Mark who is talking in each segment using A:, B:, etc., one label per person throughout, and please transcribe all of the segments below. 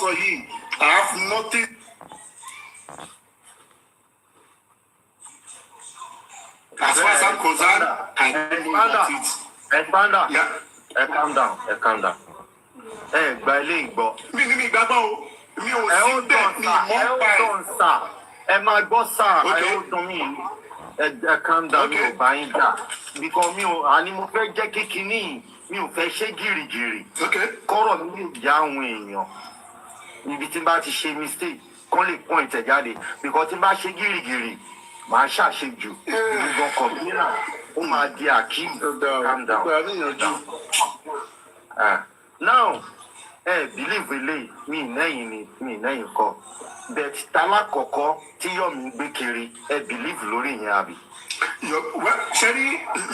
A: sọ yìí I have nothing. As far as I'm concerned, I know about it.
B: Expander.
A: Yeah.
B: Calm down. Gba ilé ìgbọ́.
A: Mi gbàgbọ́ o. Mi ò sí bẹ́ẹ̀ ni mo ń pa ẹ̀.
B: Sà. Ẹ máa gbọ́ sà. Ẹ ó dùn mí. Ẹ calm down, mi ò bá yín jà. Because àní mo fẹ́ jẹ́ kíkiní, mi ò fẹ́ ṣe gìrìgìrì. Kọ́rọ̀ mi lè já àwọn èèyàn. Ibi tí n bá ti ṣe mistake, kán lè point ẹ̀ jáde. Because tí n bá ṣe gìrìgìrì, màá ṣàṣejù. Gbogbo kọ̀mínà, ó máa di àkíyèsí. Calm down. Now, believe eléyìí, mi ìnẹ́yìn kọ́. But tálákọ̀ọ́kọ́ tí Yọ̀mí gbé kiri, believe lórí ìyẹn àbí.
A: Ṣẹ́rí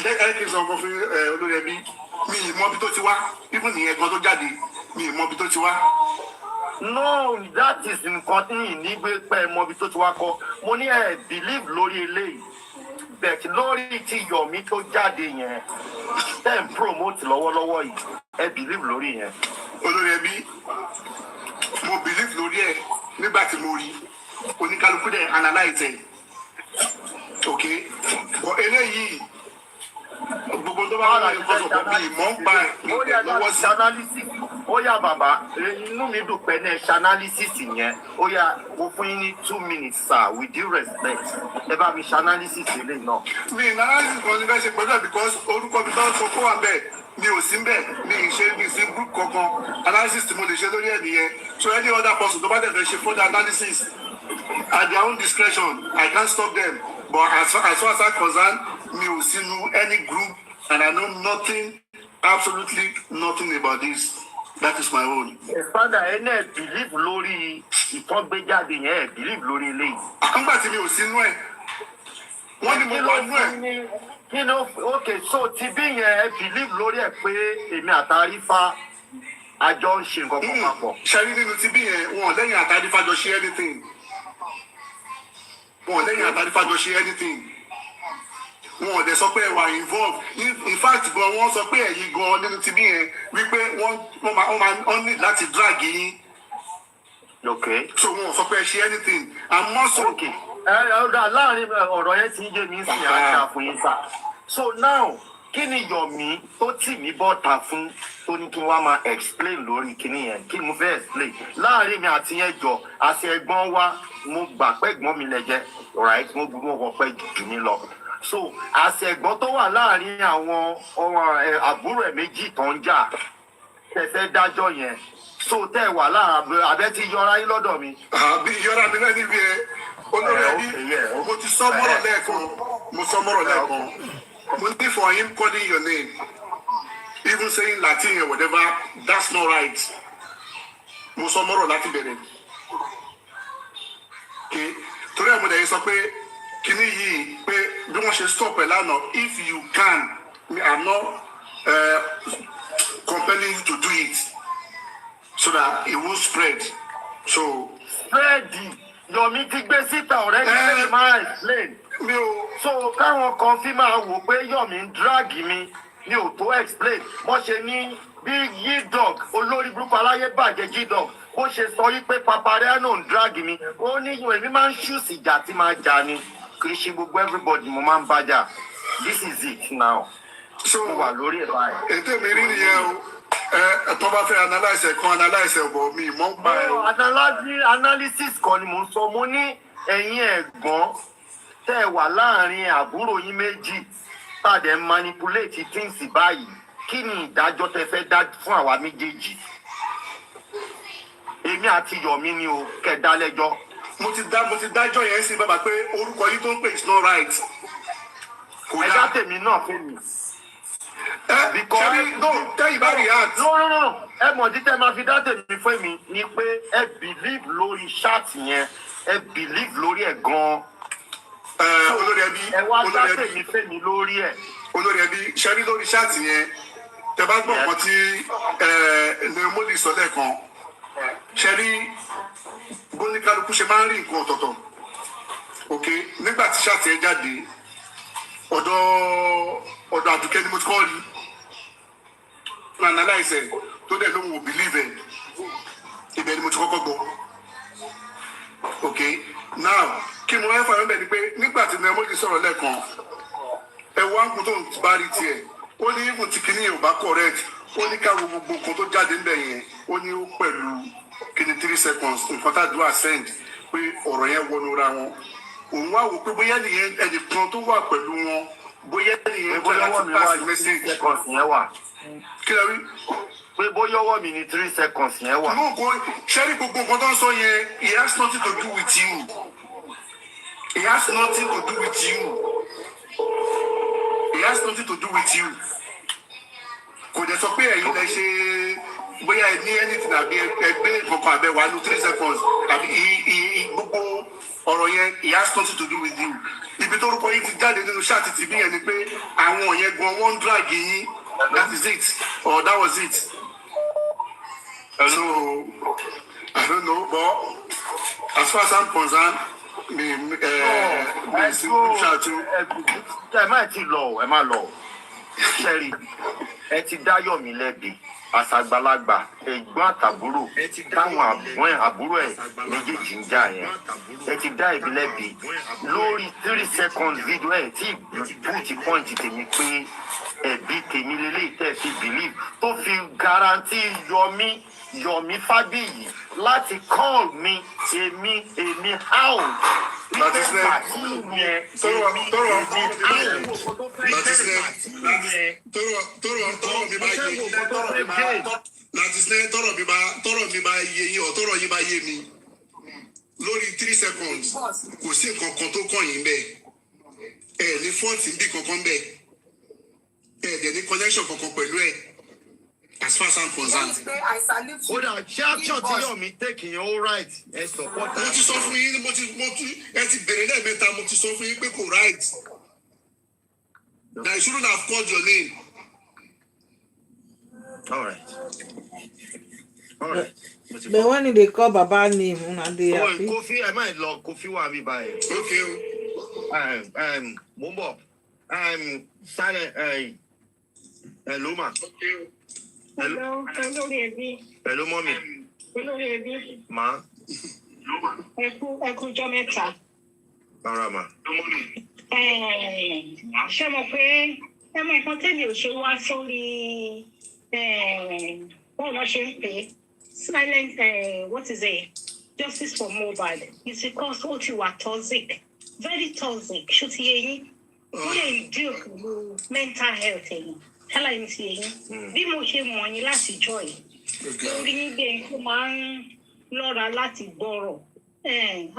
A: ẹ̀ẹ́dì sọ fún olórí ẹbí, mi ìmọ̀ bí tó ti wá, even ìyẹn gan tó jáde, mi ìmọ̀ bí tó ti wá.
B: No, that is nǹkan tí ìnígbé pẹ́ mọ́ bí tó ti wá kọ́. Mo ní believe lórí eléyìí. But lórí tí Yọ̀mí tó jáde yẹn, tẹ́ ń promote lọ́wọ́lọ́wọ́ yìí, believe lórí yẹn.
A: Olórí ẹbí, mo believe lórí ẹ̀ nígbà tí mo rí oníkálukú dẹ̀ analyze ẹ̀. Okay, but eléyìí gbogbo tó bá wà láti kọ́ sọ̀tọ̀ bí ìmọ̀ ń pa ẹ̀ lọ́wọ́ sí.
B: Ó yá bàbá, inú mi dùn pé ní ẹ̀ṣẹ̀ analysis yẹn. Ó yá, mo fún yín ní 2 minutes sir, with due respect. Ẹ bá mi ṣe analysis eléyìí náà.
A: Mi analysis kan ní fẹ́ ṣe pẹ̀lú ẹ̀ because orúkọ mi tó ń sọ fún wa bẹ́ẹ̀ mi ò sí bẹ́ẹ̀ mi ì ṣe mi sí group kankan analysis tí mo lè ṣe lórí ẹ̀ nìyẹn. So any other person tó bá dẹ̀ fẹ́ ṣe further analysis at their own discretion, I can't stop them. But as far as I'm concerned, mi ò sínú any group and I know nothing, absolutely nothing about this. That is my own.
B: Father, ẹ believe lórí ìtọ́gbéjáde yẹn, believe lórí eléyìí.
A: Àkàngbà tí mi ò sínú ẹ̀, wọ́n ní mo wà nú ẹ̀.
B: Kí ló okay, so ti bí yẹn believe lórí ẹ̀ pé èmi àtàrífà àjọ ń ṣe nǹkan kan papọ̀.
A: Ṣẹ́rí nínú ti bí yẹn, wọn lẹ́yìn àtàrífà jọ ṣe anything. Wọn lẹ́yìn àtàrífà jọ ṣe anything. Wọn ò dẹ̀ sọ pé ẹ wà involved. In fact gan wọ́n sọ pé ẹ̀yin gan nínú ti bí yẹn wípé wọ́n ní láti drag yín.
B: Okay.
A: So wọn ò sọ pé ẹ ṣe anything. Àmọ́ sọ.
B: Okay. Láàrin ọ̀rọ̀ yẹn ti ń yé mi sí àṣà fún yín sà. So now, kí ni Yọ̀mí tó tì mí bọ́ta fún tó ní kí wọ́n máa explain lórí kíní yẹn? Kí ni mo fẹ́ explain? Láàrin mi àti yẹn jọ, àti ẹ̀gbọ́n wa, mo gbà pé ẹ̀gbọ́n mi lẹ jẹ́, right? Mo wọ̀ pé jù mí lọ. So àti ẹ̀gbọ́n tó wà láàrin àwọn àbúrò ẹ̀ méjì tó ń jà, tẹ̀fẹ́ dájọ́ yẹn. So tẹ́ wà láàrin abẹ́ ti yọra yín lọ́dọ̀ mi.
A: Àbí yọra mi náà níbi ẹ. Olórí ẹbí, mo ti sọ mọ́rọ̀ lẹ́ẹ̀kan, mo ní for him calling your name, even saying Latin or whatever, that's not right. Mo sọ mọ́rọ̀ láti bẹ̀rẹ̀. Torí ẹ̀ mo dẹ̀ yín sọ pé kíní yìí pé bí wọ́n ṣe stop ẹ̀ lánàá, if you can, I'm not compelling you to do it so that it won't spread. So.
B: Spread. Yọ̀mí ti gbé síta ọ̀rẹ́ ní ṣe máa explain. So káwọn kan fi máa wò pé Yọ̀mí ń drag mi ní ò tó explain. Mo ṣe ní bí G-Dog olórí burúkú aláyé bàjẹ́ G-Dog ó ṣe sọ wípé Papariano ń drag mi. Ó ní èmi máa ń ṣùsì ìjà tí máa jà ni. Kì í ṣe gbogbo everybody mo máa ń bájà. This is it now.
A: So
B: mo wà lórí ẹ̀ báyìí.
A: Ètò mi rí nìyẹn o. Tó bá fẹ́ analyse ọ̀bọ̀ mi mọ́ ń pa ẹ̀.
B: Analysis kan ni mo sọ, mo ní ẹ̀yin ẹ̀gbọ́n tẹ́ wà láàrin àbúrò yín méjì tàdé manipulate things báyìí, kí ni ìdájọ́ tẹ́ fẹ́ dá fún àwa méjèèjì? Èmi àti Yọ̀mí ni o kẹ́ dá lẹ́jọ́.
A: Mo ti dájọ́ yẹn sí bàbá pé orúkọ yìí tó ń pè is not right.
B: Ẹ̀dá tèmi náà fẹ́ mi.
A: Because no, tell you about the act.
B: No. Ẹ mọ̀ títẹ́ máa fi dá tèmi fún mi ni pé ẹ believe lórí chat yẹn, ẹ believe lórí ẹ̀ gan-an.
A: Olórí ẹbí.
B: Ẹ wá dá tèmi fún mi lórí ẹ̀.
A: Olórí ẹbí, ṣẹ́rí lórí chat yẹn, tẹ bá gbọ́ nǹkan tí Neomoli sọ lẹ́ẹ̀kan, ṣẹ́rí bóníkálukú ṣe máa ń rí nǹkan ọ̀tọ̀ọ̀tọ̀. Ok, nígbà tí chat yẹn jáde, ọ̀dọ̀ Àdùkẹ́ ni mo ti kọ́ rí. Analyze ẹ̀ tó dẹ̀ lóhùn ò believe ẹ̀. ibẹ̀ ni mo ti kọ́kọ́ gbọ́. Okay, now kí mo fẹ́ fàyọ́ bẹ̀ ni pé nígbà tí mo ti sọ̀rọ̀ lẹ́ẹ̀kan ẹ wá ń kú tó ń bá rí tiẹ̀ ó ní ìfún tí kìíní yẹn ò bá correct ó ní káwọn gbogbo nǹkan tó jáde ńbẹ̀ yẹn ó ní ó pẹ̀lú kìíní 3 seconds nǹkan tá a dúró send pé ọ̀rọ̀ yẹn wọnú ra wọn òun wá wò pé bóyá nìyẹn ẹnìkan tó wà pẹ̀lú wọn bóyá nìyẹn
B: bóyá wọ́n mi wá 3 seconds yẹn wà.
A: kí lè rí.
B: pé bóyá ọwọ́ mi ní 3 seconds yẹn wà.
A: no go ṣẹ́rí gbogbo nǹkan tó ń sọ yẹn it has nothing to do with you. It has nothing to do with you. It has nothing to do with you. Kò dẹ̀ sọ pé ẹ̀yin lẹ ṣe bóyá ẹ ní anything àbí ẹgbẹ́ kankan àbẹ̀ wà ní 3 seconds àbí gbogbo ọ̀rọ̀ yẹn it has nothing to do with you. Ibi tó rúkọ yín ti jáde nínú ṣáàtì tìbí yẹn ni pé àwọn yẹn gan wọ́n drag yín that is it or that was it. So I don't know but as far as I'm concerned
B: ẹ má ti lọ ẹ má lọ ṣẹ́rí ẹ ti dáyọ̀ mí lẹ́bi àṣàgbàlagbà ẹ̀gbọ́n àtàbúrò táwọn àbúrò ẹ̀ méjèèjì ń jà yẹn ẹ ti dá ìbí lẹ́bi lórí 3 seconds video ẹ̀ tí bùtì pọ́ǹtì tèmi pé ẹ̀bí tèmi lélẹ́yìí tẹ̀ fi believe tó fi guarantee Yomi Fabiyi láti call mi èmi out.
A: Tọ́rọ̀ mi bá yé yín ọ̀ tọ́rọ̀ yín bá yé mi lórí 3 seconds kò sí nǹkan kan tó kàn yín bẹ́ẹ̀ ẹ̀ ní fọ́ọ̀tì ń bí kankan bẹ́ẹ̀ ẹ̀ dẹ̀ ní connection kankan pẹ̀lú ẹ̀. As far as I'm concerned.
B: Hold on, ṣé tí Yomi take yẹn all right ẹ support.
A: Mo ti sọ fún yín mo ti ẹ ti bèrè lẹ́ẹ̀mẹ́ta mo ti sọ fún yín pé kò right. That I shouldn't have called your name.
B: All right.
C: But when they call Baba name, una dey happy.
B: Kofi ẹ má lọ Kofi wà mí báyìí.
A: Okay.
B: Mo ń bọ̀. Sáré hello ma.
D: Hello,
B: hello mommy.
D: Olórí ẹbí.
B: Ma.
D: Ẹ kú ọjọ́ mẹ́ta.
B: Rárá ma.
D: Ṣé mo pé ẹ mọ nǹkan tẹ́lẹ̀ ò ṣe wá sórí bọ́ọ̀lù ṣe ń pè é silent what is it justice for Mohbad it's because ó ti wà toxic very toxic ṣó ti yé yín ó lè deal pẹ̀lú mental health ẹ̀yìn ṣálàyé mi ti yé yín bí mo ṣe mọ̀ yín láti jọ yìí lórí níbẹ̀ tó máa ń lọ́ra láti gbọ́rọ̀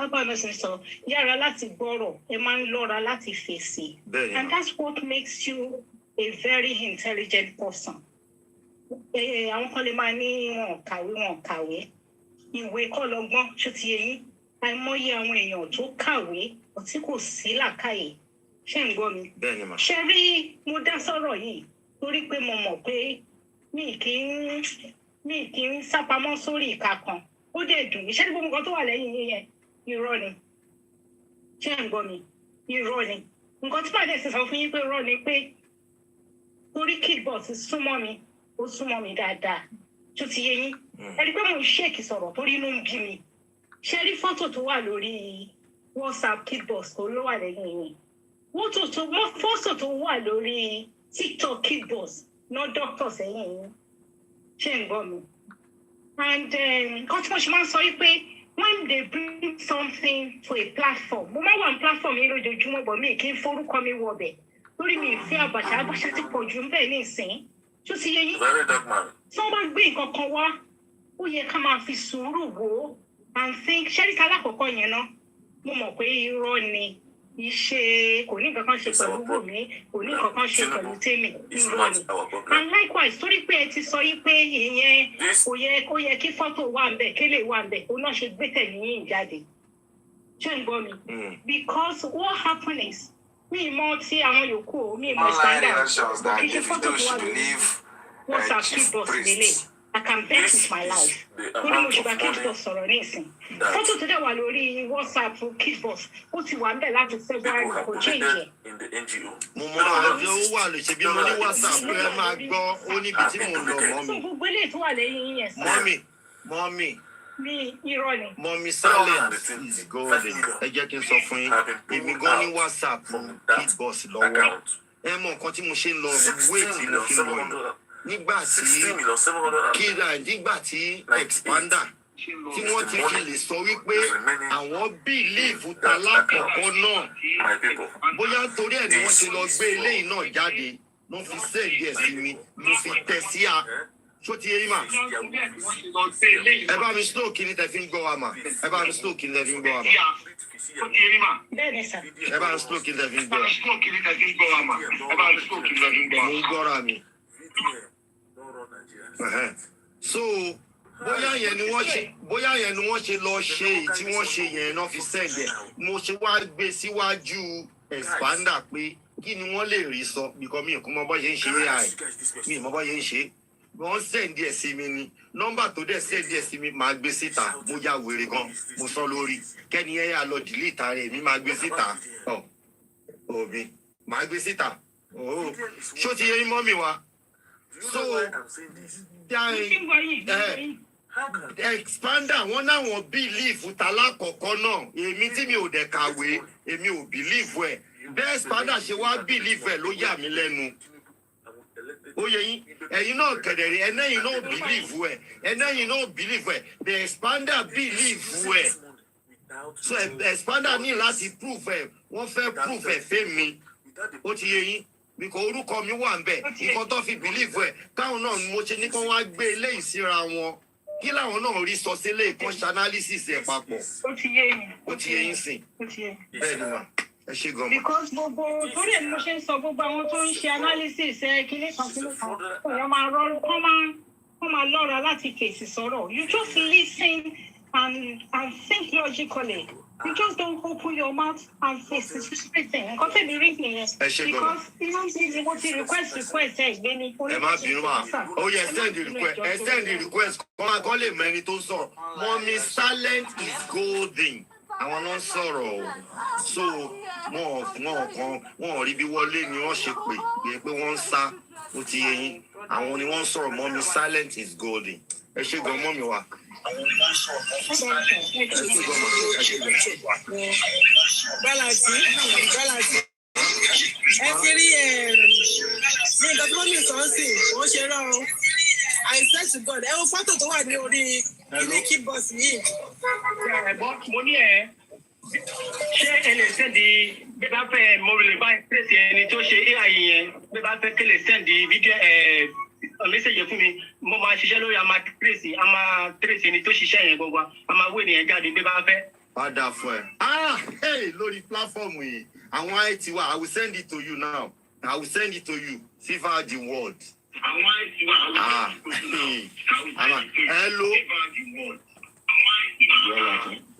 D: agbábẹ́sẹ̀ sọ yára láti gbọ́rọ̀ ẹ máa ń lọ́ra láti fèsì and that's what makes you a very intelligent person. Àwọn kan lè máa ní wọn kàwé ìwé kọ́ lọ́gbọ́n ṣó ti yé yín àìmọye àwọn èèyàn tó kàwé tí kò sí làákàyè ṣé ń gbọ́ mi. ṣe rí mo dá sọ̀rọ̀ yìí torí pé mo mọ̀ pé mi kì í sápamọ́ sórí ìka kan ó dẹ̀ dùn mí ṣé ní gbogbo nǹkan tó wà lẹ́yìn yẹn irọ́ ni ṣé ń gbọ́ mi irọ́ ni nǹkan tí bàdé sì sọ fún yín pé irọ́ ni pé torí kidbox súnmọ́ mi ó súnmọ́ mi dáadáa tó ti yé yín ẹni pé mo ń ṣèkì sọ̀rọ̀ torí inú ń bí mi ṣe rí fọ́tò tó wà lórí WhatsApp kidbox tó ló wà lẹ́yìn yìí fọ́tò tó wà lórí TikTok kidbox náà dókítà sẹ́yìn yìí ṣé ń gbọ́ mi and nǹkan tí mo ṣe máa ń sọ yìí pé when they bring something to a platform mo máa wà ní platform yìí lójoojúmọ́ bọ̀ mí kí n forúkọ mi wọ̀ bẹ̀ lórí mi ìfẹ́ àbàṣà ti pọ̀ jù ń bẹ̀ ní ìsìn tó ti yé yín tí wọ́n bá gbé nǹkan kan wá ó yẹ ká máa fi sùúrù wò ó and think ṣẹ́ríkà alákọ̀ọ́kọ́ yẹn náà mo mọ̀ pé irọ́ ni iṣẹ́ kò ní nǹkan kan ṣe pẹ̀lú Wùmí kò ní nǹkan kan ṣe pẹ̀lú tèmi irọ́ ni and likewise torí pé ẹ ti sọ yí pé ìyẹn ó yẹ kí fọ́tò wà ń bẹ̀ kélé wà ń bẹ̀ ó náà ṣe gbé tẹ̀lé yín jáde ṣé ń gbọ́ mi because what happen is mi mọ̀ tí àwọn yòókù mi mọ̀ standard kì í ṣe fọ́tò tó wà lórí WhatsApp kidbox lélẹ̀ I can bet with my life torí mo ṣùgbọ́n kidbox sọ̀rọ̀ ní ìsìn fọ́tò tó dẹ̀ wà lórí WhatsApp kidbox ó ti wà ń bẹ̀ láti February kò change ẹ̀.
B: mo mọ ọjọ́ ó wà lè ṣe bí mo ní WhatsApp pé ẹ máa gbọ́ ó níbi tí mo ń lọ mọ́ mi.
D: gbogbo eléyìí tó wà lẹ́yìn yẹn sá.
B: mọ́mì
D: ní irọ́ ni.
B: Mommy silent is golden. Ẹ jẹ́ kí n sọ fún yín. Èmi gan ní WhatsApp Big Boss lọ́wọ́. Ẹ mọ nǹkan tí mo ṣe ń lọ wait mo fi lọ yìí. Nígbà tí expander tí wọ́n ti fi lè sọ wípé àwọn bílíìfù talákọ̀ọ́kọ́ náà bóyá torí ẹ̀ ni wọ́n ti lọ gbé eléyìí náà jáde ló fi sẹ́ẹ̀dì ẹ̀ sí mi mo fi tẹ̀ sí a ṣó ti yé yín mà. Ẹ bá mi slow kí ni tẹ fi ń gbọ́ wa mà. Ẹ bá mi slow kí ni tẹ fi ń gbọ́ wa mà. Ẹ bá mi slow kí ni tẹ fi ń gbọ́ wa. Mo ń gbọ́ra mi. So bóyá yẹn ni wọ́n ṣe lọ ṣe èyí tí wọ́n ṣe yẹn náà fi sẹ́ẹ̀dẹ̀ mo ṣe wá gbé síwájú expander pé kí ni wọ́n lè rí sọ because mi ò kún mọ bọ́ ṣe ń ṣe AI mi mọ bọ́ ṣe ń ṣe wọ́n sẹ́ẹ̀dì ẹ̀ sí mi ni nọ́mbà tó dẹ̀ sẹ́ẹ̀dì ẹ̀ sí mi máa gbé síta mo ya wèrè gan mo sọ lórí kẹ́ni ẹ̀ yà lọ delete rẹ̀ mi máa gbé síta òbí máa gbé síta ṣó ti yẹ yín mọ́ mi wá so expander wọn náwọn bílíìfù talákọ̀ọ́kọ́ náà èmi tí mi ò dẹ̀ kàwé èmi ò bílíìfù ẹ̀ bẹ́ẹ̀ expander ṣe wá bílíìfù ẹ̀ ló yà mí lẹ́nu ó yẹ yín ẹ̀yin náà kẹ̀dẹ̀rẹ̀ ẹ̀nẹ́yìn náà bílíìfù ẹ̀ the expander bílíìfù ẹ̀ so expander ní láti proof ẹ̀ wọ́n fẹ́ proof ẹ̀ fẹ́ mi ó ti yẹ yín because orúkọ mi wà ń bẹ̀ nǹkan tó fi believe ẹ̀ káwọn náà mo ṣe ní kán wá gbé eléyìí síra wọn kí làwọn náà rí sọ sílé ìkànṣe analysis ẹ̀ papọ̀. ó ti yé yín sìn bẹ́ẹ̀ ni mà ẹ ṣe gan.
D: because gbogbo torí ẹ̀ ni mo ṣe ń sọ gbogbo àwọn tó ń ṣe analysis kílé kan èèyàn máa rọrùn kán máa lọ́ra láti fèsì sọ̀rọ̀ you just listen and think logically. You just don't open your mouth and face the thing. Nǹkan tẹ̀lé rí nìyẹn. Because inú ti mo ti request ẹ̀ gbé ní.
B: Ẹ má bínú wa. Ó yẹ send the request. Kọ́ lè mọ ẹni tó sọ̀rọ̀. Mommy silent is golden. Àwọn náà sọ̀rọ̀ o. So wọ́n rí bí wọlé ni wọ́n ṣe pé wọ́n ń sá. Ó ti yé yín. Àwọn ni wọ́n sọ̀rọ̀ mommy silent is golden. Ẹ ṣe gan mọ́mi wa.
E: Bálàtì ẹ ti rí ní nǹkan tí wọ́n mi sọ ń sìn wọ́n ṣe rán o I swear to God ẹ wo fọ́tò tó wà ní orí ilé keyboard yìí.
F: Ẹ̀gbọ́n mo ní ẹ̀ ṣé ẹ lè sẹ́ndì bí bá fẹ́ mo lè bá pèsè ẹni tó ṣe AI yẹn bí bá fẹ́ kí lè sẹ́ndì fídíò mẹ́sẹ̀jì fún mi mo máa ṣiṣẹ́ lórí a máa trace ẹni tó ṣiṣẹ́ yẹn gbogbo a máa wé ènìyàn jáde bí bá fẹ́.
B: Padà fún ẹ. Lórí platform yìí àwọn IT wa I will send it to you now I will send it to you see far the world.
F: Àwọn IT wa
B: hello.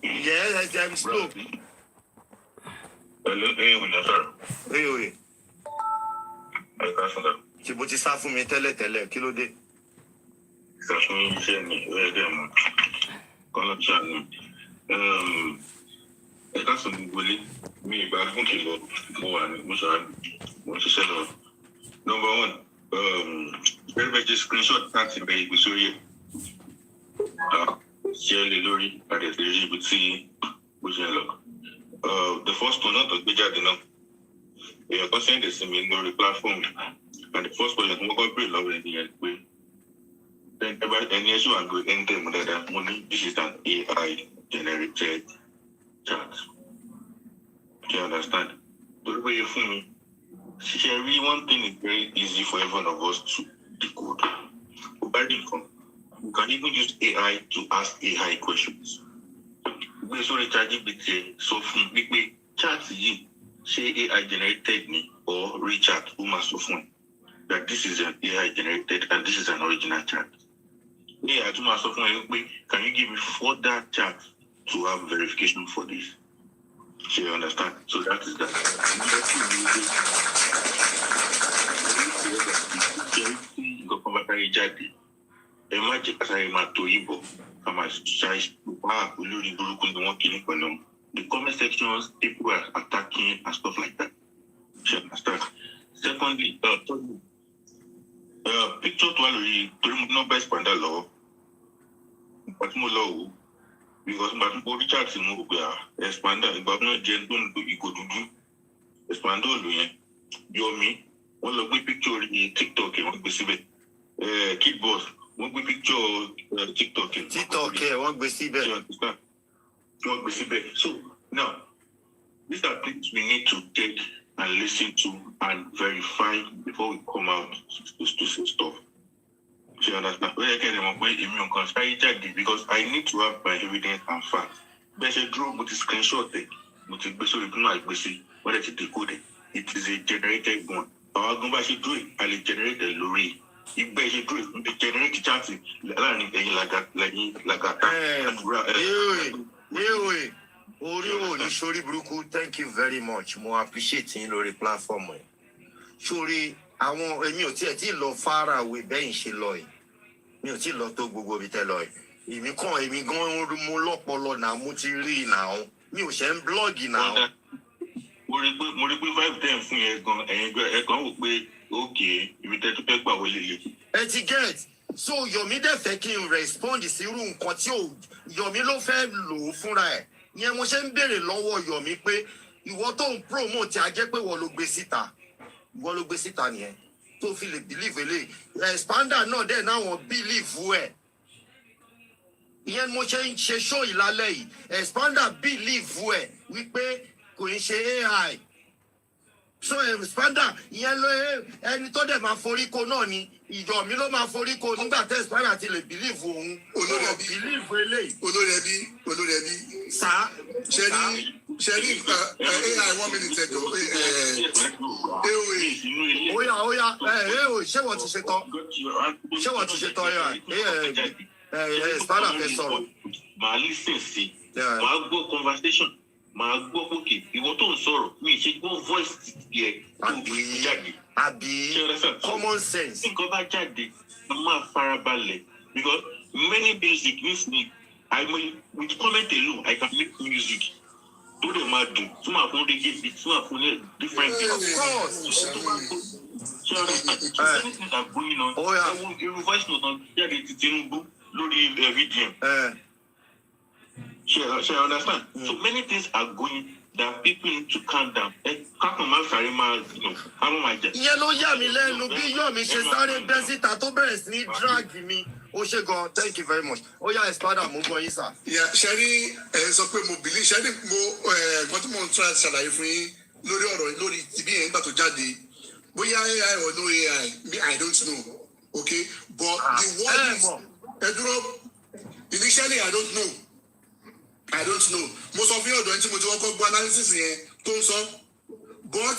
B: Yes, I'm slow.
G: Hello,
B: Oye. Ṣé bó ti sá fún mi tẹ́lẹ̀ kí ló dé?
G: Ìsàfún iṣẹ́ mi, ó yẹ kẹ́ mọ̀. Kọ́lọ́ṣà ni. Ẹ̀ka sọ gbogbo ilé, mi ìgbà fún kìlọ̀, mo wà ní mọ́ṣáláṣí, mo ṣiṣẹ́ lọ. Number one, very screenshot láti bẹ ìgbé sórí ẹ̀. Ṣé ẹ lè lórí àdẹ̀tẹ̀ ibi tí ó ṣe ń lọ? The first one náà tó gbé jáde náà, èèyàn kan sẹ́ndẹ̀ sí mi lórí platform. And the first question mo kọ́ bèrè lọ́wọ́ ẹni yẹn pé ẹni ẹ ṣì wà gbé ẹni tẹ̀ mọ́ dáadáa mo ní this is an AI generated chat. Do you understand? Torí pé yẹ fún mi ṣiṣẹ́ rí one thing is very easy for every one of us to decode. You can even use AI to ask AI questions. Gbé sórí ChatGPT sọ fún mi pé chat yìí ṣé AI generated ni or rechat ó máa sọ fún ẹ. That this is an AI generated and this is an original chat. AI to my software, can you give me further chat to have verification for this? So you understand? So that is that. The comment sections, people are attacking and stuff like that. So you understand? Secondly, picture to all the number expand law. But more law, because my people Richard ti mú pé expander ìgbà náà jẹ́ tó ń lo ìgò dúdú expander ò lò yẹn Yomi wọ́n lọ gbé picture orí TikTok wọ́n gbé síbẹ̀ Kid Boss wọ́n gbé picture TikTok
B: wọ́n gbé síbẹ̀
G: wọ́n gbé síbẹ̀. So now these are things we need to take and listen to and verify before we come out to say stuff. So you understand? Because I need to have my evidence and facts. But I draw with the screenshot, but whether it's decoded, it is a generated one. Our gumba should do it, and it generated lorry. If they should do it, it generates chances.
B: Sorry, Bruku, thank you very much. More appreciating lórí platform. Sorry, àwọn èmi ò tiẹ̀ tí lọ far away bẹ́ẹ̀ ṣe lọ yìí. Mi ò tí lọ tó gbogbo bí tẹ́ lọ yìí. Èmi gan mo lọ́pọlọ náà mo ti rí náà. Mi ò ṣe ń blọ́ọ̀gì náà.
G: Mo rí pé vibe ten fún yẹn gan ẹ̀yin gan wò pé okay ibi tẹ́ tó fẹ́ gbà wọlé lè.
B: Ẹ ti get so Yomi dẹ̀ fẹ́ kí n respond sí irú nǹkan tí Yomi ló fẹ́ lò ó fúnra ẹ̀. Ìyẹn mo ṣe ń béèrè lọ́wọ́ Yomi pé ìwọ tó ń promote a jẹ́ pé wọ́n ló gbé síta. Wọ́n ló gbé síta nìyẹn tó fi lè believe eléyìí. Expander náà dẹ̀ náwọn believe ẹ̀. Ìyẹn mo ṣe ń ṣe show ìlálẹ́ yìí. Expander believe ẹ̀ wípé kò ń ṣe AI. So Expander ìyẹn ló ẹni tó dẹ̀ máa foríko náà ni Yomi ló máa foríko nígbà tí Expander ti lè believe òun.
A: Olórí ẹbí
B: believe eléyìí.
A: Olórí ẹbí.
B: Sá.
A: Ṣẹ́rí AI 1 minute ago.
B: Oya, ṣé wọ́n ti ṣe tán? Ṣé wọ́n ti ṣe tán Expander fẹ́ sọ̀rọ̀.
G: Màá listen sí, màá gbọ́ conversation, màá gbọ́ òkè, ìwọ tó ń sọ̀rọ̀, mi ṣe gbọ́ voice yẹ tó fi jáde.
B: Àbí common sense.
G: Nǹkan bá jáde, mo máa farabalẹ̀ because many music needs me. With comment alone, I can make music. To the madam, some are from reggae beats, some are from different beats.
B: Of course.
G: So anything that going on, I want to voice note on here the Tinubu lórí VDM. Shall I understand? So many things are going that people need to calm down.
B: Ìyẹn ló yà mí lẹ́nu bí Yomi ṣe sáré bẹ́ síta tó bẹ̀rẹ̀ sí ní drag mi. Ó ṣe gan, thank you very much. Ó yá Expander mo gbọ́ yín sà.
A: Ṣẹ́rí sọ pé mo believe ṣẹ́rí nǹkan tí mo ń try ṣàlàyé fún yín lórí ọ̀rọ̀ lórí tìbí yẹn nígbà tó jáde. Bóyá AI or no AI, me I don't know. Okay? But the word is Pedro, initially I don't know. Mo sọ fún ọ̀dọ̀ ẹni tí mo ti wọ́n kọ́ gbọ́ analysis yẹn tó ń sọ. But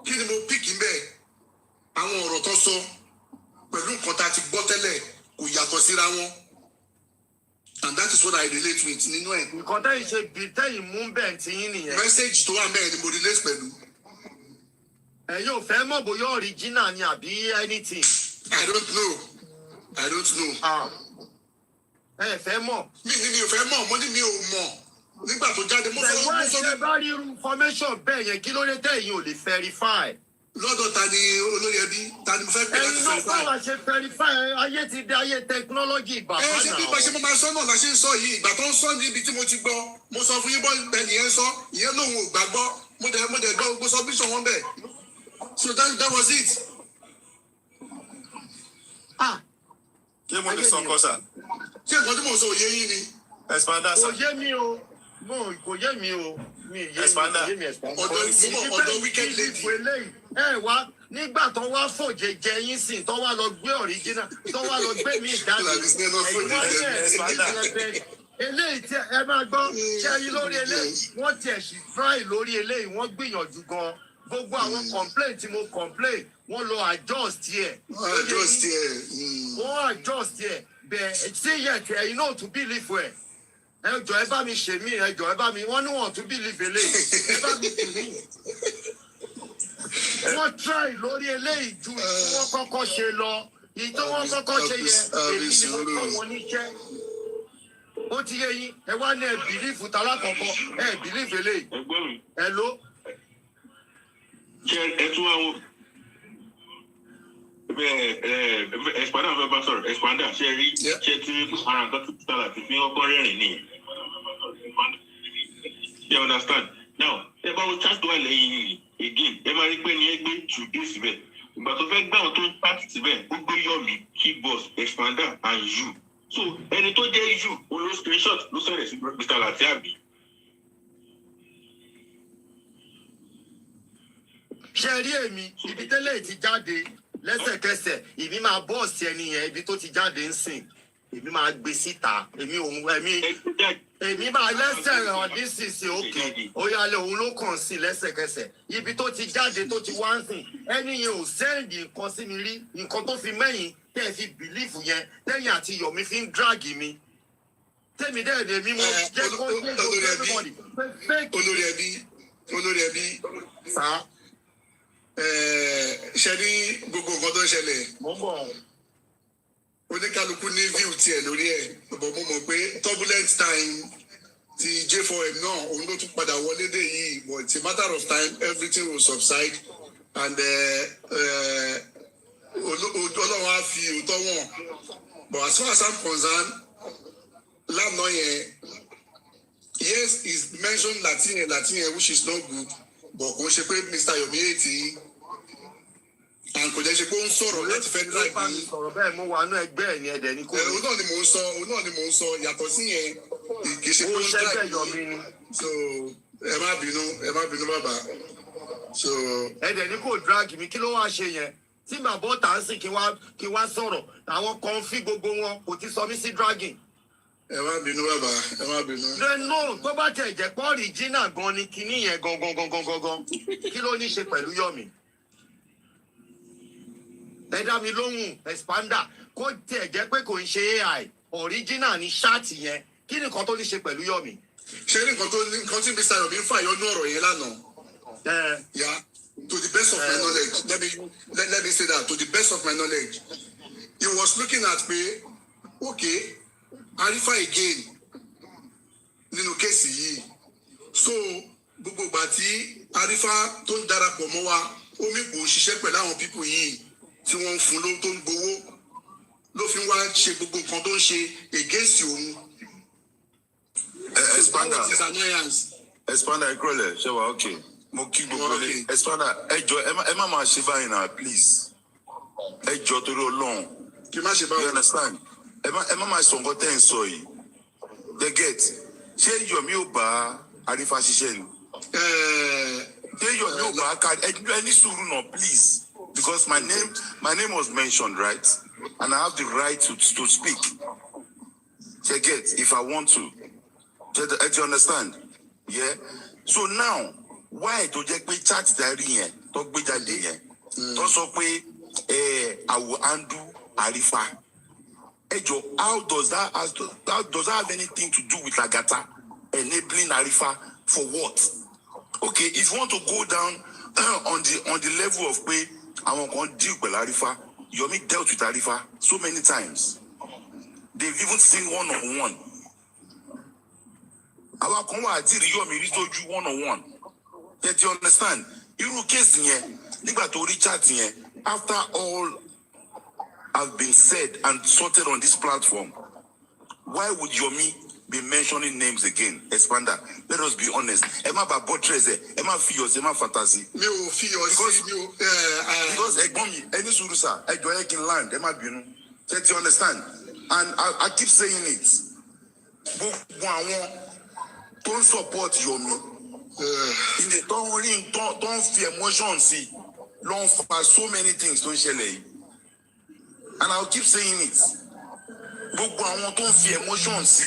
A: kí ni mo pick ń bẹ̀? Àwọn ọ̀rọ̀ tó sọ pẹ̀lú nǹkan tá a ti gbọ́ tẹ́lẹ̀ kò yàtọ̀ síra wọn. And that is what I relate with nínú ẹ̀.
B: Nǹkan tẹ́yìn ṣe bí tẹ́yìn mú bẹ́ẹ̀ tí yín nìyẹn.
A: Message tó wà bẹ́ẹ̀ ni mo relate pẹ̀lú.
B: Ẹ yóò fẹ́ mọ̀ bóyá original ni àbí anything.
A: I don't know.
B: Ẹ fẹ́ mọ̀.
A: Mi ò fẹ́ mọ̀, mo ní mi ò mọ̀. Nígbà tó jáde mo sọ.
B: Ẹ̀wọ́n ṣe bá rí information bẹ́ẹ̀ yẹn kí ló dé tẹ̀yìn ò lè verify.
A: Lọ́dọ̀ ta ni olórí ẹbí? Ta ni mo fẹ́ pè láti verify?
B: Ẹ̀yin náà báwa ṣe verify ayé ti di ayé technology ìgbà kan náà.
A: Ṣé bí bá ṣe máa sọ náà la ṣe ń sọ yìí? Ìgbà tó ń sọ níbi tí mo ti gbọ́, mo sọ fún yín bọ́ bẹ́ẹ̀ nìyẹn sọ, ìyẹn lòun ò gbàgbọ́, mo dẹ̀ gbọ́ gbogbo submission wọn bẹ́ẹ̀. So that was it.
H: Ṣé mo lè sọ nǹkan sà?
A: Ṣé nǹkan tí mo sọ òye yín ni?
H: Expander sà.
B: Kò yé mi o. Kò yé mi o.
H: Expander.
A: Ọ̀dọ̀ wicked lady.
B: Ẹ wá nígbà tó wá fòjè jẹ yín sìn tó wá lọ gbé original tó wá lọ gbé mi ìdájọ́. Ẹ̀yin wá ní eléyìí tí ẹ máa gbọ́ ṣẹ́yìn lórí eléyìí wọ́n tiẹ̀ sì try lórí eléyìí wọ́n gbìyànjú gan gbogbo àwọn complaint tí mo complain wọ́n lọ adjust ẹ̀. Wọ́n adjust ẹ̀ bẹ́ẹ̀ ṣé yẹ kẹ́ ẹ̀yin náà tún believe ẹ̀. Ẹ jọ̀ọ́ ẹ bá mi ṣe mí ẹ jọ̀ọ́ ẹ bá mi wọ́n ní wọ́n tún believe eléyìí ẹ bá mi tù mí. Wọ́n try lórí eléyìí ju tí wọ́n kọ́kọ́ ṣe lọ. Èyí tó wọ́n kọ́kọ́ ṣe yẹ èyí ni wọ́n kọ́ wọn níṣẹ́. Ó ti yé yín ẹ wá ní ẹ bìlífù tá lákọ̀ọ́kọ́ ẹ bìlífù eléyìí. Ẹ ló.
G: Ṣé ẹ tún àwọn Expander fẹ́ bá sọ̀rọ̀ Expander ṣe rí ṣe tí ara nǹkan tó tà láti fi ọkọ rẹ́rìn nìyẹn. You understand? Now, about chat to again, máa rí pé ní ẹgbẹ́ today síbẹ̀. Ìgbà tó fẹ́ gbà wọn tó ń chat síbẹ̀, ó gbé Yomi, Keyboss, Expander and you. So, ẹni tó jẹ́ you, ó ló screenshot ló sọ̀rọ̀ sí Mr. Latiabi.
B: Ṣé rí èmi ibi tẹ́lẹ̀ ti jáde lẹ́sẹ̀kẹsẹ̀ èmi máa bọ́ọ̀sì ẹni yẹn ibi tó ti jáde ń sìn èmi máa gbé síta èmi máa lẹ́sẹ̀ ràn nísinsìnyí òkè oyalẹ̀ òun ló kàn sí lẹ́sẹ̀kẹsẹ̀ ibi tó ti jáde tó ti wá ń sìn ẹni yẹn ò sẹ́ǹdì nǹkan sí mi rí nǹkan tó fi mẹ́yìn tẹ́ ẹ fi bìlífù yẹn tẹ́yìn àti Yomi fi ń dráàgì mi tẹ́mi dẹ́ẹ̀dẹ́ mi mo jẹ́ kó gbé
A: olórí ẹbí
B: sá.
A: Ṣe ní gbogbo nǹkan tó ń ṣẹlẹ̀ oníkálukú ní view tiẹ̀ lórí ẹ̀ bọ̀ mo mọ̀ pé turbulent time ti J4M náà òun ló tún padà wọlé dé yìí but it's a matter of time everything will subside and Ọlọ́run á fi òótọ́ wọn but as far as I'm concerned lánàá yẹn yes he's mentioned Latin yẹn which is not good but kò ṣe pé Mr. Yomi ètí and kò jẹ́ ṣe pé ó ń sọ̀rọ̀ láti fẹ́ drag yìí.
B: sọ̀rọ̀ bẹ́ẹ̀ mo wà nú ẹgbẹ́ ẹ̀ ní ẹ̀dẹ̀ ní kò.
A: òun náà ni mò ń sọ yàtọ̀ sí yẹn kì í ṣe pé ó ń drag yìí so ẹ má bínú bàbá so.
B: ẹ̀dẹ̀ ní kò drag mi kí ló wá ṣe yẹn tí bàbá ọ̀tá ń sìn kí wá sọ̀rọ̀ àwọn kan fi gbogbo wọn kò ti sọ mí sí dragging.
A: ẹ má bínú bàbá ẹ má bínú.
B: lẹ́nu tó bá tẹ̀ jẹ́ pọ́ original gan ni kinní yẹn gangan kí ló ní ṣe pẹ̀lú Yomi. ẹ dá mi lóhùn Expander kó tẹ̀ jẹ́ pé kò ń ṣe AI original ní ṣáàtì yẹn kí ni nǹkan tó ní ṣe pẹ̀lú Yomi.
A: ṣé ní nǹkan tí Mr. Yomi ń fàyọ ní ọ̀rọ̀ yẹn lánàá. Yeah, to the best of my knowledge let me say that to the best of my knowledge he was looking at pé okay Arifa again nínú kéèsì yìí so gbogbo ìgbà tí Arifa tó ń darapọ̀ mọ́ wa omi kò ṣiṣẹ́ pẹ̀lú àwọn pípò yìí tí wọ́n ń fún ló tó ń gbowó ló fi wá ṣe gbogbo nǹkan tó ń ṣe against òun.
I: Expander ìkọlẹ̀ ṣe wà okay mo kí gbogbo ilé Expander ẹ jọ̀ọ́ ẹ má máa ṣe báyìí náà please ẹ jọ̀ọ́ torí Ọlọ́run
A: kí má ṣe báyìí.
I: you understand ẹ má máa sọ nǹkan tẹ́ ń sọ yìí the get ṣé Yomi ò bá Arifa ṣiṣẹ́ ni ṣé Yomi ò bá ká ẹ ní sùúrù náà please because my name was mentioned right and I have the right to speak you get if I want to do you understand yeah so now why tó jẹ́ pé chat diary yẹn tó gbé jáde yẹn tó sọ pé I will undo Arifa. Ejo, how does that have anything to do with Lagata enabling Arifa for what? Okay, if you want to go down on the level of pay, I want to deal with Arifa. Yomi dealt with Arifa so many times. They've even seen one-on-one. Our conwa did Yomi reach you one-on-one. Yet you understand? You case here, nigba to Richard here, after all have been said and sorted on this platform, why would Yomi be mentioning names again? Expander, let us be honest. Emma Babotreze, Emma Fios, Emma Fantasy. Because any surusa, I do can land, Emma Bunu. Let you understand. And I keep saying it. Don't support Yomi. In the don't fear emotion, see. Long for so many things, don't share. And I'll keep saying it. Gbogbo àwọn tó ń fi emotion sí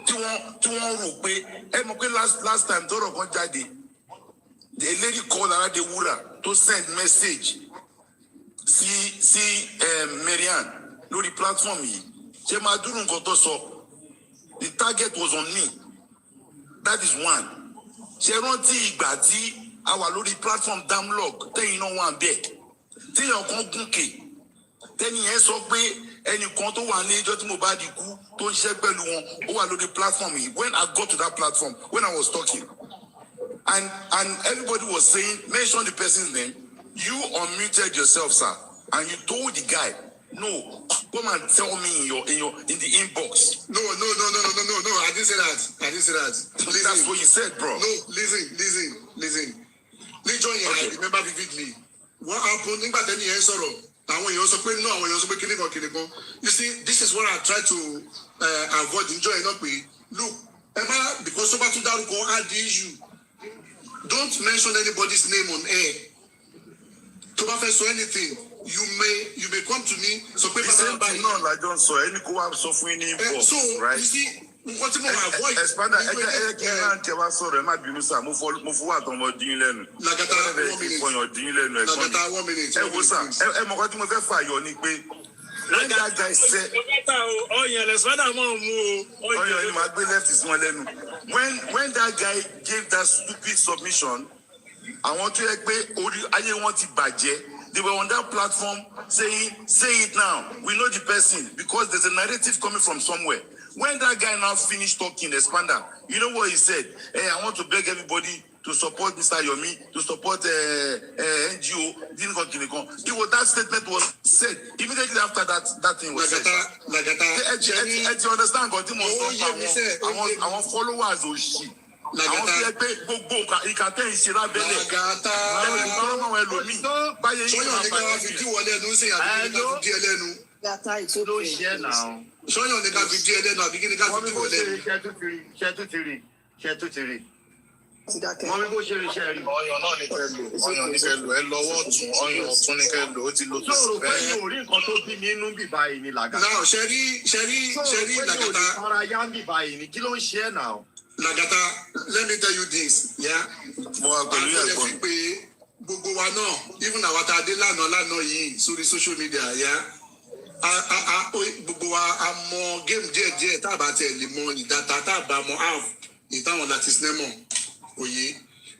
I: tí wọ́n rò pé ẹ mọ̀ pé last time tọ́rọ̀ kan jáde the lady called Aradewura to send message sí Marian lórí platform yìí ṣe máa dúró nǹkan tó sọ the target was on me that is one ṣe rántí ìgbà tí a wà lórí platform damlog tẹ́yìn náà wà bẹ́ẹ̀ téèyàn kan gúnkè tẹ́ni yẹn sọ pé ẹnìkan tó wà ní ẹjọ́ tí Mohbad kú tó ń ṣiṣẹ́ pẹ̀lú wọn ó wà lórí platform yìí when I got to that platform when I was talking and everybody was saying mention the person's name you unmuted yourself sir and you told the guy no come and tell me in the inbox.
A: No I didn't say that. I didn't say that. Listen.
I: That's what you said, bro.
A: No, listen. Níjọ́ yẹn, I remember vividly. What happened? Nígbà tẹ́ni yẹn sọ̀rọ̀. Àwọn èèyàn sọ pé no, àwọn èèyàn sọ pé kíní kan. You see, this is what I try to avoid. Níjọ́ yẹn náà pé, look, Emma, because Soba tún dárúkọ add the issue. Don't mention anybody's name on air. Tó bá fẹ́ sọ anything, you may come to me. So pé
I: bàbá báyìí náà lájọ ń sọ ẹni kó wá sọ fún yín ní bọ̀.
A: So you see, nǹkan tí mo avoid.
I: Expanda ẹ kí n máa tẹ wá sọ̀rọ̀ ẹ má bínú sá mo fọwọ́ àtọmọ dín lẹ́nu.
A: Lagata 1 minute. Lagata 1 minute.
I: Ẹ wo sá ẹ mọ̀ kọ́ tí mo fẹ́ fà yọ ni pé when that guy said.
H: Ọyàn Expanda mọ̀ mú o.
I: Ọyàn ni màá gbé left is wọn lẹ́nu. When that guy gave that stupid submission, àwọn tó yẹ pé orí ayé wọn ti bàjẹ́. They were on that platform saying, say it now. We know the person because there's a narrative coming from somewhere. When that guy now finished talking, Expander, you know what he said? Hey, I want to beg everybody to support Mr. Yomi, to support NGO. It was that statement was said immediately after that thing was said. Do you understand? Our followers will shit. Àwọn tí ẹ pé gbogbo ìkàtẹ́ ìṣe lábẹ́lẹ̀ ẹ̀rọ ìgbọ́nmọ́ wọn ẹlòmíì báyé yìí máa bá yẹn fi díwọ́ lẹ́nu ṣe àbí kí ní ká fi dí ẹ lẹ́nu.
B: ló ṣe é náà.
A: sọ́yàn ní ká fi dí ẹ lẹ́nu àbí kí ní ká fi díwọ́ lẹ́nu.
B: ṣe tó ti rí. wọ́n mi kó ṣe rí iṣẹ́ rí.
H: Ọyàn náà ní kẹ́ lò ọyàn ní kẹ́ lò ẹ lọ́wọ́ ọ̀tún ọyàn ọ̀tún ní kẹ́ lò ó ti lò tó
B: sí. sọ̀rọ̀ pé mi ò rí nǹkan tó bí mi inú bíbá yìí ni Lagata.
A: náà ṣe rí Lagata.
B: sọ̀rọ̀ pé mi ò lè fara yá bíbá yìí ni kí ló ń ṣe é náà.
A: Lagata, let me tell you this, yeah.
I: Mo wá pẹ̀lú
A: ẹ̀gbọ́n. Àti pé gbogbo wa náà, even àwọn tá a dé lánàá yìí sórí social media, yeah. Gbogbo wa a mọ game díẹ̀ tá a bá tẹ̀ lè mọ ìdáta tá a bá mọ half ìtàwọn láti sinẹ́mọ̀ òye.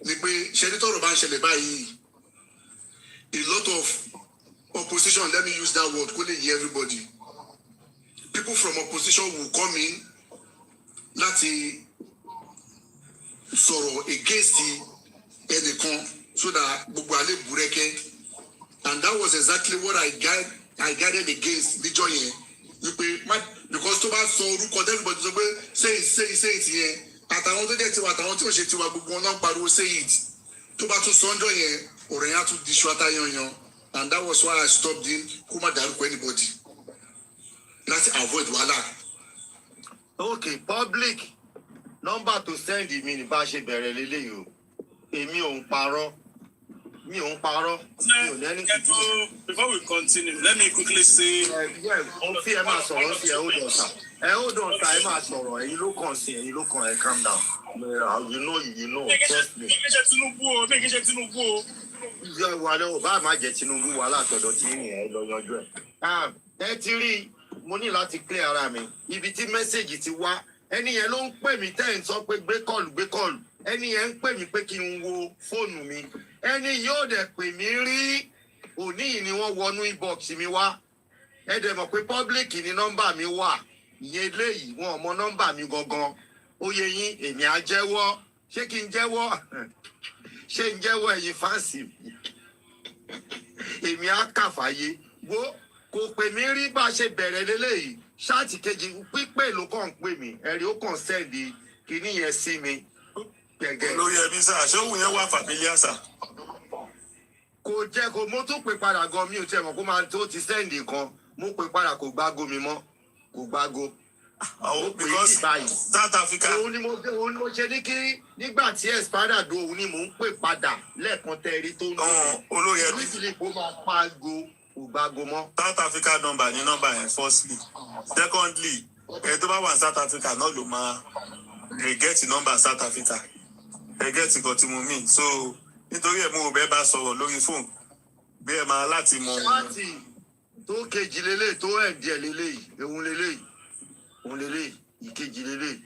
A: Ni pé ṣẹ́ni tọrọ bá ń ṣẹlẹ̀ báyìí, a lot of opposition, let me use that word, kó lè yé everybody. People from opposition will come in láti sọ̀rọ̀ against ẹnìkan so that gbogbo alẹ́ burẹ́kẹ́, and that was exactly what I guided against níjọ́ yẹn wípé because tó bá sọ orúkọ everybody sọ pé say it yẹn àtàwọn tó jẹ́ tiwa àtàwọn tí ò ṣe tiwa gbogbo wọn náà pariwo say it tó bá tún sọ́njọ́ yẹn ọ̀rọ̀ yẹn á tún di ṣuata yanyan, and that was why I stopped him kó má dárúkọ anybody láti avoid wàhálà.
B: Okay, public. Number to send mi ní bá ṣe bẹ̀rẹ̀ lélẹ́yìí o èmi ò ń parọ́ mi ò ní ẹni kìí.
H: Before we continue, let me quickly say.
B: Ó fi ẹ máa sọ̀rọ̀ sí ẹ ó dọ̀ta ẹ máa sọ̀rọ̀ ẹ̀yin ló kàn sí ẹ̀yin ló kàn ẹ calm down you know trust me.
H: Méjì ṣe Tinubu o.
B: Ìjọ ìwàlẹ̀ ò bá máa jẹ Tinubu wà látọ̀dọ̀ tí yìnyín ẹ lọ yanjú ẹ̀. Ẹ ti rí mo ní láti clear ara mi ibi tí mẹ́sẹ̀gì ti wá. Ẹni yẹn ló ń pè mí tẹ́ ń sọ pé gbé kọ́ọ̀lù ẹni yẹn ń pè mí pé kí n wo fóònù mi ẹni yóò dẹ̀ pè mí rí òní yìí ni wọ́n wọnú inbox mi wá ẹ dẹ̀ mọ̀ pé public ni nọ́mbà mi wà ìyẹn eléyìí wọn ò mọ nọ́mbà mi gangan ó yẹ yín èmi á jẹ́wọ́ ṣé kí n jẹ́wọ́ ṣé n jẹ́wọ́ ẹ̀yin fáǹsì mi èmi á kàfàyè wo kò pè mí rí bá a ṣe bẹ̀rẹ̀ lélẹ́yìí ṣáàtì kejì pípé ló kàn ń pè mí ẹ̀rí ó kàn sẹ́ẹ̀dì kìíní yẹn sí mi gẹ́gẹ́.
H: Olórí ẹbí sá ṣóhun yẹn wà fàbílíà sá.
B: kò jẹ́ kó mo tún pè padà gan mi ò tiẹ̀ mọ̀ kó máa tó ti sẹ́ẹ̀dì kan mo pè padà kò gbágo mi mọ́ kò gbágo.
H: àwọn because South Africa.
B: òun ni mo ṣe ní kí nígbà tí Expander do òun ni mò ń pè padà lẹ́ẹ̀kan tẹ́rí tó ń lò.
H: olórí ẹbí
B: oríṣiríṣi kó máa pa ago.
H: South Africa number ní nọ́mbà yẹn firstly. Secondly, ẹ tó bá wà ní South Africa náà ló máa get number South Africa. Ẹ get nǹkan tí mo mean. So nítorí ẹ̀ mo ò bẹ́ẹ̀ bá sọ̀rọ̀ lórí fóònù bí ẹ máa láti mọ.
B: Ṣáàtì tó kejì lélẹ̀ tó ẹ̀dì ẹ̀ lélẹ̀ òun lélẹ̀ ìkejì lélẹ̀.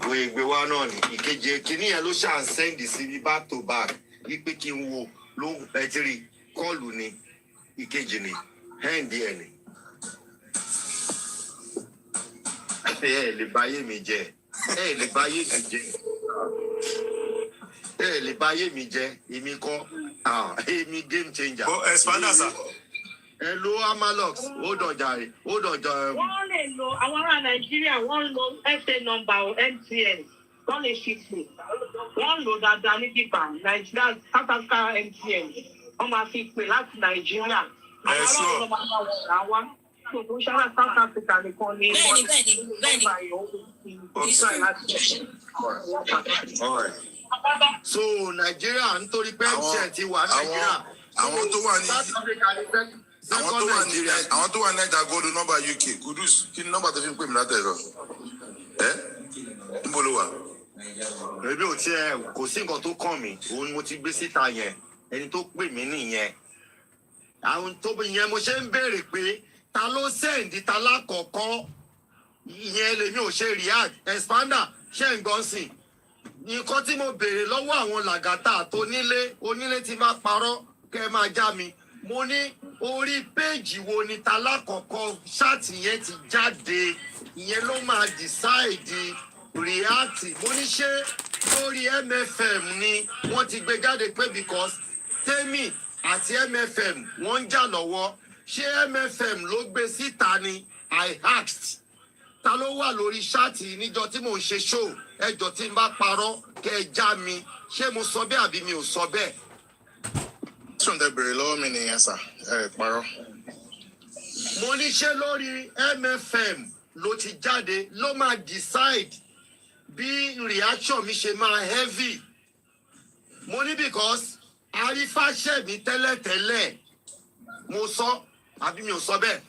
B: Ìwé ìgbé wa náà ni ìkejì kìíní yẹn ló ṣàn sẹ́ndì sí mi back to back. Ipe kí n wo ló ẹtìrì kọlù ni ìkejì ni hẹ́ǹdì ẹ̀ ni. Ẹ lè báyé mi jẹ èmi kọ́ èmi game changer.
H: Expander sir.
B: Hello, Amalox. Hold on, Jare. Hold on, Jare.
D: Wọ́n lè lo àwọn ará Nàìjíríà wọ́n lo FA number o MTN wọ́n lè ṣí pé wọ́n lò dáadáa ní bíbá Nàìjíríà South Africa MTN wọ́n máa fi pè láti Nàìjíríà. Àwọn ará ọ̀dọ́ máa bá wọn rà wá. Kò ṣáná South Africa nìkan ni wọ́n
B: All right. So Nàìjíríà nítorí pé MTN ti wà Nàìjíríà.
I: Àwọn tó wà ní àwọn tó wà ní Naija gold number UK Kudus kí ni nọ́mbà tó fi ń pè mí látẹ̀rọ níbo ló wà.
B: Èmi ò tiẹ̀ kò sí nǹkan tó kàn mí òun mo ti gbé síta yẹn ẹni tó pè mí nìyẹn àwọn tó bí yẹn mo ṣe ń béèrè pé ta ló sẹ́ǹdì ta lákọ̀ọ́kọ́ ìyẹn lèmi ò ṣe react expander ṣe ń gbọ́n sìn nǹkan tí mo béèrè lọ́wọ́ àwọn làgàtà tó onílé ti bá parọ́ kẹ́ máa já mi mo ní orí péèjì wo ni ta lákọ̀ọ́kọ́ ṣáàtì yẹn ti jáde ìyẹn ló máa decide react mo ní ṣé lórí MFM ni wọ́n ti gbé jáde pé because Temi àti MFM wọ́n ń jà lọ́wọ́ ṣé MFM ló gbé síta ni I asked ta ló wà lórí ṣáàtì níjọ́ tí mò ń ṣe show ẹjọ́ tí n bá parọ́ kẹ́ ẹ já mi ṣé mo sọ bẹ́ẹ̀ àbí mi ò sọ bẹ́ẹ̀.
J: Sùn tẹ bèrè lọ́wọ́ mi nìyẹn sà parọ́.
B: Mo ní ṣé lórí MFM ló ti jáde ló máa decide bí reaction mi ṣe máa heavy. Mo ní because arífàṣẹ́mi tẹ́lẹ̀tẹ́lẹ̀ mo sọ àbí mi ò sọ bẹ́ẹ̀.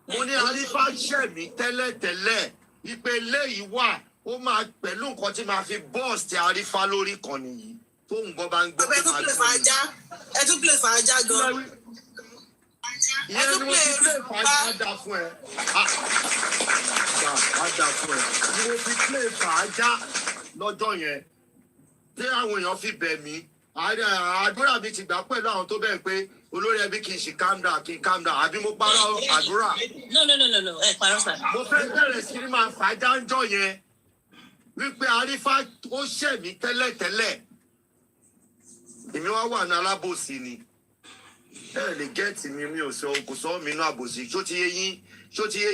B: Mo ní arífàṣẹ́mi tẹ́lẹ̀tẹ́lẹ̀ ìpè léyìí wà ó máa pẹ̀lú nǹkan tí máa fi bọ́ọ̀sì tí arífà lórí kan nìyí tó ń gbọ́ bá ń gbọ́.
E: Ẹ tún play fàájà gan.
B: Ìyẹn ni mo ti play fàájà fún ẹ. Fàájà fún ẹ. Ni mo fi play fàájà lọ́jọ́ yẹn. Tí àwọn èèyàn fi bẹ̀ mí. Àdúrà mi ti gbà pẹ̀lú àwọn tó bẹ̀ pé olórí ẹbí kì í ṣe calm down àbí mo parọ́ àdúrà.
E: No, ẹ parọ́ sà.
B: Mo fẹ́ bẹ̀rẹ̀ sí ní máa fàájà ń jọ yẹn. Wípé arífà ó ṣẹ̀ mí tẹ́lẹ̀tẹ́lẹ̀. Èmi wá wà ní alábòsí ni. Ẹ lè gẹ́ẹ̀tì mi ò sọ kò sọ mí náà àbòsí. Ṣó ti yé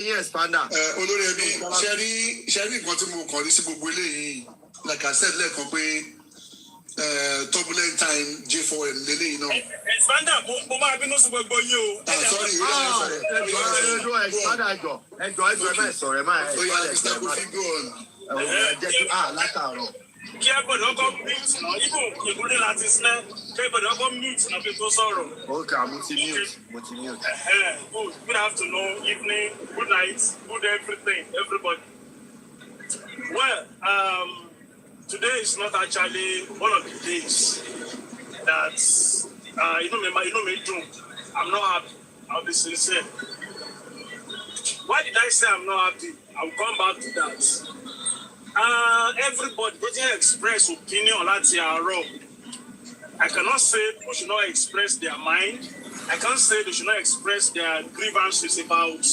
B: yín expander.
A: Olórí ẹbí ṣe rí nǹkan tí mo kàn rí sí gbogbo eléyìí like I said lẹ́ẹ̀kan pé turbulent time J4M lélẹ́yìí náà.
H: Expander mo máa bínú sí gbogbo yín o.
A: Sorry
B: expander ẹjọ ẹ máa sọ̀rọ̀ ẹ máa jẹ́ kí látàárọ̀.
H: Kí ẹ gbọ́dọ̀ ọkọ̀ mute náà ibò ìkúrẹ́ láti sinẹ́ kí ẹ gbọ́dọ̀ ọkọ̀ mute náà fi tó sọ̀rọ̀.
B: Okay, mo ti mute.
H: Good afternoon, evening, good night, good everything, everybody. Well, today is not actually one of the days that me do. I'm not happy. I'll be sincere. Why did I say I'm not happy? I'll come back to that. Everybody doesn't express opinion láti àárọ̀. I cannot say people should not express their mind. I can't say they should not express their grievances about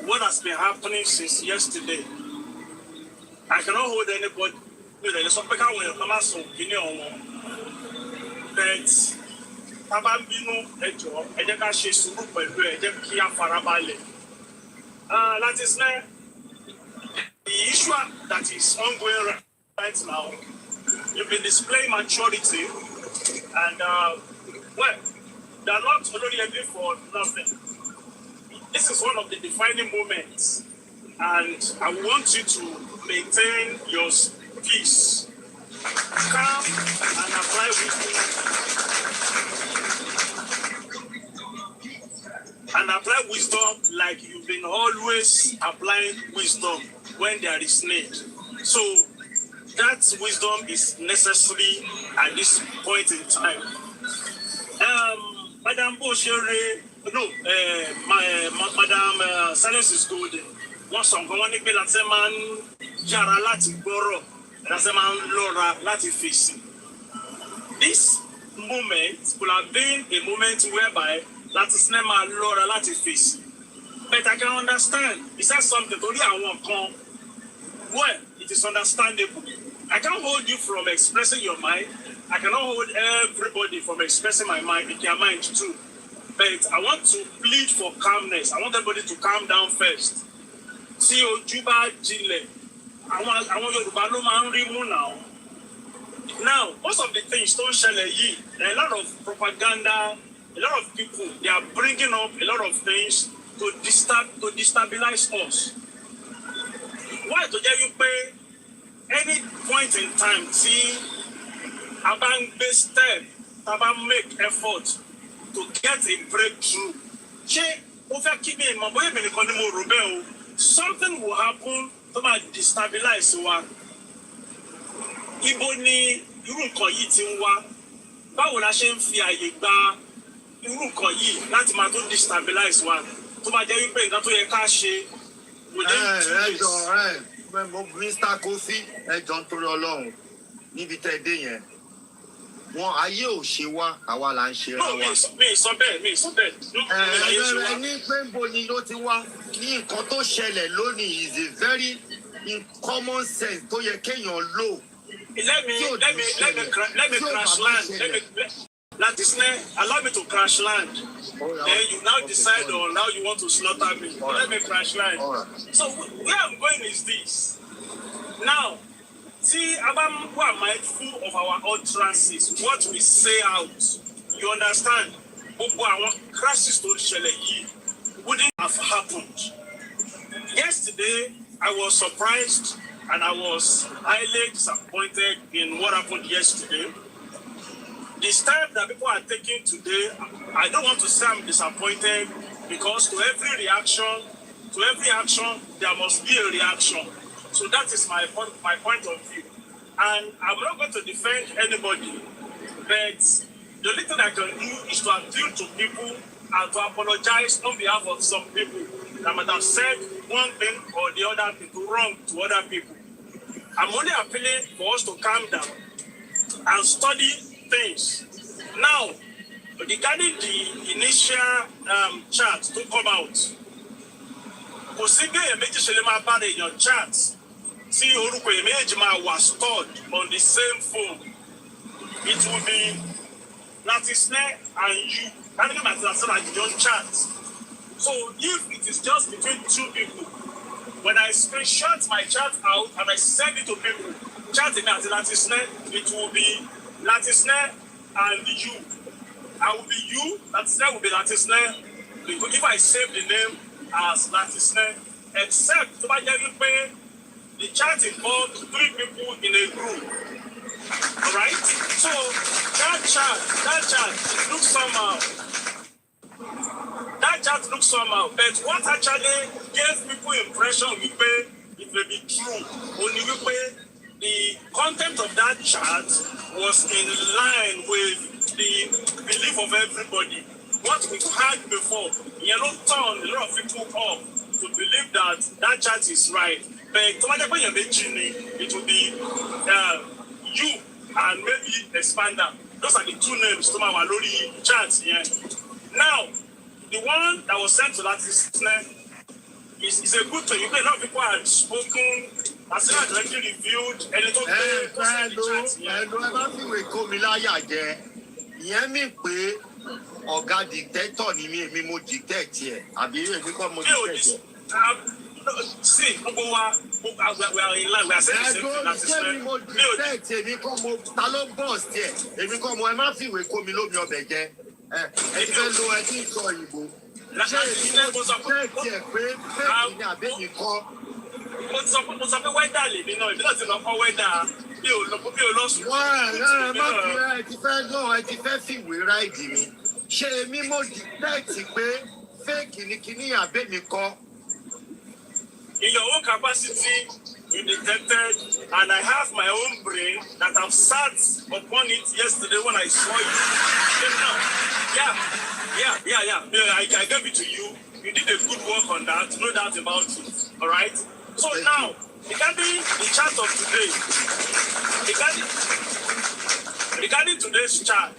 H: what has been happening since yesterday. I cannot hold anybody. There's some people who come out some opinion on. But tábà ń bínú ẹjọ́ ẹ jẹ́ ká ṣe sùúrù pẹ̀lú ẹ jẹ́ kí á farabalẹ̀. Láti sinẹ́. The issue that is ongoing right now, you've been displaying maturity, and well, they are not already able for nothing. This is one of the defining moments, and I want you to maintain your peace, calm, and apply wisdom like you've been always applying wisdom when there is need. So that wisdom is necessary at this point in time. Madam Boshere, Madam Silence is golden. Wọ́n sọ nǹkan wọ́n ní pé láti máa ń yára láti gbọ́rọ̀, láti máa ń lọ́ra láti fèsì. This moment could have been a moment whereby láti sinẹ́ máa lọ́ra láti fèsì. But I can understand. He said something to àwọn kan. Well, it is understandable. I can't hold you from expressing your mind. I cannot hold everybody from expressing their mind too.
K: But I want to plead for calmness. I want everybody to calm down first. Tí ojú bá jinlẹ̀, àwọn Yorùbá ló máa ń rí mú now. Now, most of the things tó ń ṣẹlẹ̀ yìí, there are a lot of propaganda, a lot of people, they are bringing up a lot of things to destabilize us. Why tó jẹ́ wípé any point in time tí a bá ń gbé step, tá a bá make effort to get a breakthrough, ṣé ó fẹ́ kí mi ìmọ̀ bóyá èmi nìkan ni mo rò bẹ́ẹ̀ o, something will happen tó máa destabilize wa. Ibo ni irú nǹkan yìí ti ń wá? Báwo la ṣe ń fi àyè gba irú nǹkan yìí láti máa tó destabilize wa? Tó máa jẹ́ wípé nǹkan tó yẹ ká ṣe
B: Mr. Kofi, ẹjọ́ nítorí Ọlọ́run níbi tẹ́ dé yẹn. Wọn ayé ò ṣe wá, àwa là ń ṣe ra wa.
K: Mi sọ bẹ́ẹ̀.
B: Ní pé ń bo ni ló ti wá ní nǹkan tó ṣẹlẹ̀ lónìí is a very common sense tó yẹ kéèyàn lò.
K: Let me crash land. Allow me to crash land. Then you now decide on how you want to slaughter me. Let me crash land. So where I'm going is this. Now, see, Abam, who are mindful of our utterances, what we say out. You understand? Crashes to wouldn't have happened. Yesterday, I was surprised and I was highly disappointed in what happened yesterday. The step that people are taking today, I don't want to say I'm disappointed because to every action, there must be a reaction. So that is my point of view. And I'm not going to defend anybody, but the only thing I can do is to appeal to people and to apologize on behalf of some people that might have said one thing or the other people wrong to other people. I'm only appealing for us to calm down and study things. Now, regarding the initial chat to come out, in your chat, see was stored on the same phone. It will be Latisne and you. Don't chat. So if it is just between two people, when I screenshot my chat out and I send it to people, chatting at Latisne, it will be Latisne and you. I will be you, Latisne will be Latisne. If I save the name as Latisne, except the chat involved 3 people in a group. Alright? So that chat, it looks somehow. That chat looks somehow. But what actually gave people impression it may be true. Only the content of that chat was in line with the belief of everybody. What we've had before, yellow turned a lot of people up to believe that chat is right. But it will be you and maybe Expander. Those are the 2 names to my Walori chat. Yeah. Now, the one that was sent to Latisne is a good thing. You know, a lot of people have spoken, as soon as directly reviewed, and it
B: Ọ̀gá dictator ni mi mo dictate ẹ̀ àbí èmi kọ́ mo dictate ẹ̀.
K: See, we are in line. We are saying the same thing. That's
B: èmi mo dictate èmi kọ́ mo ta ló boss tiẹ̀ èmi kọ́ mo ẹ má fi ìwé kó mi lómi ọbẹ̀ jẹ ẹ ti fẹ́ lo ẹ ti sọ òyìnbó ṣé èmi mo dictate ẹ̀ pé fẹ́ẹ̀kì ni àbí mi kọ́.
K: Mo sọ pé wẹ́dà lè mi náà ìbílẹ̀ ti lọ kọ́ wẹ́dà bí o lọ sùn.
B: Wọ́n má fi ẹ ti fẹ́ fìwé ráìdì mi. Ṣé èmi mo dictate pé fake ni kíní àbẹ́ mi kọ́?
K: In your own capacity, you detected, and I have my own brain that I've sat upon it yesterday when I saw it. Yeah. I gave it to you. You did a good work on that, no doubt about it. All right? So now, regarding the chat of today, regarding today's chat,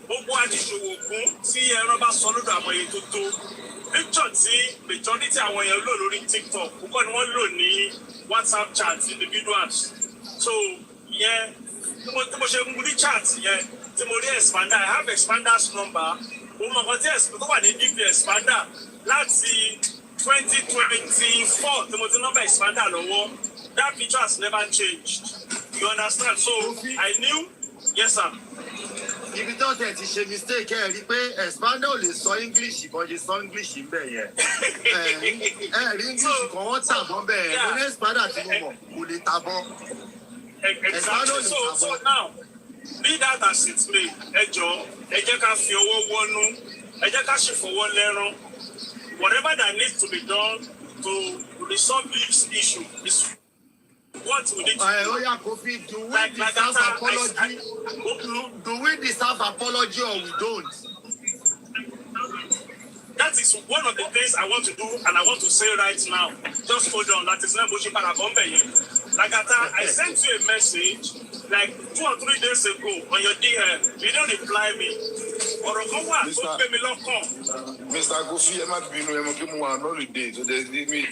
K: gbogbo àdìsòwò kún tí ẹran bá sọ lọ́dọ̀ àwọn èyí tó tó picture tí majority àwọn èèyàn lò lórí TikTok púpọ̀ ni wọ́n lò ní WhatsApp chat individuals. So tí mo ṣe ń rí chat yẹn tí mo rí expander, I have expander's number. mọ̀ kan tí ẹ̀sìn tó wà ní DP expander láti 2024 tí mo ti nọ́mbà expander lọ́wọ́. That picture has never changed. You understand? So I knew, yes sir.
B: Ibi tó tẹ̀ ti ṣe mistake ẹ̀ rí pé expander ò lè sọ English bọ́ ṣe sọ English ń bẹ̀ yẹn. Ẹ rí English kan wọ́n tàbọ̀ bẹ́ẹ̀ ẹ̀ lórí expander tí mo mọ̀ kò lè tàbọ̀.
K: Exactly. So now, be that as it may, ẹ jẹ́ ká fi ọwọ́ wọnú, ẹ jẹ́ ká ṣe fọwọ́ lẹ́rán. Whatever that needs to be done to resolve this issue is what we need to do.
B: Oh yeah, Kofi, do we deserve apology? Do we deserve apology or we don't?
K: That is one of the things I want to do and I want to say right now. Just hold on. That is not Boshi Parabombe. Lagata, I sent you a message like 2 or 3 days ago on your DM. You don't reply me.
I: Mr. Kofi, I'm not being able to move on holiday. So there's me.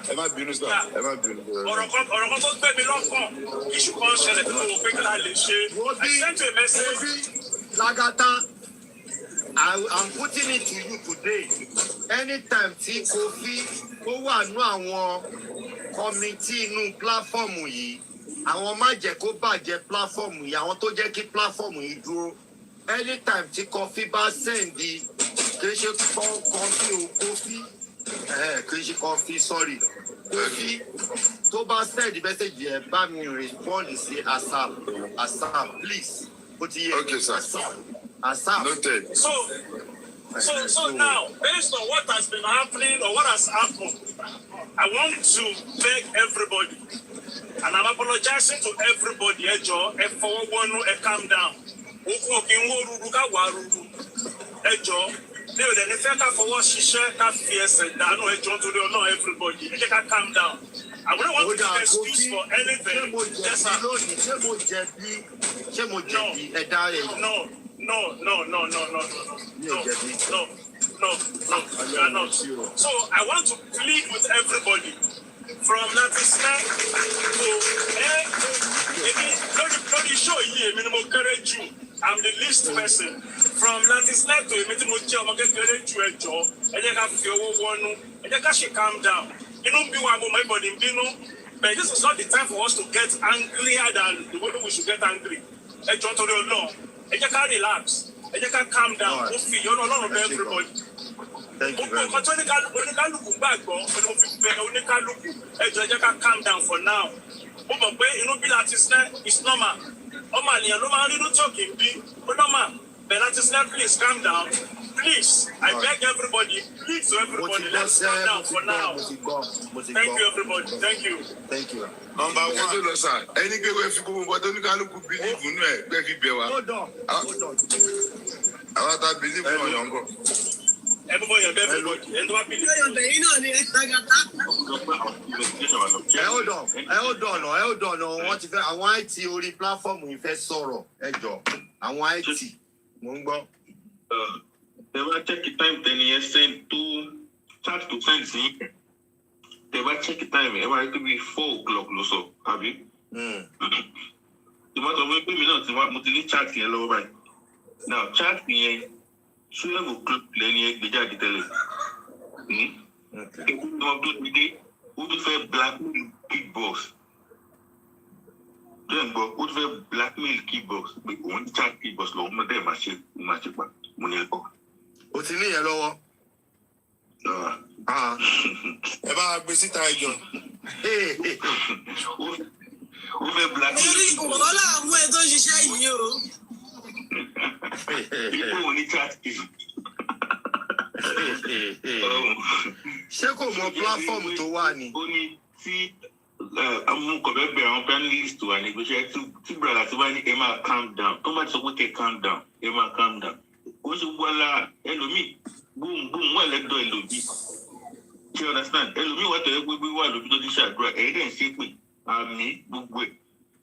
I: I'm not being able to.
K: I sent you a message.
B: Lagata, I'm putting it to you today. Anytime tí Kofi ó wà nú àwọn committee inú platform yìí, àwọn má jẹ́ kó bàjẹ́ platform yìí, àwọn tó jẹ́ kí platform yìí dúró. Anytime tí Kofi bá send kì í ṣe Kofi o Kofi kì í ṣe Kofi sorry Kofi tó bá send message yẹn bá mi respond sí ASAP please.
I: Okay sir.
B: ASAP.
I: Noted.
K: So now, based on what has been happening or what has happened, I want to beg everybody, and I'm apologizing to everybody. Calm down. Everybody, calm down. I wouldn't want to give excuse for anything. Yes, sir. No, you are not. So I want to plead with everybody from Latisna to show you minimum courage. I'm the least person from Latisna to calm down. You don't be one my body, but this is not the time for us to get angrier than the way we should get angry. Relax. Calm down. Everybody.
B: Thank you very much.
K: Calm down for now. It's normal. Please calm down. Please, I beg everybody. Please, everybody, let's calm down for now. Thank you, everybody. Thank you.
B: Thank you.
I: Number one. Any way if you go, what don't you believe in it? Hold on. I believe in your
K: Everybody.
B: Hold on. Wọ́n ti fẹ́ àwọn IT orí platform yìí fẹ́ sọ̀rọ̀ ẹjọ́ àwọn IT mo ń gbọ́.
G: They will check the time 10 years send to chat to send me. They will check the time. It will be 4 o'clock or so. Have you? The matter of me not to chat here low right. Now chat here. Should have a club plenty the judge tell it. Okay. Who prefer blackmail big boss? Then but who prefer blackmail key boss? But one chat key boss long ma dem match back. Money go.
B: O ti ní yẹn lọ́wọ́.
I: Ẹ bá gbé síta ẹjọ́.
G: Who prefer blackmail?
E: Orí ìwọ́lá àwọn ẹ̀ tó ń ṣiṣẹ́ yìí o.
G: People only chat key.
B: Ṣé kò mọ platform tó wà ní?
G: Ó ní tí àwọn kọ̀ọ̀bẹ́ bẹ̀rẹ̀ àwọn panelists wà ní ìgbésẹ̀ tí brother ti bá ní ẹ máa calm down. Tó bá ti sọ pé kẹ́ calm down, ẹ máa calm down. Ó ṣe wọlá ẹlòmíì boom wà lẹ́dọ̀ ẹlòmíì. Ṣé understand? Ẹlòmíì wà tẹ̀lé gbégbé wà lóbi tó ti ṣàdúrà ẹ̀yẹ́ dẹ̀ ń ṣe pé àmì gbogbo ẹ̀.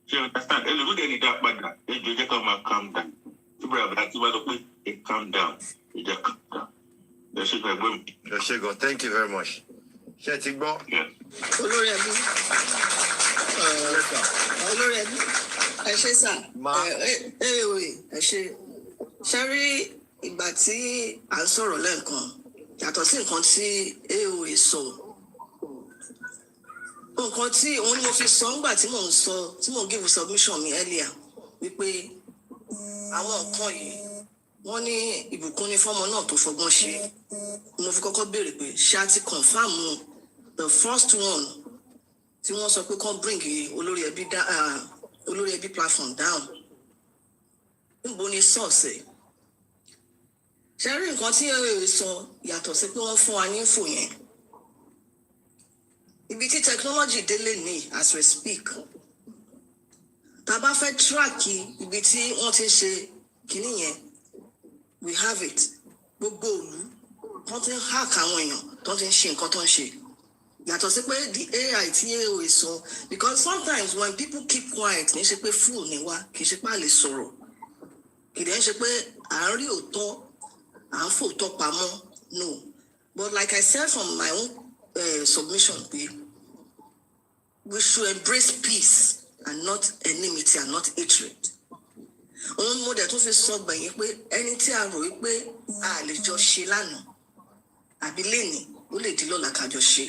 G: Ṣé understand? Ẹlòmíì dẹ̀ ní dá padà ẹjọ́ jẹ́ ká máa calm down. Tí brother ti bá sọ pé ẹ calm down, ẹ jẹ́ calm down. Ẹ ṣe gbàgbọ́ mi.
B: Ẹ ṣe gan, thank you very much. Ṣé ti gbọ́?
E: Olórí ẹbí. Olórí ẹbí. Ẹ ṣe sà. Ẹ ṣe. Ṣé rí ìgbà tí à ń sọ̀rọ̀ lẹ́ẹ̀kan yàtọ̀ sí nǹkan tí AOA sọ nǹkan tí òun ni mo fi sọ nígbà tí mò ń give submission mi earlier wípé àwọn nǹkan yìí wọ́n ní ìbùkún ní fọ́mọ náà tó fọgbọ́n ṣe mo fi kọ́kọ́ béèrè pé ṣé a ti confam the first one tí wọ́n sọ pé kán bring olórí ẹbí platform down níbo ni source ṣe rí nǹkan tí èrè sọ yàtọ̀ sí pé wọ́n fún wa ní info yẹn ibi tí technology délé ní as we speak tá a bá fẹ́ track ibi tí wọ́n ti ń ṣe kìíní yẹn we have it gbogbo òlu wọ́n ti ń hack àwọn èèyàn tó ti ń ṣe nǹkan tó ń ṣe yàtọ̀ sí pé the AI tí AOA sọ because sometimes when people keep quiet kì í ṣe pé fool ni wá kì í ṣe pé a lè sọ̀rọ̀ kì í ṣe pé à ń rí òótọ́ à ń fòótọ́ pamọ́ no but like I said from my own submission pé we should embrace peace and not enmity and not hatred. Òun mo dẹ̀ tún fi sọ gbẹ̀yìn pé ẹni tí a rò wípé a lè jọ ṣe lánàá àbí lénìí ó lè di lọ́la kájọ ṣe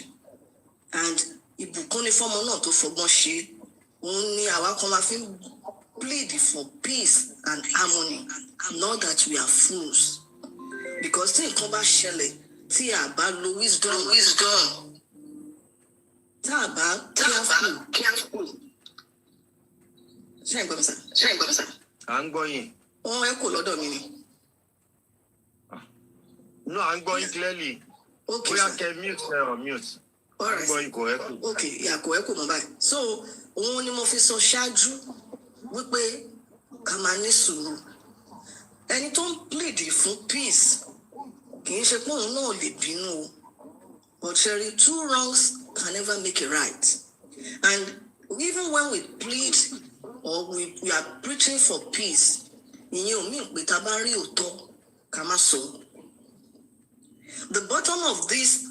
E: and ìbùkún ní fọ́mọ náà tó fọgbọ́n ṣe òun ni àwa kan máa fi ń plead for peace and harmony not that we are fools because tí nǹkan bá ṣẹlẹ̀ tí a bá lo wisdom tá a bá careful ṣé ẹ̀ ń gbọ́ mi sá.
B: À ń gbọ́ yín.
E: Wọ́n ẹ kò lọ́dọ̀ mi ni.
B: No, à ń gbọ́ yín clearly.
E: Okay,
B: bóyá
E: sir.
B: kẹ mute ẹ or mute. À ń gbọ́ yín kò ẹ kù.
E: Okay, ìyá kò ẹ kò mọ́ báyìí. So òun ni mo fi sọ ṣáájú wípé ká máa ní sùúrù. Ẹni tó ń plead fún peace kì í ṣe pé òun náà lè bínú o. But Sherry, 2 wrongs can never make a right. And even when we plead or we are preaching for peace, ìyẹn ò mí pé tá a bá rí òótọ́ ká má sọ. The bottom of this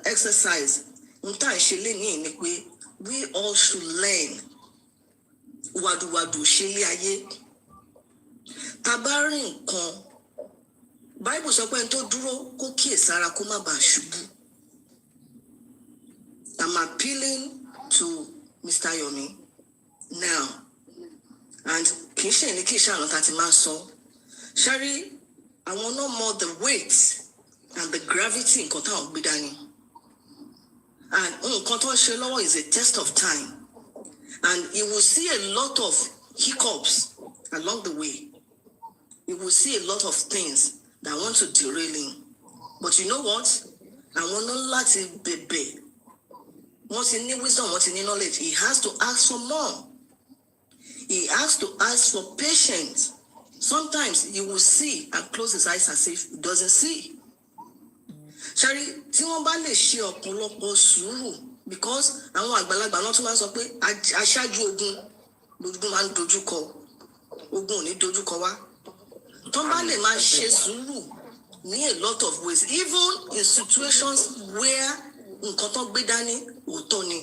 E: exercise n tá à ń ṣe lénìí ni pé we all should learn wàdùwàdù ṣe lé ayé. Tá a bá rí nǹkan Bible sọ pé ẹni tó dúró kó kíyèsára kó má bàa ṣubú. I'm appealing to Mr. Yomi now and kì í ṣe ní kí iṣẹ́ àná tá ti máa sọ ṣárí àwọn náà mọ the weight and the gravity nǹkan táwọn gbé dání and nǹkan tó ń ṣe lọ́wọ́ is a test of time and you will see a lot of hiccups along the way you will see a lot of things that want to derail him but you know what àwọn náà láti bẹ̀bẹ̀ wọ́n ti ní wisdom wọ́n ti ní knowledge he has to ask for more. He has to ask for patience. Sometimes you will see and close his eyes as if he doesn't see. Ṣẹ́rí tí wọ́n bá lè ṣe ọ̀pọ̀lọpọ̀ sùúrù because àwọn àgbàlagbà náà tún máa ń sọ pé aṣáájú ogun lójúgun máa ń dojúkọ ogun ò ní dojúkọ wá. Tó bá lè máa ṣe sùúrù ní a lot of ways even in situations where nǹkan tó gbé dání òótọ́ ni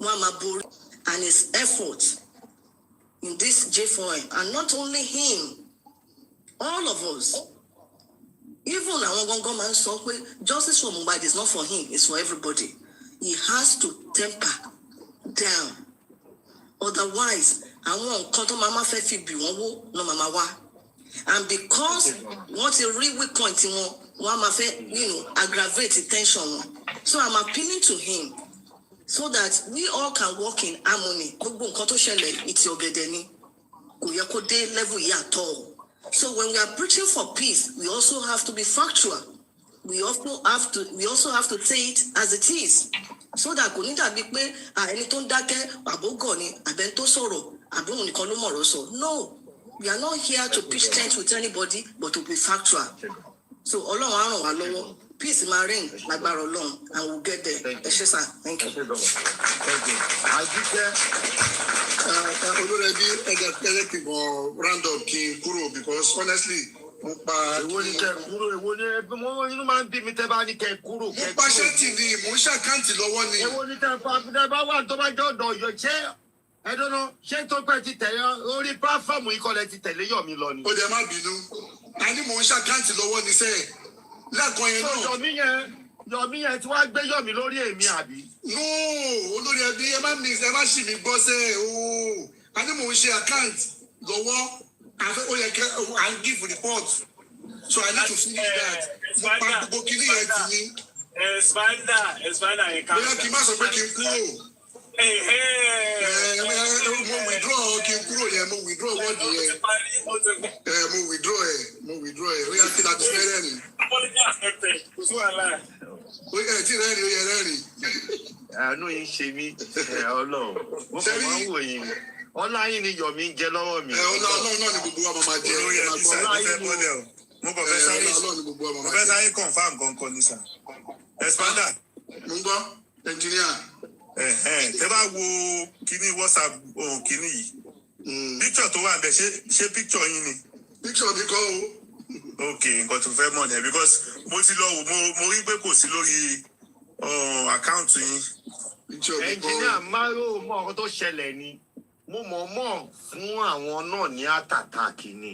E: wọ́n á máa borí and his effort in this J4M and not only him all of us even àwọn gangan máa ń sọ pé justice for Mohbad is not for him it's for everybody he has to temper down otherwise àwọn nǹkan tó máa fẹ́ fi bì wọ́n wó ló máa wá and because wọ́n ti rí weak point wọn wọ́n á máa fẹ́ aggravate tension wọn so I'm appealing to him so that we all can work in harmony gbogbo nǹkan tó ṣẹlẹ̀ ìtì ọ̀gẹ̀dẹ̀ ni kò yẹ kó dé level yìí at all so when we are preaching for peace we also have to be factual we also have to say it as it is so that kò ní dàbí pé ẹni tó ń dákẹ́ àbógọ̀ ni àbẹ́ni tó sọ̀rọ̀ àbóhùn nìkan ló mọ̀rọ̀ sọ no we are not here to pitch tent with anybody but to be factual so Ọlọ́run á ràn wá lọ́wọ́ peace máa reign lágbára Ọlọ́run and we will get there ẹ ṣé sir thank you.
A: olórí ẹbí ẹgbẹ́ kí n bọ̀ round up kí n kúrò because honestly mo pa.
B: èwo ni kẹ kúrò èwo ni ẹbí mo inú máa ń bí mi tẹ́ bá ní kẹ kúrò.
A: mo pa ṣẹ́ẹ̀tì ni mo ń ṣàkáǹtì lọ́wọ́ ni.
B: èwo ni tẹ́ fa tẹ́ bá wà tó bá jẹ́ ọ̀dọ̀ ọ̀yọ́ ṣé I don't know ṣé tó pẹ́ ti tẹ̀lé orí pláfọ́ọ̀mù ìkọlẹ̀ ti tẹ̀lé Yọ̀mí lọ ni.
A: ó dẹ̀ má bínú a ní mò ń ṣàkáǹtì lọ́wọ́ ní sẹ́ẹ̀ lẹ́ẹ̀kan yẹn náà.
B: Yọ̀mí yẹn tí wàá gbé Yọ̀mí lórí èmi àbí.
A: no olórí ẹbí ẹ má ṣì mí gbọ́ sẹ́ẹ̀ o a ní mò ń ṣe àkáǹtì lọ́wọ́ ó yẹ kẹ́ à ń give report so I need to finish that mo pa gbogbo kiri yẹn ti ní.
K: Spider yẹn ká.
A: bóyá kí n má sọ pé kí n kúrò. Mo withdraw kí n kúrò yẹn mo withdraw wọ́ọ̀dì yẹn mo withdraw ẹ̀ ó yà kí láti fẹ́ rẹ́rìn. ó yẹ tí rẹ́rìn ó yẹ rẹ́rìn.
B: àánú yín ṣe mí Ọlọ́run mo kàn máa ń wò yín ọlá yín ni Yọ̀mí ń jẹ lọ́wọ́ mi.
A: ọlá Ọlọ́run náà ni gbogbo wa máa jẹ.
H: mo fẹ́ sáré confam kankan ní sà. Expander.
A: mo ń gbọ́ engineer.
H: Tẹ́ bá wo kíní WhatsApp kíní yìí picture tó wà bẹ̀ ṣé picture yín ni.
A: picture mi kọ́ o.
H: ok nǹkan tó fẹ́ mọ̀ ní ẹ because mo ti lọ wò mo rí pé kò sí lórí àkáǹtì yín.
B: Engineer Maro mọ ọkọ tó ṣẹlẹ̀ ni mo mọ̀ fún àwọn náà ní àtàtàkì ni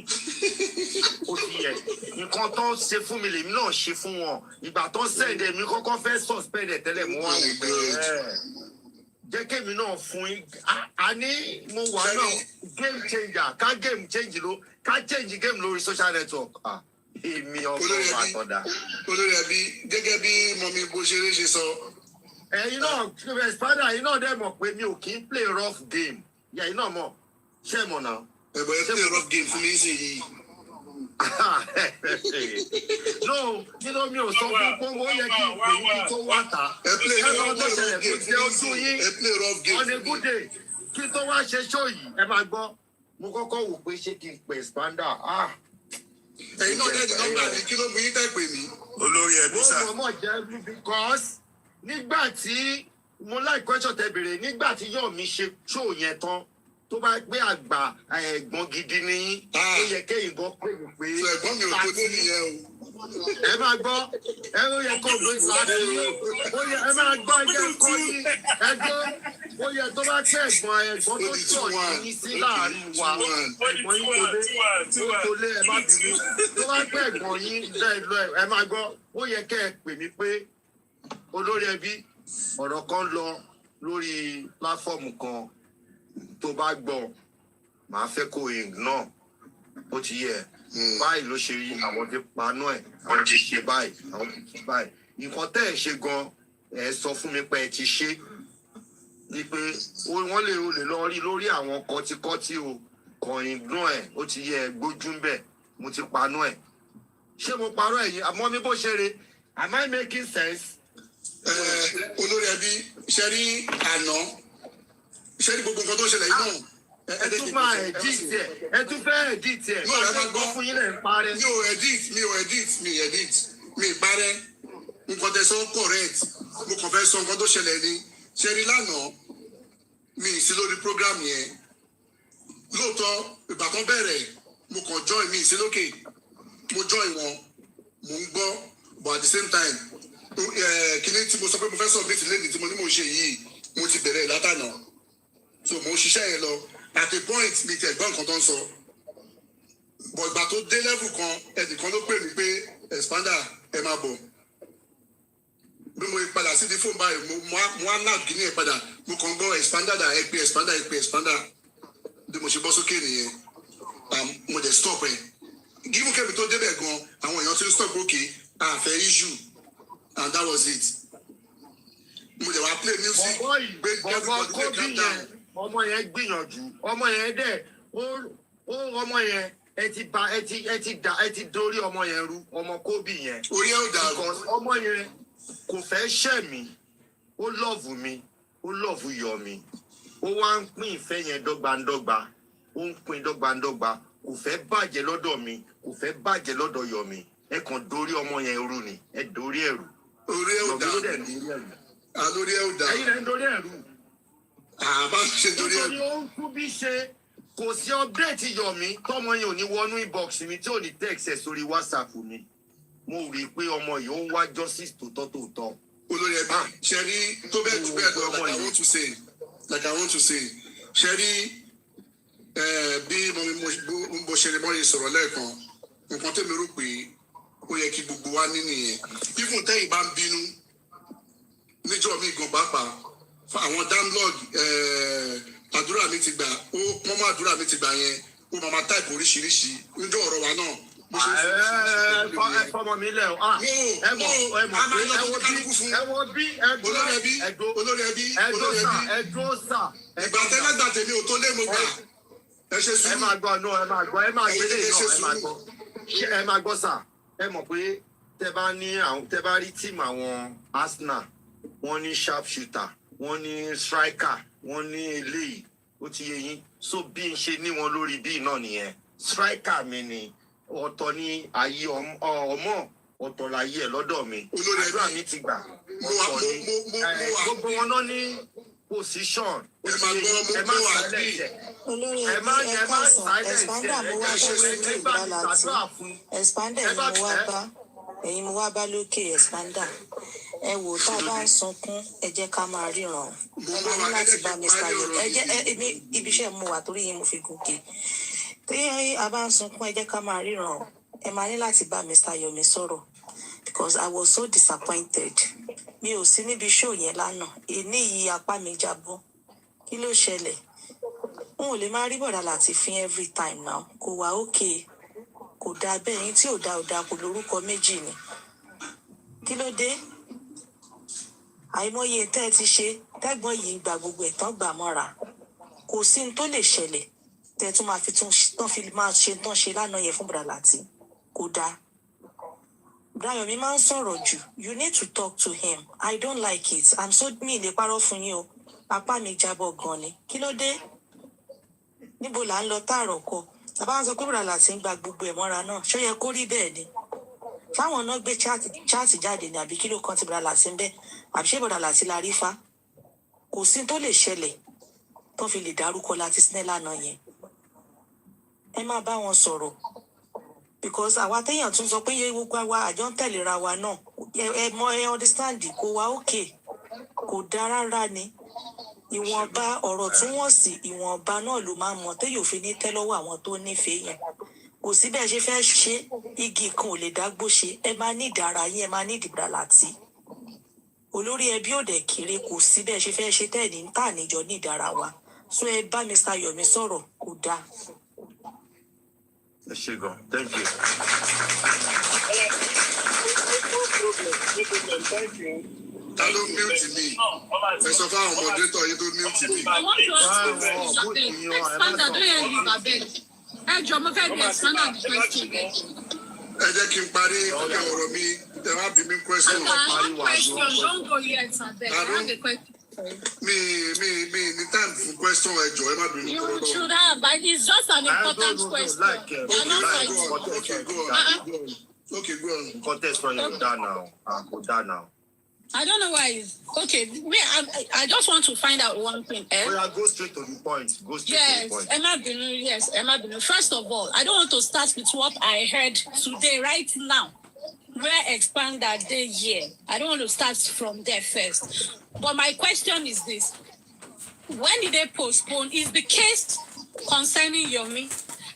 B: ó ti yẹ nǹkan tó ń ṣe fún mi lèmi náà ṣe fún wọn ìgbà tó ń sẹ́ẹ̀dẹ̀ mi kọ́kọ́ fẹ́ suspend ẹ̀ tẹ́lẹ̀ mo wá wò pé jẹ́ kémi náà fún yín a ní mo wà náà game changer ká game change ká change game lórí social network èmi ọgbọ́n àtọ̀dá.
A: olórí ẹbí gẹ́gẹ́ bí mọ̀mí bó ṣeré ṣe sọ.
B: ẹ̀yin náà Spider ẹ̀yin náà dẹ̀ mọ̀ pé mi ò kí ń play rough game ẹ̀yin náà mọ̀ ṣé mọ̀ náà.
A: ẹ̀bọ̀ ẹ play rough game fún mi sí yìí.
B: no nínú mi ò sọ fún pé ó yẹ kí n pè ní tó wá ta.
A: ẹ play rough game
B: on a good day kí n tó wá ṣe show yìí ẹ máa gbọ́ mo kọ́kọ́ wò pé ṣé kí n pè Spider
A: ẹ̀yin náà dẹ́ni nọ́mbà mi kí ló mú yín tẹ́ pè mí.
H: olórí ẹbí sá.
B: mo mọ̀ jẹ́ because nígbà tí mo like question tẹ́ bèrè nígbà tí Yọ̀mí ṣe show yẹn tán tó bá gbé àgbà ẹ̀gbọ́n gidi ní ó yẹ kéyìn bọ́ pé mo pé.
A: ẹ̀gbọ́n mi ò tó lórí yẹn o.
B: ẹ máa gbọ́ ẹ ó yẹ kó gbé sáà ó yẹ ẹ máa gbọ́ ẹgbẹ́ kọ́ ní ẹgbẹ́ ó yẹ tó bá tẹ ẹ̀gbọ́n tó tọ̀ yìí sí láàrin wa ẹ̀gbọ́n yìí tó lé ẹ má bínú tó bá tẹ ẹ̀gbọ́n yìí lọ ẹ máa gbọ́ ó yẹ kẹ́ ẹ pè mí pé olórí ẹbí ọ̀rọ̀ kan lọ lórí pláfọ́ọ̀mù kan tó bá gbọ́ màá fẹ́ kó ignore ó ti yẹ báyìí ló ṣe rí àwọn ti panú ẹ̀ àwọn ti ṣe báyìí àwọn ti ṣe báyìí nǹkan tẹ́ ẹ̀ ṣe gan ẹ̀ sọ fún mi pé ẹ ti ṣe ni pé wọ́n lè lọ rí lórí àwọn kọtíkọtí o kàn ignore ẹ̀ ó ti yẹ gbójú ń bẹ̀ mo ti panú ẹ̀ ṣé mo parọ́ ẹ̀yìn àmọ́ mi bó ṣe re am I making sense?
A: olórí ẹbí ṣe rí àná ṣe rí gbogbo nǹkan tó ṣẹlẹ̀ yìí náà.
B: ẹ tún máa edit ẹ tún fẹ́ edit ẹ máa gbọ́ fún yín lẹ̀ ń parẹ́.
A: mi ò edit mi parẹ́ nǹkan tẹ sọ correct mo kàn fẹ́ sọ nǹkan tó ṣẹlẹ̀ ni ṣe rí lánàá mi sí lórí program yẹn lóòótọ́ ìgbà kan bẹ̀rẹ̀ mo kàn join mi sí lókè mo join wọn mo ń gbọ́ but at the same time kíní tí mo sọ pé mo fẹ́ submit lẹ́yìn tí mo ní mo ṣe yìí mo ti bẹ̀rẹ̀ látànà so mo ń ṣiṣẹ́ yẹn lọ at a point mi ti ẹ̀gbọ́n nǹkan tó ń sọ but ìgbà tó dé level kan ẹnìkan ló pè mí pé Expander ẹ máa bọ̀ bí mo padà sí di fóònù báyìí mo á náà kíní ẹ̀ padà mo kàn gbọ́ Expander dà ẹ pé Expander bí mo ṣe bọ́ sókè nìyẹn mo dẹ̀ stop ẹ̀ gímù kẹ́mi tó débẹ̀ gan àwọn èèyàn ti ń stop òkè àfẹ́ issue and that was it mo dẹ̀ wá play music gbé everybody dey calm down.
B: ọmọ yẹn gbìyànjú ọmọ yẹn dẹ̀ ọmọ yẹn ẹ ti dorí ọmọ yẹn rú ọmọ Kobe yẹn.
A: orí ẹ̀ ò dàrú.
B: ọmọ yẹn kò fẹ́ ṣẹ̀ mí ó lọ́ọ̀fù mi ó lọ́ọ̀fù Yọ̀mí ó wá ń pín ìfẹ́ yẹn dọ́gbandọ́gba ó ń pín dọ́gbandọ́gba kò fẹ́ bàjẹ́ lọ́dọ̀ mi kò fẹ́ bàjẹ́ lọ́dọ̀ Yọ̀mí ẹ kàn dorí ọmọ yẹn rú ni ẹ dorí ẹ̀ rú.
A: orí ẹ̀ ò dàrú lórí ẹ̀ ò dàrú.
B: ẹ̀yin lẹ́ ń dorí ẹ̀ rú.
A: àbá ṣe dorí ẹ̀ rú.
B: nítorí ó ń kú bí ṣe kò sí update Yọ̀mí tọmọ yẹn ò ní wọnú inbox mi tí ò ní text ẹ̀ sórí WhatsApp mi mo rí i pé ọmọ yìí ó ń wá justice tòótọ́.
A: olórí ẹbí ṣe rí tó bẹ́ẹ̀ jù bẹ́ẹ̀ lọ like I want to say Sherry, bí mo ṣe lè mọ́ yìí sọ̀rọ̀ lẹ́ẹ̀kan, nǹkan tẹ́mi rò pé ó yẹ kí gbogbo wa ní nìyẹn. Even tẹ́yìn bá ń bínú níjọ́ mi gan pàápàá fún àwọn download àdúrà mi ti gbà ó mọ́mọ́ àdúrà mi ti gbà yẹn ó máa táìpù oríṣiríṣi níjọ́ ọ̀rọ̀ wa náà.
B: Ẹ fọmọ mi lẹ o.
A: Olórí ẹbí.
B: Ẹdúró sà.
A: Ìgbà tẹ́lẹ̀gbà tèmi ò tó lé mo gbà. Ẹ ṣe sùúrù.
B: Ẹ máa gbọ́ ẹ máa gbélé náà ẹ máa gbọ́ sà. Ẹ mọ̀ pé tẹ bá rí tíìmù àwọn Arsenal, wọ́n ní sharp shooter, wọ́n ní striker, wọ́n ní eléyìí, ó ti yé yín. So bí n ṣe ní wọn lórí bíi náà nìyẹn. Striker mi ni ọ̀tọ̀ ní ayé ọmọ ọ̀tọ̀ láyé ẹ̀ lọ́dọ̀ mi. Àdúrà mi ti gbà. Ọ̀tọ̀ ní gbogbo wọn náà ní position. Ẹ má silence ẹ̀. Ẹ má silence ẹ̀.
L: Expander ẹ̀yin mo wá bá lókè expander. Ẹ wò tá a bá ń sunkún ẹ jẹ́ ká máa ríran. Ẹ máa ní láti bá Mr. Yomi. Ẹ jẹ́ ibi iṣẹ́ mo wà torí yín mo fi gòkè. Tí a bá ń sunkún ẹ jẹ́ ká máa ríran. Ẹ máa ní láti bá Mr. Yomi sọ̀rọ̀ because I was so disappointed. Mi ò sí níbi show yẹn lánàá. Èní yìí apá mi jábọ́. Kí ló ṣẹlẹ̀? N ò lè máa rí bọ̀dà láti fín every time now. Kò wá okay. Kò dáa bẹ́ẹ̀ yín tí ò dáa kò lórúkọ méjì ni. Kí ló dé? Àìmọye tẹ́ ẹ ti ṣe tẹ́gbọ́n yìí gba gbogbo ẹ̀ tán gbà mọ́ra. Kò sí ní tó lè ṣẹlẹ̀ tẹ́ tún máa fi máa ṣe tán ṣe lánàá yẹn fún bọ̀dà láti. Kò dáa. Brayomi máa ń sọ̀rọ̀ jù. You need to talk to him. I don't like it. I'm so mi lè parọ́ fún yín o. Apá mi jábọ̀ gan ni. Kí ló dé? Níbo là ń lọ tààrọ̀ kọ? Tàbá ń sọ pé bọ̀dà láti ń gba gbogbo ẹ̀ mọ́ra náà. Ṣó yẹ kó rí bẹ́ẹ̀ ni? Fáwọn náà gbé chaati jáde ní àbí kí ló kan ti bọ̀dà láti ń bẹ́? Àbí ṣé bọ̀dà láti la rí fa? Kò sí tó lè ṣẹlẹ̀ tó fi lè dárúkọ láti sinẹ́ lánàá yẹn. Ẹ má bá wọn sọ̀rọ̀. Because àwa téèyàn tún sọ pé yẹ gbogbo wa àjọ ń tẹ̀léra wa náà. Ẹ mọ ẹ understand kò wá okay. Kò dáa rárá ni. Ìwọ̀nba ọ̀rọ̀ tún wọ́n sí ìwọ̀nba náà ló máa mọ̀ téyò fi ní tẹ́ lọ́wọ́ àwọn tó nífẹ̀ẹ́ yẹn. Kò sí bẹ́ẹ̀ ṣe fẹ́ ṣe igi kan ò lè dágbó ṣe. Ẹ máa ní ìdára yín ẹ máa ní ìdìbò láti. Olórí ẹbí ò dẹ̀ kéré kò sí bẹ́ẹ̀ ṣe fẹ́ ṣe tẹ́ẹ̀ ní tà níjọ ní ìdára wa. So ẹ bá Mr. Yomi sọ̀rọ̀ kò dáa.
B: Ẹ ṣé gan. Thank you.
A: Ta ló mute mi? Ẹ sọ fún àwọn moderator yìí tó mute mi.
M: I want to ask you expander don't hear you abeg. Ẹ jọ mo fẹ́ di expander the question.
A: Ẹ jẹ́ kí n parí ọ̀rọ̀ mi. Ẹ má bí mi question.
M: One question don't go yet abeg. I have a question.
A: Me ní time fún question ẹ jọ̀ọ́ ẹ má bí mi.
M: You should have, but it's just an important question.
A: Okay, go on.
B: Contest for you down now. Go down now.
M: I don't know why it's okay. I just want to find out one thing.
B: Go straight to the point. To the point.
M: Emma Binu. First of all, I don't want to start with what I heard today, right now. Where expand that day here. I don't want to start from there first. But my question is this. When did they postpone? Is the case concerning Yomi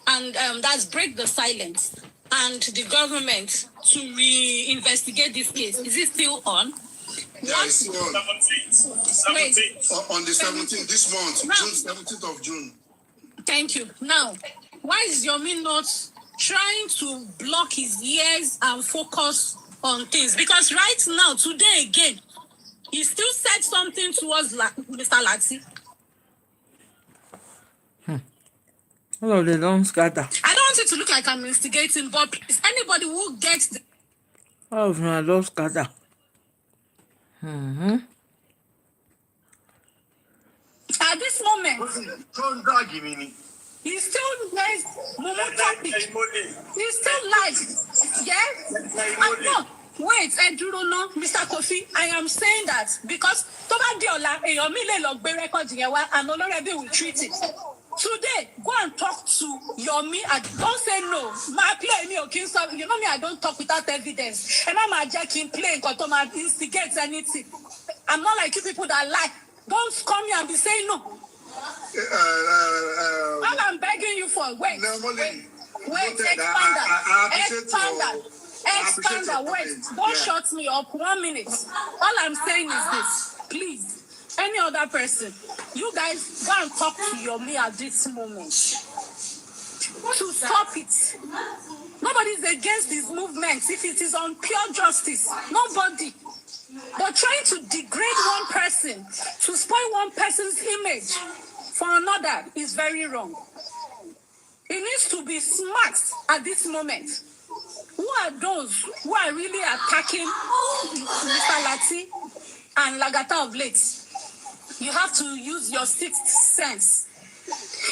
M: and that's break the silence and the government to reinvestigate this case? Is it still on?
A: Yeah, it's on. 17th. On the 17th, this month, now, June 17th of June.
M: Thank you. Now, why is Yomi not trying to block his ears and focus on things? Because right now, today again, he still said something towards Mr. Lati.
C: Oh, they don't scatter.
M: I don't want it to look like I'm instigating, but please, anybody who gets the...
C: Oh, no, don't scatter.
M: At this moment, he's still nice. He's still nice. Yes? No. Wait, Mr. Kofi, I am saying that because and already will treat it. Today, go and talk to Yomi and don't say no. My play me okay, so you know me, I don't talk without evidence. And I'm a jacking play because instigate anything. I'm not like you people that lie. Don't come here and be saying no. All I'm begging you for, wait, expander, wait, don't shut me up 1 minute. All I'm saying is this, please, any other person, you guys go and talk to Yomi at this moment to stop it. Nobody's against these movements if it is on pure justice. Nobody. But trying to degrade one person, to spoil one person's image for another is very wrong. It needs to be smart at this moment. Who are those who are really attacking Mr. Lati and Lagata of late? You have to use your sixth sense.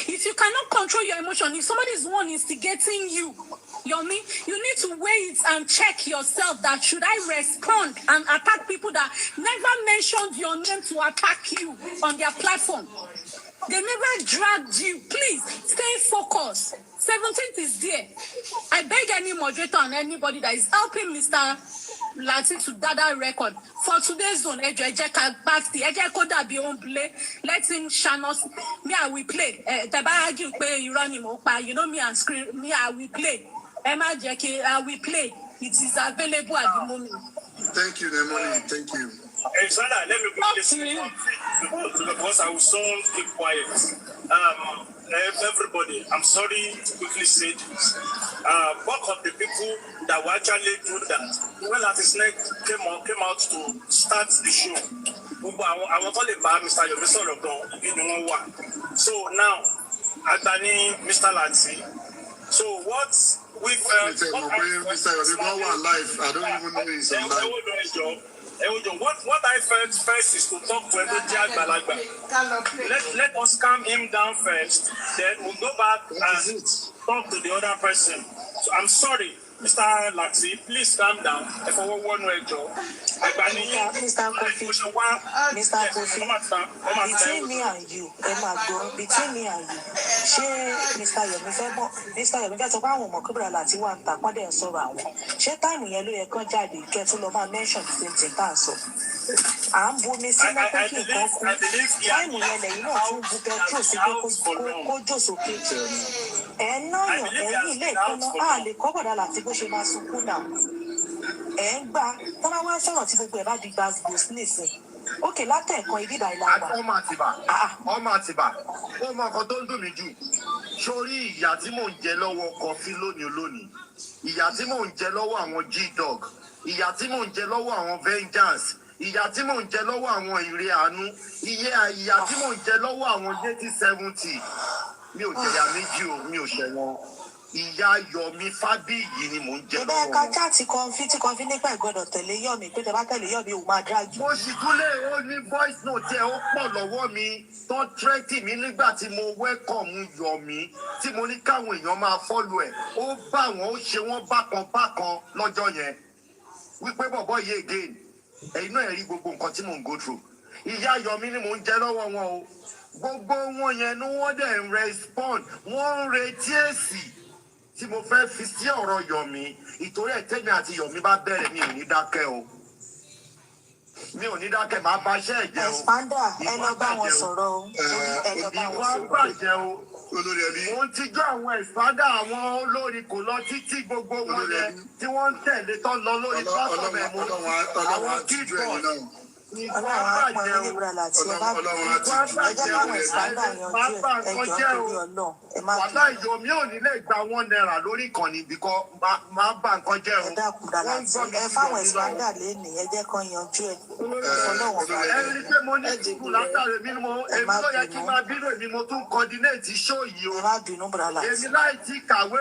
M: If you cannot control your emotion, if somebody is one instigating you, Yomi, you need to wait and check yourself that should I respond and attack people that never mentioned your name to attack you on their platform. They never dragged you. Please, stay focused. 17th is there. I beg any moderator and anybody that is helping Mr. Lati to dada record for today's zone. Let him shine us. Me, I will play. You know me and scream. Me, I will play. Emma Jackie, I will play. It is available at the moment.
A: Thank you, Nemoni. Thank you.
K: Hey, Sandra, let me quickly say because I will soon keep quiet. Everybody, I'm sorry to quickly say this. One of the people that will actually do that, when Lati Snake came out to start the show, I was only about Mr. Yomi Sorogon in one. So now, Adani, Mr. Lati. So what with
A: Mr. Yomi live? I don't even know he's on live.
K: What I felt first is to talk to Edoji Agbalagba. Let us calm him down first, then we'll go back and talk to the other person. So I'm sorry, Mr. Lati, please calm down. If I want one way job,
L: Mr. Kofi, between me and you, between me and you, Mr. Yomi fẹ́ sọ pé àwọn ọmọ kúbúrà láti wà ń ta pọ́ndẹ̀ ń sọ̀rọ̀ àwọn. Ṣé táìmù yẹn ló yẹ kán jáde kẹ́ tún lọ máa mention the same thing tá à ń sọ? À ń bomi sí mọ́ pé kí nǹkan kú. Táìmù yẹn lẹ́yìn náà tún bu petrol sí pé kó jò sókè. Ẹ̀ ń náyàn ẹ̀yìn ilé ìkànnà á lè kọ́ bọ̀dá láti bó ṣe máa sunkún náà. Ẹ̀ ń gbà tán bá wá sọ̀rọ̀ tí gbogbo ẹ̀ bá di gbàgbós nísìn. Ókè látẹ̀ẹ̀kan ibi ìbà ìlà wà.
B: Ọmọ àtìbà ó mọ nǹkan tó ń dùn mí jù. Sórí ìyà tí mò ń jẹ lọ́wọ́ kọfí lónìí, ìyà tí mò ń jẹ lọ́wọ́ àwọn G-Dog, ìyà tí mò ń jẹ lọ́wọ́ àwọn Vengeance, ìyà tí mò ń jẹ lọ́wọ́ àwọn Ìrè Àánú, ìyà tí mò ń jẹ lọ́wọ́ àwọn JT70, mi ò jẹ̀yà méjì o, mi ò ṣẹ̀wọ̀n. Ìyá Yomi Fábíyì ni mò ń jẹ lọ́wọ́.
L: Ìbẹ́ kájá tí kọfí nípa ìgbọ́dọ̀ tẹ̀lé Yomi pé tẹ bá tẹ̀lé Yomi ò máa dráàgì.
B: Mo sì tún lè ó ní voice note ẹ̀ ó pọ̀ lọ́wọ́ mi tó tírẹ́tì mi nígbà tí mo welcome Yomi tí mo ní káwọn èèyàn máa follow ẹ̀. Ó bá wọn ó ṣe wọ́n bákan lọ́jọ́ yẹn. Wípé bọ̀bọ̀ yìí again ẹ̀yin náà rí gbogbo nǹkan tí mò ń go through. Ìyá Yomi ni mò ń jẹ lọ́wọ́ wọn o. Gbogbo wọn yẹn ni wọ́n dẹ̀ ń respond. Wọ́n ń retí èsì tí mo fẹ́ fi sí ọ̀rọ̀ Yomi. Ìtorí ẹ̀ tẹ́mi àti Yomi bá bẹ̀rẹ̀ mi ò ní dákẹ́ o. Mi ò ní dákẹ́ máa bá iṣẹ́ ẹ̀jẹ̀ o.
L: Expander ẹ lọ bá wọn sọ̀rọ̀ o.
B: Ìwà bàjẹ́ o. Olórí ẹbí. Mo ń tijú àwọn Expander àwọn olórí kò lọ títí gbogbo wọn yẹn tí wọ́n ń tẹ̀lé tó lọ lórí platform ẹ̀ mú. Àwọn keyboard. Ìwà bàjẹ́ o. Wàhálà Yomi ò ní lè gba $1 lórí ìkànnì bíkọ́ máa bá nǹkan jẹ́ o.
L: Ẹ fáwọn Expander lénìí ẹ jẹ́ kán yanjú ẹ̀.
B: Ẹni pé mo ní sùkúl látàrí èmi ló yẹ kí n máa bínú èmi mo tún coordinate show yìí o. Èmi láì tí kàwé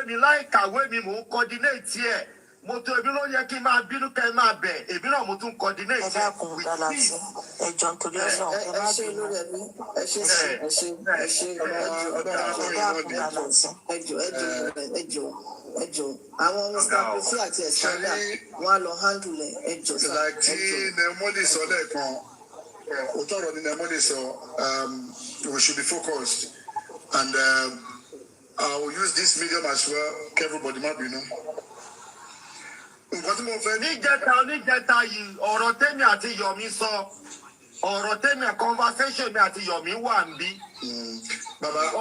B: mi mò ń coordinate ẹ̀. Mo tó èmi ló yẹ kí n máa bínú kẹ́ ẹ máa bẹ̀ èmi náà mo tún coordinate.
L: Ẹ dákun Dàlàtì ẹ jọ nítorí Ọlọ́run ẹ má bínú. Ẹ dákun Dàlàtì.
E: ẹ jọ àwọn Mr. Kofi àti Expander wọn á lọ handle ẹ jọ sá.
A: Tí Nemoni sọ lẹ́ẹ̀kan òótọ́ ọ̀rọ̀ ni Nemoni sọ we should be focused and I will use this medium as well kí everybody má bínú. Nǹkan tí mo fẹ́
B: níjẹta yìí ọ̀rọ̀ tẹ́mi àti Yomi sọ ọ̀rọ̀ tẹ́mi conversation mi àti Yomi wà ń bí.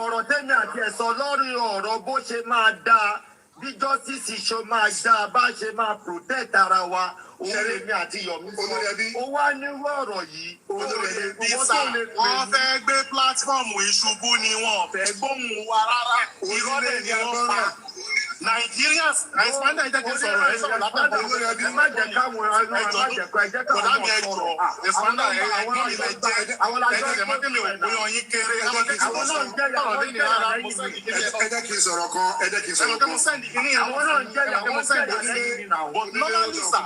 B: Ọ̀rọ̀ tẹ́mi àti ẹ̀sọ́ lórí ọ̀rọ̀ bó ṣe máa dáa bí justice ṣe máa dáa bá ṣe máa protect ara wa òun lèmi àti Yomi sọ. Ó wá nírú ọ̀rọ̀ yìí.
J: Wọ́n fẹ́ gbé platform ìṣubú ni wọ́n fẹ́ gbóhùn wa rárá. Ìrọ̀lẹ́ ni wọ́n pa. Nigerians, expand ẹ̀jẹ̀ kí n sọ̀rọ̀ ẹ̀ sọ̀rọ̀ lápapọ̀.
B: Ẹ má jẹ́ káwọn ọ̀rọ̀ ẹ má jẹ́ káwọn ọ̀rọ̀ sọ̀rọ̀.
J: Expand ẹ̀jẹ̀ mi ò bóyá ọyìn kéré.
A: Ẹ jẹ́ kí n sọ̀rọ̀ kan.
J: But normally sir,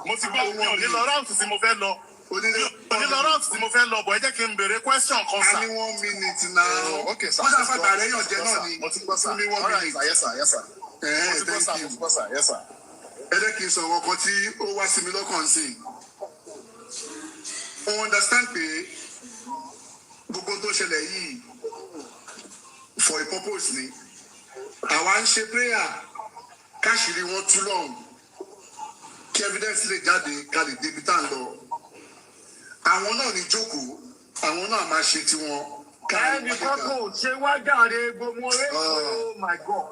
J: mo ti gbọ́ mi ò ní lọ round tí mo fẹ́ lọ. Onílọ́rọ̀ tí mo fẹ́ lọ bọ̀ ẹ jẹ́ kí n béèrè question kan sá.
A: A ní 1 minute now.
J: Okay sir.
A: Wọ́n ṣàfà bàrẹ̀ yàn jẹ́ náà ni.
J: Mo ti gbọ́ sá.
A: Fún mi 1 minute.
J: Yes sir, yes sir. Mo ti gbọ́ sá, mo ti gbọ́ sá, yes sir.
A: Ẹ jẹ́ kí n sọ̀rọ̀ kan tí ó wá sí mi lọ́kàn sí. Mo understand pé gbogbo tó ṣẹlẹ̀ yìí for a purpose ni. Àwa ń ṣe prayer káṣírí wọn tú lọ́hùn kí evidence lè jáde ká lè débi tá à ń lọ. Àwọn náà ní jókòó àwọn náà máa ṣe tiwọn.
B: Ẹnì kan kò ṣe wá jàre gbogbo rẹ̀ oh my God.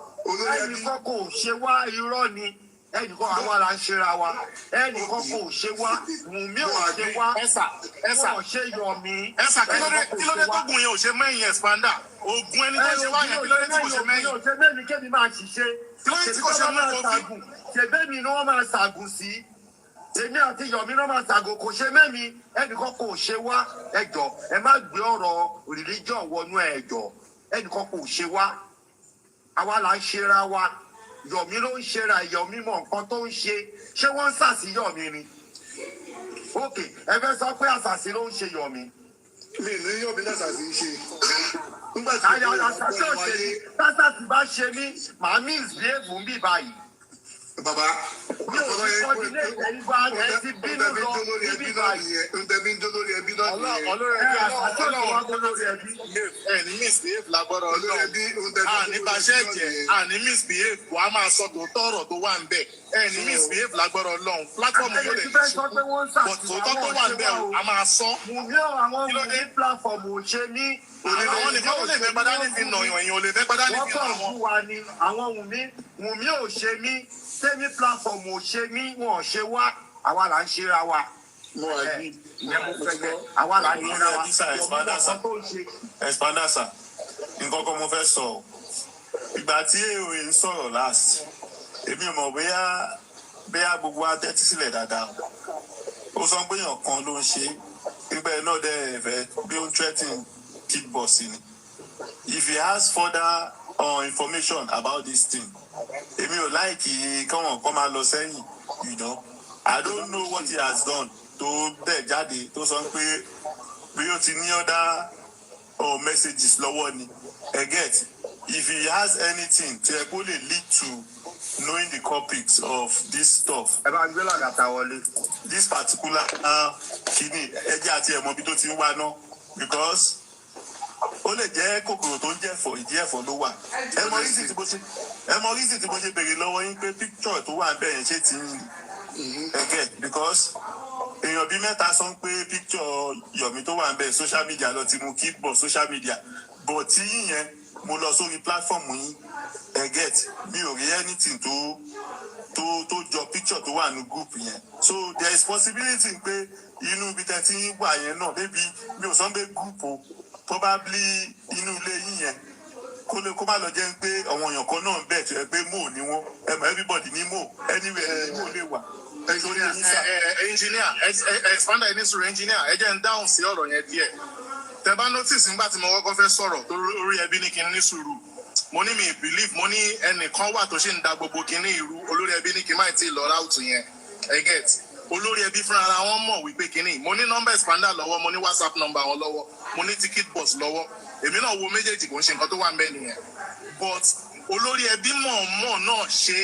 B: Ẹnì kan kò ṣe wá irọ́ ni ẹnì kan àwa là ń ṣera wa ẹnì kan kò ṣe wá Wùmí ò ṣe wá wọ́n ṣe Yomi.
J: Ẹ̀sà kí ló dé tó gùn yẹn ò ṣe mẹ́yìn expander ogun ẹni tó ṣe wá yẹn kí ló dé tí kò ṣe mẹ́yìn.
B: Ò ṣe mẹ́yìn kébi máa ṣiṣẹ́ ṣèbẹ́ mi ni wọ́n máa ṣàgùn sí. Èmi àti Yomi náà máa ṣàgò kò ṣe mẹ́mi ẹnìkan kò ṣe wá ẹjọ́ ẹ má gbé ọ̀rọ̀ religion wọnú ẹjọ́ ẹnìkan kò ṣe wá àwa là ń ṣera wa Yomi ló ń ṣera Yomi mọ nǹkan tó ń ṣe ṣé wọ́n ń ṣàṣì Yomi ni ok ẹ fẹ́ sọ pé àṣàṣì ló ń ṣe Yomi.
A: Mi ní Yomi lásàṣì ń ṣe.
B: Àyà àṣàṣì ò ṣe ni tásàṣì bá ṣe ní màá mí ìsìlẹ̀ èbùn bí báyìí.
A: Bàbá
B: mi ò ní kọ́ ilé ìgbà ẹ ti bínú lọ níbí báyìí.
A: Ntẹ̀mí ń dolórí ẹbí náà nìyẹn.
J: Ẹni misbehave lágbọ́dọ̀ ọlọ́run. Àní bàṣẹ́ ẹ̀jẹ̀ àní misbehave wà á máa sọ tòótọ́ ọ̀rọ̀ tó wà ń bẹ̀. Ẹni misbehave lágbọ́dọ̀ ọlọ́run. Platform yóò lè ṣe. But tòótọ́ tó wà ń bẹ̀ a máa sọ.
B: Mùmí àwọn Wùmí platform ò ṣe ní.
J: Àwọn nìkan ó lè fẹ́ padà ní fi nà èèyàn ò lè fẹ́ padà ní fi nà
B: wọ́n. Wọ́n kàn fún wa ni àwọn Wùmí ò ṣe mí sẹ́mi platform ò ṣe mí wọn ò ṣe wá àwa là ń ṣera wa. Àwa là ń ṣera wa.
H: Expander sir, nǹkan kan mo fẹ́ sọ ìgbà tí èrò ń sọ̀rọ̀ last èmi ò mọ̀ bóyá gbogbo wa tẹ́tí sílẹ̀ dáadáa ó sọ pé èèyàn kan ló ń ṣe gbígbẹ́ náà dẹ̀ fẹ́ bí ó ń threatening kick boss ni if he has further information about this thing èmi ò láìkì káwọn kan máa lọ sẹ́yìn you know I don't know what he has done tó tẹ̀ jáde tó sọ pé bí ó ti ní other messages lọ́wọ́ ni get if he has anything tí ẹ kó lè lead to knowing the culprits of this stuff.
B: Ẹ bá ń gbé làgàtà wọlé.
H: This particular kìíní ẹjẹ àti ẹ̀mọ́ bí tó ti ń wá náà because ó lè jẹ́ kòkòrò tó ń jẹ̀fọ́ ìdí ẹ̀fọ́ ló wà. Ẹ mọ reason tí mo ṣe béèrè lọ́wọ́ yín pé picture tó wà bẹ́ẹ̀ yẹn ṣé ti ń ẹ̀gẹ́ because èèyàn bíi mẹ́ta sọ pé picture Yomi tó wà bẹ́ẹ̀ social media lọ ti mú kí bọ̀ social media but tí yíyẹn mo lọ sórí platform yín ẹ̀gẹ́t mi ò rí anything tó jọ picture tó wà ní group yẹn so there is possibility pé inú ibi tẹ́ ti ń wà yẹn náà maybe mi ò sọ pé group o probably inú ilé yín yẹn kó má lọ jẹ́ pé àwọn èèyàn kan náà bẹ̀ tó yẹ pé mo ní wọn everybody ní mo anywhere ní mo lè wà.
J: Engineer expander ẹni sọ̀rọ̀ engineer ẹ jẹ́ ń dáhùn sí ọ̀rọ̀ yẹn díẹ̀ tẹ́ bá notice nígbà tí mo kọ́kọ́ fẹ́ sọ̀rọ̀ tó orí ẹbí ní kí n ní sùúrù mo ní mi believe mo ní ẹnìkan wà tó ṣì ń da gbogbo kinní irú olórí ẹbí ní kí n má ti lọ ráùtù yẹn ẹ get olórí ẹbí fúnra ara wọn mọ̀ wípé kinní mo ní nọ́mbà expander lọ́wọ́ mo ní WhatsApp nọ́mbà wọn lọ́wọ́ mo ní ticket bus lọ́wọ́ èmi náà wo méjèèjì kò ń ṣe nǹkan tó wà ń bẹ nìyẹn but olórí ẹbí mọ̀ọ́mọ̀ náà ṣe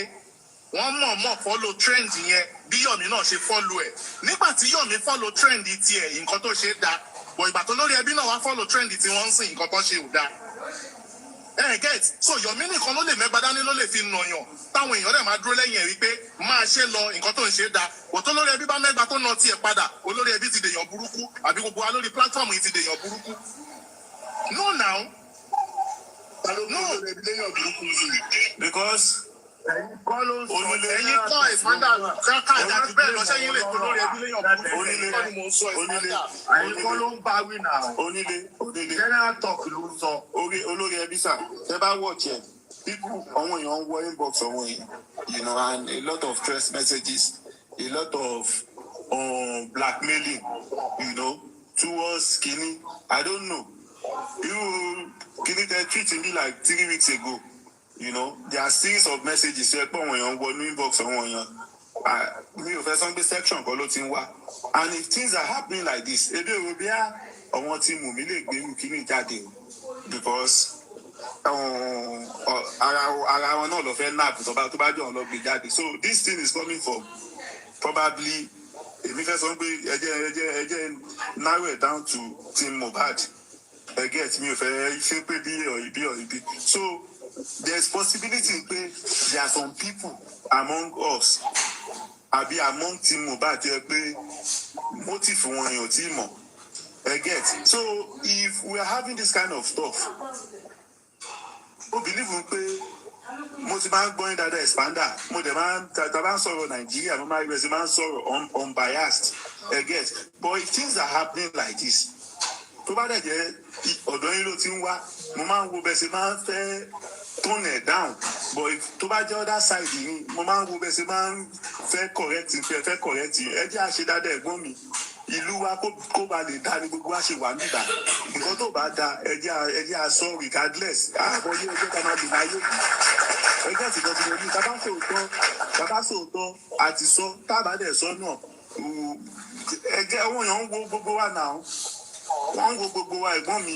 J: wọ́n mọ̀ọ́mọ̀ follow trend yẹn bí Yomi náà ṣe follow ẹ̀ nígbà tí Yomi follow trend tiẹ̀ nǹkan tó ṣe dáa bọ̀ ìgbà tó lórí ẹbí náà wá follow trend tí wọ́n ń sìn nǹkan tó ṣe ò dáa Get so Yomi nìkan ló lè mẹ́gbàá dání ló lè fi nàyàn táwọn èèyàn rẹ̀ máa dúró lẹ́yìn ẹ̀ wípé máa ṣe lọ nǹkan tó ń ṣe dáa òtó lórí ẹbí bá mẹ́gbàá tó nà tiẹ̀ padà olórí ẹbí ti dèèyàn burúkú àbí gbogbo wa lórí platform yìí ti dèèyàn burúkú. No now. No.
H: Because
J: ẹ̀yin kọ́ ìfọ́ndà káàkà àti bẹ́ẹ̀ lọ sẹ́yìn lè tó lórí ẹbí léyàn burúkú kọ́ ni mo ń sọ ìfọ́ndà.
B: Ẹ̀yin kọ́ ló ń bá wí náà.
H: Onílé.
B: General talk ló ń sọ.
H: Olórí ẹbí sà, ẹ bá watch ẹ̀. People, àwọn èèyàn ń wọ inbox àwọn èèyàn, you know, and a lot of stress messages, a lot of blackmailing, you know, towards Kini. I don't know. You Kini they treated me like 3 weeks ago. You know, there are series of messages here. Àwọn èèyàn ń wọ inbox àwọn èèyàn. Mi ò fẹ́ sọ pé section kan ló ti ń wá. And if things are happening like this, ebi ò bí àwọn tí mú mi lè gbé irú Kini jáde because ara wọn náà lọ fẹ́ nap tó bá jọ wọn lọ gbé jáde. So this thing is coming from probably èmi fẹ́ sọ pé ẹjẹ́ narrow it down to Team Mohbad. Get mi ò fẹ́ ṣe pé bí. So there's possibility pé there are some people among us àbí among Team Mohbad tẹ́ pé motive wọn yẹn ò tí mọ̀. Get so if we are having this kind of stuff. Mo believe pé mo ti máa ń gbọ́ yín dáadáa expander mo dẹ̀ máa ń tàbá ń sọ̀rọ̀ Nàìjíríà mo máa ń gbèsè máa ń sọ̀rọ̀ unbiased get but if things are happening like this tó bá dẹ̀ jẹ́ ọ̀dọ̀ yín ló ti ń wá mo máa ń wo bẹ́sẹ̀ máa ń fẹ́ tone it down but tó bá jẹ́ other side yìí mo máa ń wo bẹ́sẹ̀ máa ń fẹ́ correct ẹ jẹ́ àṣẹ dáadáa ẹ̀gbọ́n mi ìlú wa kó ba lè dá ní gbogbo wa ṣe wà nígbà nǹkan tó bá da ẹjẹ aṣọ regardless àbọ̀ yé ẹjẹ ká máa lè láyé yìí ẹjẹ ti lọ sí lórí bàbá sòótọ́ àti sọ tábà dẹ̀ sọ náà ẹjẹ àwọn èèyàn ń wo gbogbo wa náà wọ́n ń wo gbogbo wa ẹ̀gbọ́n mi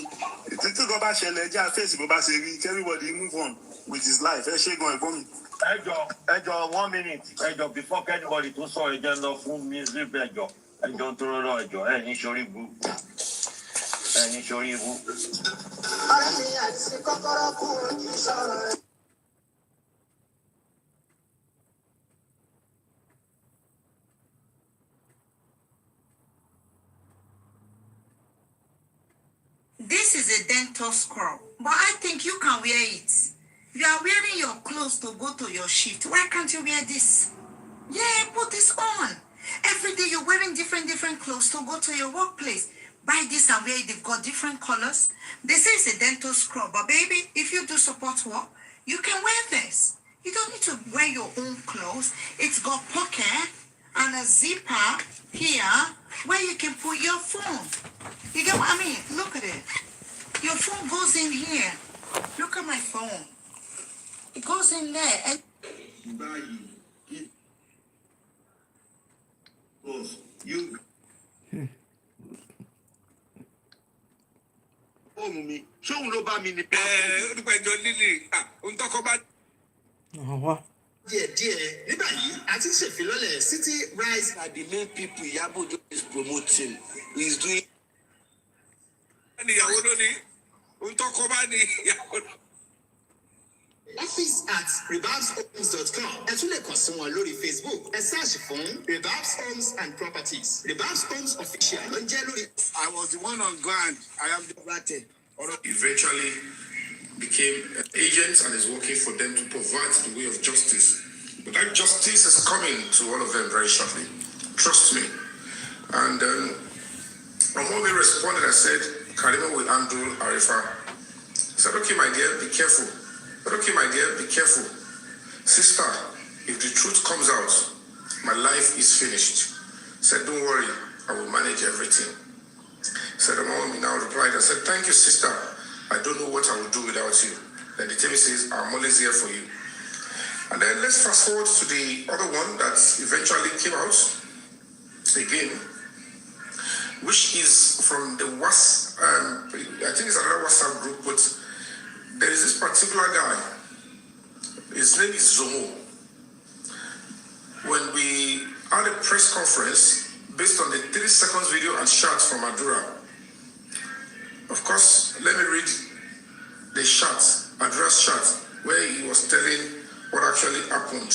H: títí kan bá ṣẹlẹ̀ ẹjẹ àfẹ́sì bó bá ṣe rí everybody move on with his life ẹ ṣé gan ẹ̀gbọ́n mi.
B: ẹjọ 1 minute ẹjọ before anybody tó sọ ẹjẹ lọ fún mi síbẹ̀ ẹjọ. Ẹjọ́ tó rọrọ ẹjọ́ ẹni sórí ibú.
N: This is a dental scrub, but I think you can wear it. You are wearing your clothes to go to your shift. Why can't you wear this? Yeah, put this on. Every day you're wearing different clothes to go to your workplace. Buy this and wear it. They've got different colors. They say it's a dental scrub, but baby, if you do support work, you can wear this. You don't need to wear your own clothes. It's got pocket and a zipper here where you can put your phone. You get what I mean? Look at it. Your phone goes in here. Look at my phone. It goes in there. And
B: you mi ṣóun ló bá mi ní.
O: olùpẹ̀jọ líle ohun tọkọ bá.
P: díẹ̀ nígbà yìí a ti ṣèfilọ́lẹ̀ City Rise are the main people Iyabo Ojo is promoting is doing.
O: ìyàwó ló ní ohun tọkọ bá ní ìyàwó.
P: Office at rebabshomes.com. Ẹ tún lè kàn sí wọn lórí Facebook. Ẹ search fún Rebabs Homes and Properties. Rebabs Homes Official ló ń jẹ́ lórí.
O: I was the one on ground. I am the
P: Rate.
Q: Eventually became an agent and is working for them to provide the way of justice. But that justice is coming to all of them very shortly. Trust me. And when we responded, I said, Karima will handle Arifa. I said, okay, my dear, be careful. But okay, my dear, be careful. Sister, if the truth comes out, my life is finished. Said, don't worry, I will manage everything. Said, the mom now replied, I said, thank you, sister. I don't know what I will do without you. Then the TV says, I'm always here for you. And then let's fast forward to the other one that eventually came out again, which is from the WhatsApp, I think it's another WhatsApp group, but there is this particular guy. His name is Zomo. When we had a press conference based on the 30 seconds video and shots from Adura, of course, let me read the shots Adura's chat where he was telling what actually happened.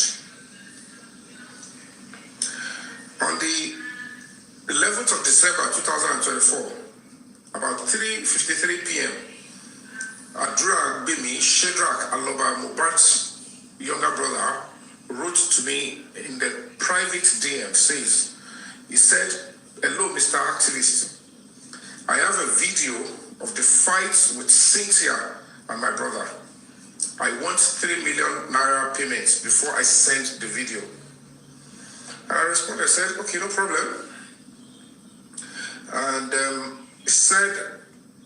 Q: On the 11th of December 2024, about 3:53 p.m., Adura Bimi Shedrack Aloba Mohbad's younger brother wrote to me in the private DM, he said, "Hello, Mr. Activist. I have a video of the fight with Cynthia and my brother. I want 3 million naira payments before I send the video." And I responded, I said, "Okay, no problem." And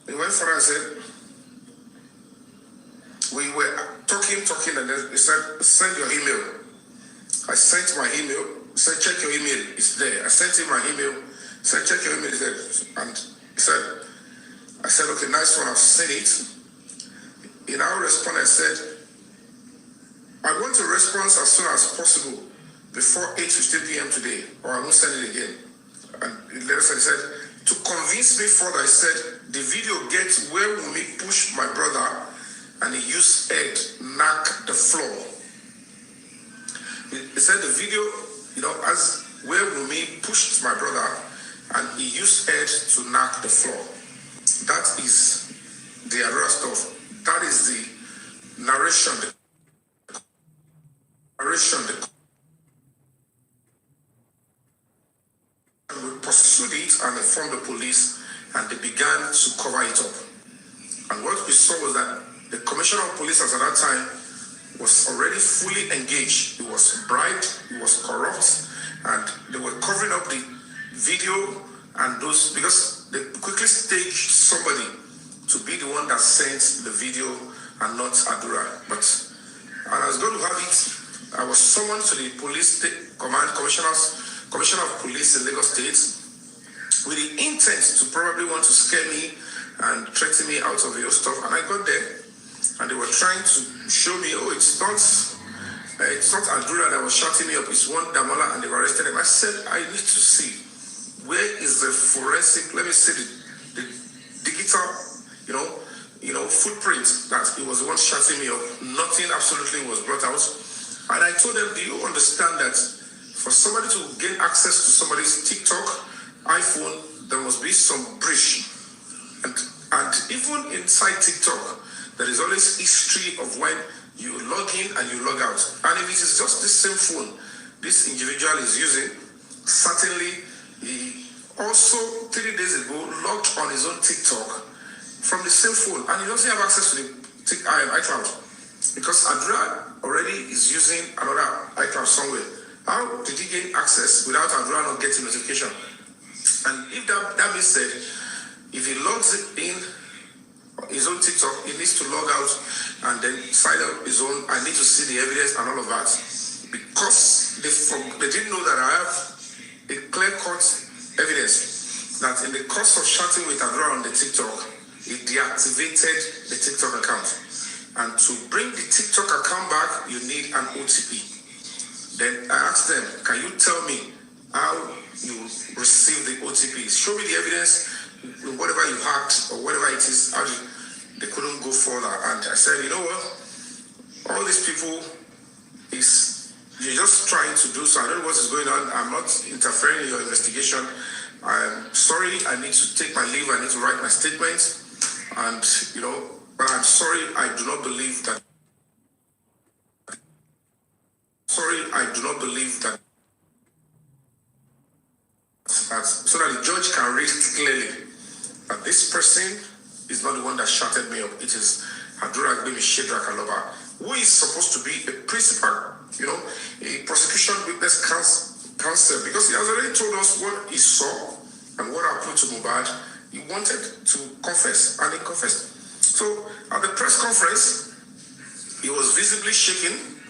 Q: he went further and said, we were talking, and then he said, "Send your email." I sent my email. He said, "Check your email, it's there." I sent him my email. He said, "Check your email, it's there." And he said, I said, "Okay, nice one, I've seen it." In our response, I said, "I want a response as soon as possible before 8:15 p.m. today, or I won't send it again." And later he said, to convince me further, I said, "The video gets where Wummi pushed my brother and he used head knock the floor." He said the video, as where Wummi pushed my brother and he used head to knock the floor. That is the Adura stuff. That is the narration. We pursued it and informed the police, and they began to cover it up. And what we saw was that the commissioner of police at that time was already fully engaged. He was bribed, he was corrupt, and they were covering up the video and those, because they quickly staged somebody to be the one that sent the video and not Adura. And I was going to have it, I was summoned to the police commissioner of police in Lagos State with the intent to probably want to scare me and threaten me out of your stuff. And I got there and they were trying to show me, "Oh, it's not Adura that was shouting me up, it's one Damola," and they were arrested him. I said, "I need to see where is the forensic, let me see the digital, footprint that he was the one shouting me up." Nothing absolutely was brought out. And I told them, "Do you understand that for somebody to gain access to somebody's TikTok, iPhone, there must be some breach. And even inside TikTok, there is always history of when you log in and you log out. And if it is just the same phone this individual is using, certainly he also 3 days ago logged on his own TikTok from the same phone, and he doesn't have access to the iCloud because Adura already is using another iCloud somewhere. How did he gain access without Adura not getting notification?" And if that being said, if he logs in his own TikTok, he needs to log out and then sign up his own. I need to see the evidence and all of that. Because they didn't know that I have a clear-cut evidence that in the course of chatting with Adura on the TikTok, he deactivated the TikTok account. And to bring the TikTok account back, you need an OTP. Then I asked them, "Can you tell me how you received the OTP? Show me the evidence, whatever you hacked or whatever it is." They couldn't go further. And I said, "You know what? All these people you're just trying to do so. I don't know what is going on. I'm not interfering in your investigation. I'm sorry. I need to take my leave. I need to write my statement. And, but I'm sorry. I do not believe that. So that the judge can read clearly that this person is not the one that shouted me up. It is Adura Gbemi Shedrack Aloba, who is supposed to be a principal, a prosecution witness counsel, because he has already told us what he saw and what happened to Mohbad. He wanted to confess, and he confessed. So at the press conference, he was visibly shaking.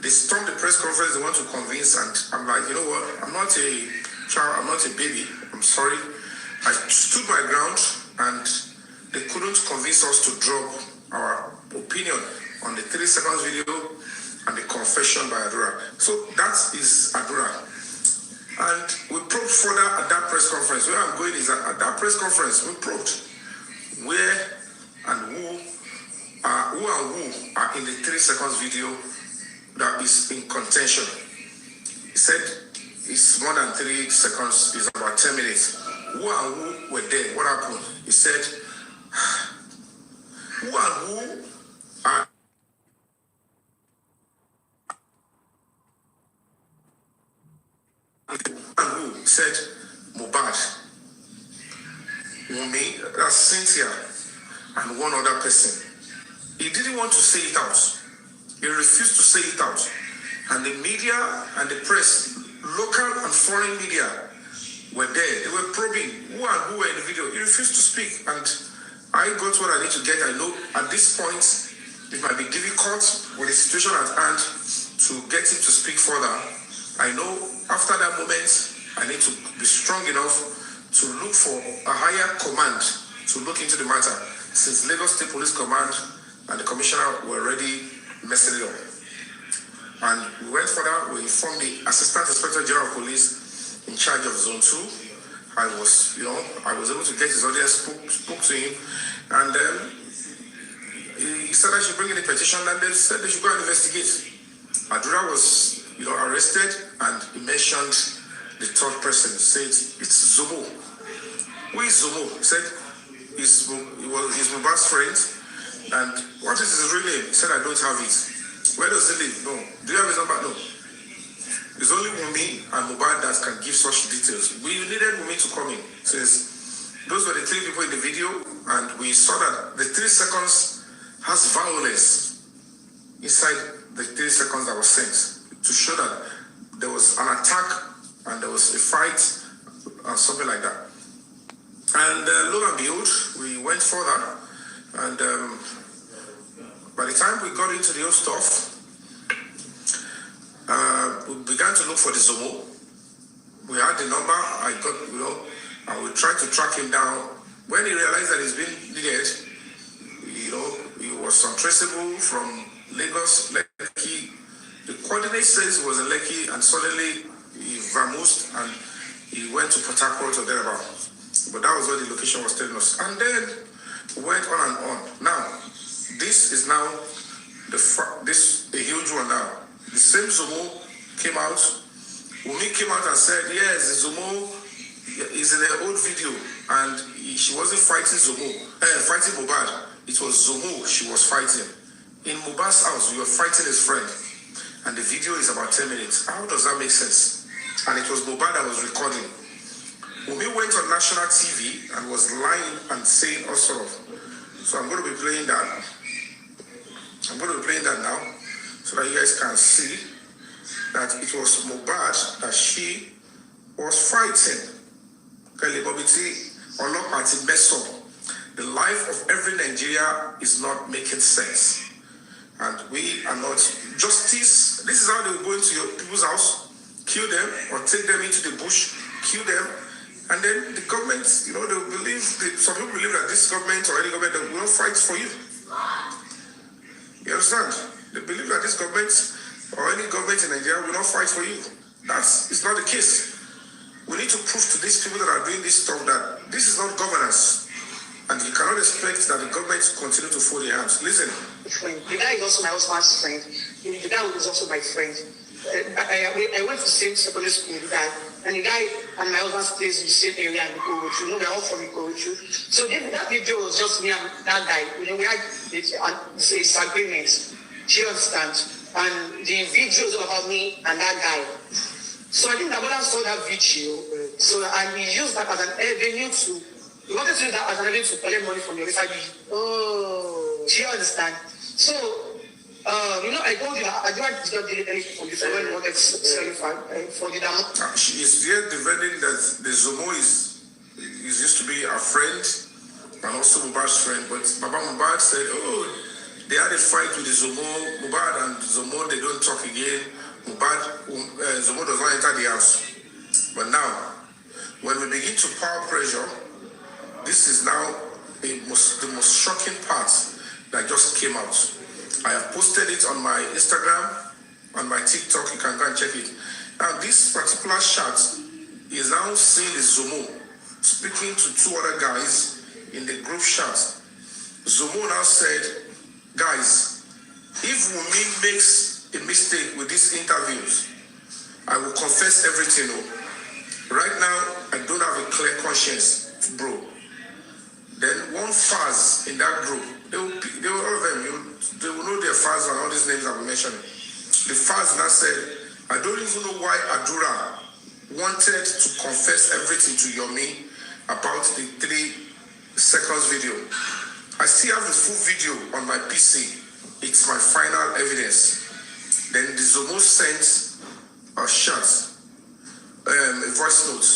Q: They stormed the press conference. They want to convince, and I'm like, you know what? I'm not a child. I'm not a baby. I'm sorry. I stood my ground, and they couldn't convince us to drop our opinion on the 3 seconds video and the confession by Adura. So that is Adura. And we probed further at that press conference. Where I'm going is that at that press conference, we probed where and who who and who are in the 3 seconds video that is in contention. He said it's more than 3 seconds, it's about 10 minutes. Who and who were there? What happened? He said, who and who are and who said Mohbad, Wummi, that's Cynthia, and one other person. He didn't want to say it out. He refused to say it out. And the media and the press, local and foreign media, were there. They were probing who and who were in the video. He refused to speak. And I got what I need to get. I know at this point, it might be difficult with the situation at hand to get him to speak further. I know after that moment, I need to be strong enough to look for a higher command to look into the matter, since Lagos State Police Command and the commissioner were already messing it up. And we went further, we informed the Assistant Inspector General of Police in charge of Zone 2. I was able to get his audience, spoke to him, and he said I should bring in the petition, and they said they should go and investigate. Adura was, arrested, and he mentioned the third person. He said, it's Zomo. Who is Zomo? He said, he's Mohbad's friend, and what is his real name? He said, I don't have it. Where does he live? No. Do you have his number? No. It's only Wummi and Mohbad that can give such details. We needed Wummi to come in. Since those were the 3 people in the video, and we saw that the 3 seconds has violence inside the 3 seconds that was sent to show that there was an attack and there was a fight and something like that. And lo and behold, we went further, and by the time we got into the whole stuff, we began to look for the Zomo. We had the number, and we tried to track him down. When he realized that he's been needed, he was untraceable from Lagos, Lekki. The coordinate says he was in Lekki, and suddenly he vamoosed and he went to Port Harcourt or thereabout. But that was where the location was telling us. And then we went on and on. Now, this is now a huge one now. The same Zomo came out. Wummi came out and said, yes, the Zomo is in the old video, and she wasn't fighting fighting Mohbad. It was Zomo she was fighting. In Mohbad's house, we were fighting his friend. And the video is about 10 minutes. How does that make sense? And it was Mohbad that was recording. Wummi went on national TV and was lying and saying all sort of. So I'm going to be playing that. I'm going to be playing that now, so that you guys can see that it was Mohbad that she was fighting. The life of every Nigeria is not making sense. And we are not justice. This is how they will go into your people's house, kill them, or take them into the bush, kill them. And then the government, they will believe, some people believe that this government or any government will not fight for you. You understand? They believe that this government or any government in Nigeria will not fight for you. It's not the case. We need to prove to these people that are doing this stuff that this is not governance. And you cannot expect that the government continue to fold their hands. Listen.
R: The guy is also my husband's friend. The guy is also my friend. I went to the same secondary school with the guy. And the guy and my husband stays in the same area in Ikorodu. They're all from Ikorodu. So that video was just me and that guy. We had disagreements. Do you understand? And the video was about me and that guy. So I think that brother saw that video. And he used that as an avenue he wanted to use that as an avenue to collect money from your family. Oh, do you understand? So, I told you that I did not delete anything from this when you wanted to sell it for the demo.
Q: She is here defending that the Zomo used to be a friend and also Mohbad's friend. But Baba Mohbad said, they had a fight with the Zomo, Mohbad and Zomo, they don't talk again. Zomo does not enter the house. But now, when we begin to power pressure, this is now the most shocking part that just came out. I have posted it on my Instagram, on my TikTok, you can go and check it. Now this particular shot is now seen as Zomo speaking to 2 other guys in the group shot. Zomo now said, guys, if Wummi makes a mistake with these interviews, I will confess everything. Right now, I don't have a clear conscience, bro. Then one Faz in that group, they will all of them, they will know their Faz and all these names I will mention. The Faz now said, I don't even know why Adura wanted to confess everything to Yomi about the 3 seconds video. I still have the full video on my PC. It's my final evidence. Then the Zomo sent a shot, a voice note.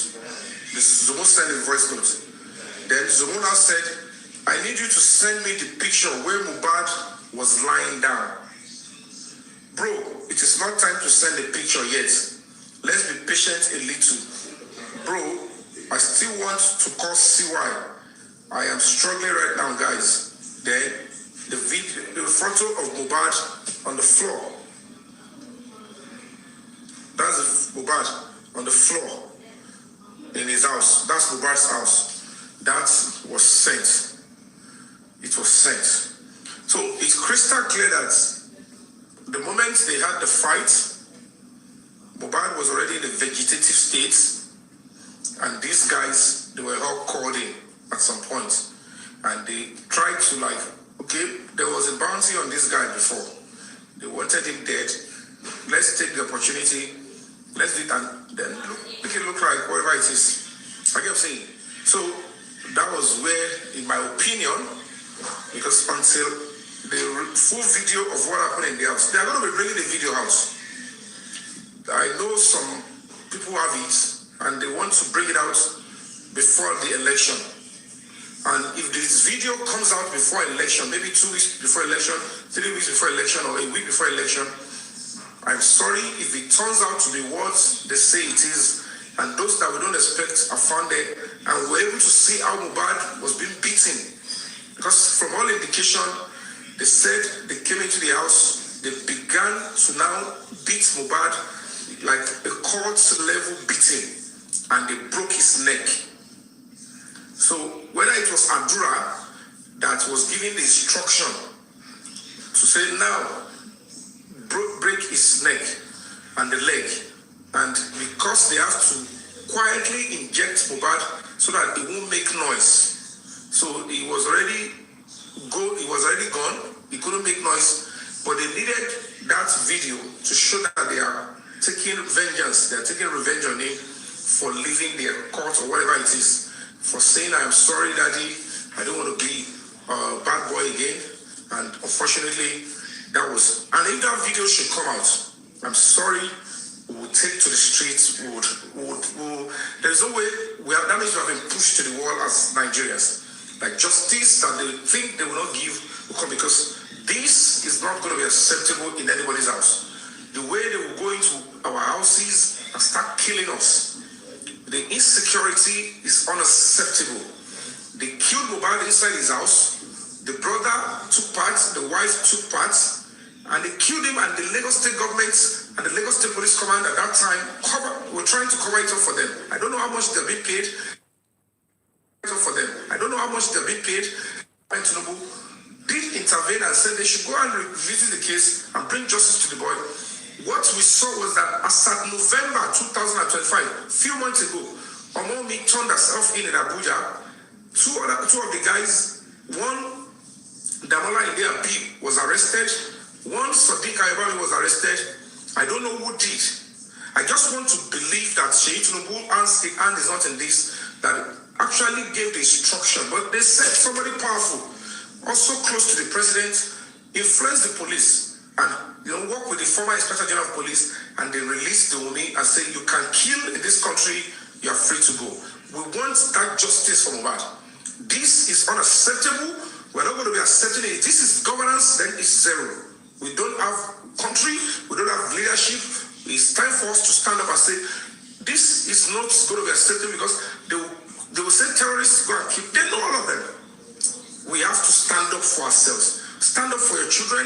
Q: The Zomo sent a voice note. Then Zomo now said, I need you to send me the picture where Mohbad was lying down. Bro, it is not time to send a picture yet. Let's be patient a little. Bro, I still want to call CY. I am struggling right now, guys. Then the photo of Mohbad on the floor. That's Mohbad on the floor in his house. That's Mohbad's house. That was sent. It was sent. So it's crystal clear that the moment they had the fight, Mohbad was already in a vegetative state, and these guys, they were all called in at some point, and they tried to okay, there was a bounty on this guy before. They wanted him dead. Let's take the opportunity. Let's do it and then make it look like whatever it is. I kept saying. So that was where, in my opinion, because until the full video of what happened in the house, they are going to be bringing the video out. I know some people have it, and they want to bring it out before the election. And if this video comes out before election, maybe 2 weeks before election, 3 weeks before election, or a week before election, I'm sorry if it turns out to be what they say it is, and those that we don't expect are found there, and we're able to see how Mohbad was being beaten. Because from all indication, they said they came into the house, they began to now beat Mohbad like a court-level beating, and they broke his neck. So whether it was Adura that was giving the instruction to say now, break his neck and the leg, and because they have to quietly inject Mohbad so that it won't make noise. So he was already gone, he couldn't make noise, but they needed that video to show that they are taking vengeance, they are taking revenge on him for leaving their court or whatever it is, for saying, I am sorry, Daddy, I don't want to be a bad boy again. And unfortunately, that was, and if that video should come out, I'm sorry, we would take to the streets, there's no way, that means we have been pushed to the wall as Nigerians. Like justice that they think they will not give will come, because this is not going to be acceptable in anybody's house. The way they will go into our houses and start killing us, the insecurity is unacceptable. They killed Mohbad inside his house, the brother took part, the wife took part, and they killed him, and the Lagos State government and the Lagos State Police Command at that time were trying to cover it up for them. I don't know how much they're being paid for them. I don't know how much they're being paid. And Tinubu did intervene and said they should go and revisit the case and bring justice to the boy. What we saw was that as at November 2025, a few months ago, Omomi turned herself in Abuja. Two of the guys, one Damola Inde Abib was arrested, one Sadiq Ayobami was arrested. I don't know who did. I just want to believe that Sheikh Tinubu hand is not in this, that actually gave the instruction, but they said somebody powerful, also close to the president, influenced the police and work with the former Inspector General of Police, and they released the Wummi and said, you can kill in this country, you are free to go. We want that justice for Mohbad. This is unacceptable. We're not going to be accepting it. This is governance, then it's zero. We don't have country, we don't have leadership. It's time for us to stand up and say, this is not going to be accepted, because they will say terrorists go and kill. They know all of them. We have to stand up for ourselves. Stand up for your children,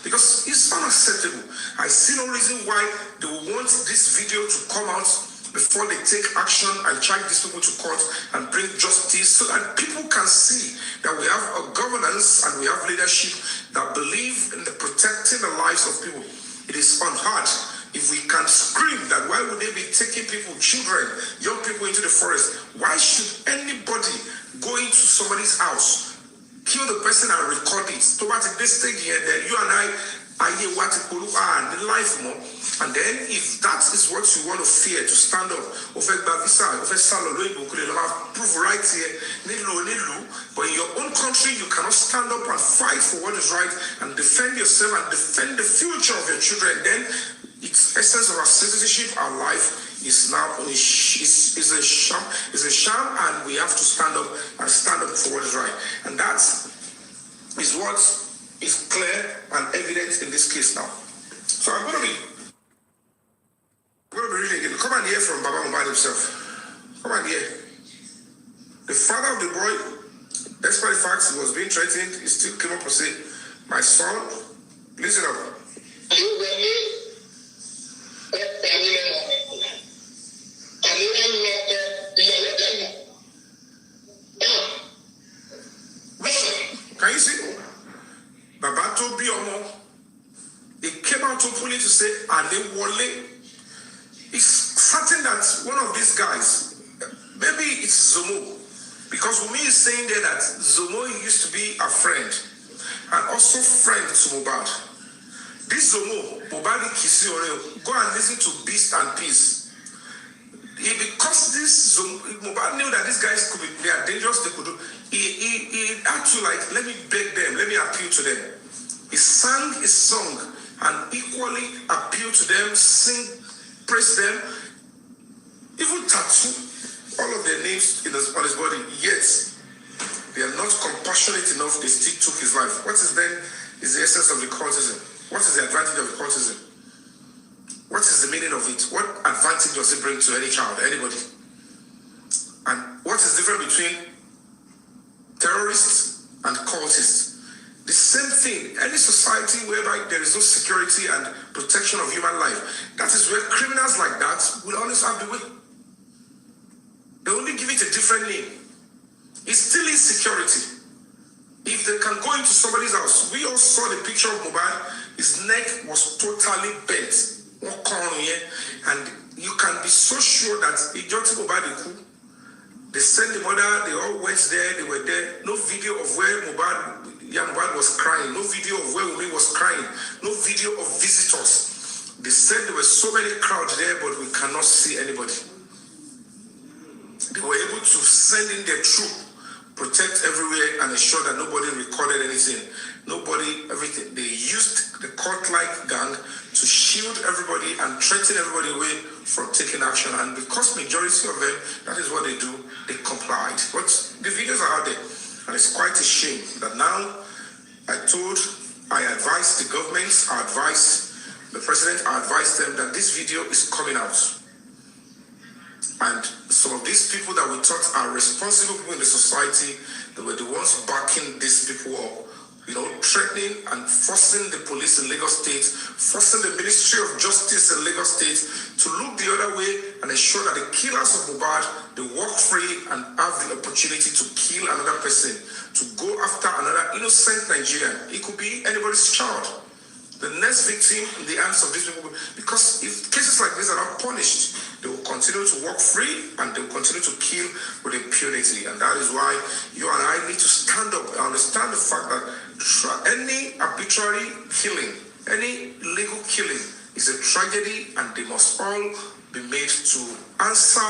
Q: because it's unacceptable. I see no reason why they will want this video to come out before they take action and charge these people to court and bring justice, so that people can see that we have a governance and we have leadership that believe in the protecting the lives of people. It is unheard if we can scream that why would they be taking people, children, young people into the forest? Why should anybody go into somebody's house, kill the person and record it? So at this stage here, then you and I are here what and the life more. And then if that is what you want to fear, to stand up, prove right here, but in your own country you cannot stand up and fight for what is right and defend yourself and defend the future of your children, then its essence of our citizenship, our life is now is a sham, and we have to stand up for what is right. And that is what is clear and evident in this case now. So I'm going to be reading again. Come and hear from Baba Mohbad himself. Come and hear. The father of the boy, despite the fact he was being threatened, he still came up and said, "My son, listen up." Can you see? Baba told Biomo, he came out openly to say, "Ale Wole." It's certain that one of these guys, maybe it's Zomo, because Wummi is saying there that Zomo used to be a friend and also friend to Mohbad. This Zomo, Mohbad Kisi Oreo, go and listen to Beast and Peace. Because this Zomo, Mohbad knew that these guys could be, they are dangerous, they could do. He had to like, let me beg them, let me appeal to them. He sang his song and equally appeal to them, sing, praise them, even tattoo all of their names on his body, yet they are not compassionate enough, they still took his life. What is then is the essence of the cultism? What is the advantage of the cultism? What is the meaning of it? What advantage does it bring to any child, anybody? And what is different between terrorists and cultists? The same thing. Any society whereby there is no security and protection of human life, that is where criminals like that will always have the way. They only give it a different name. It's still insecurity. If they can go into somebody's house, we all saw the picture of Mohbad. His neck was totally bent. And you can be so sure that he just Mohbad. They sent the mother, they all went there, they were there. No video of where Mohbad was crying, no video of where Wummi was crying, no video of visitors. They said there were so many crowds there, but we cannot see anybody. They were able to send in their troop, protect everywhere, and ensure that nobody recorded anything. Nobody, everything. They used the cult-like gang to shield everybody and threaten everybody away from taking action. And because majority of them, that is what they do, they complied. But the videos are out there. And it's quite a shame that now I advised the government, I advised the president, I advised them that this video is coming out. And some of these people that we thought are responsible people in the society, they were the ones backing these people up, threatening and forcing the police in Lagos State, forcing the Ministry of Justice in Lagos State to look the other way and ensure that the killers of Mohbad, they walk free and have the opportunity to kill another person, to go after another innocent Nigerian. It could be anybody's child. The next victim in the hands of these people, because if cases like this are not punished, they will continue to walk free and they will continue to kill with impunity. And that is why you and I need to stand up and understand the fact that any arbitrary killing, any legal killing is a tragedy, and they must all be made to answer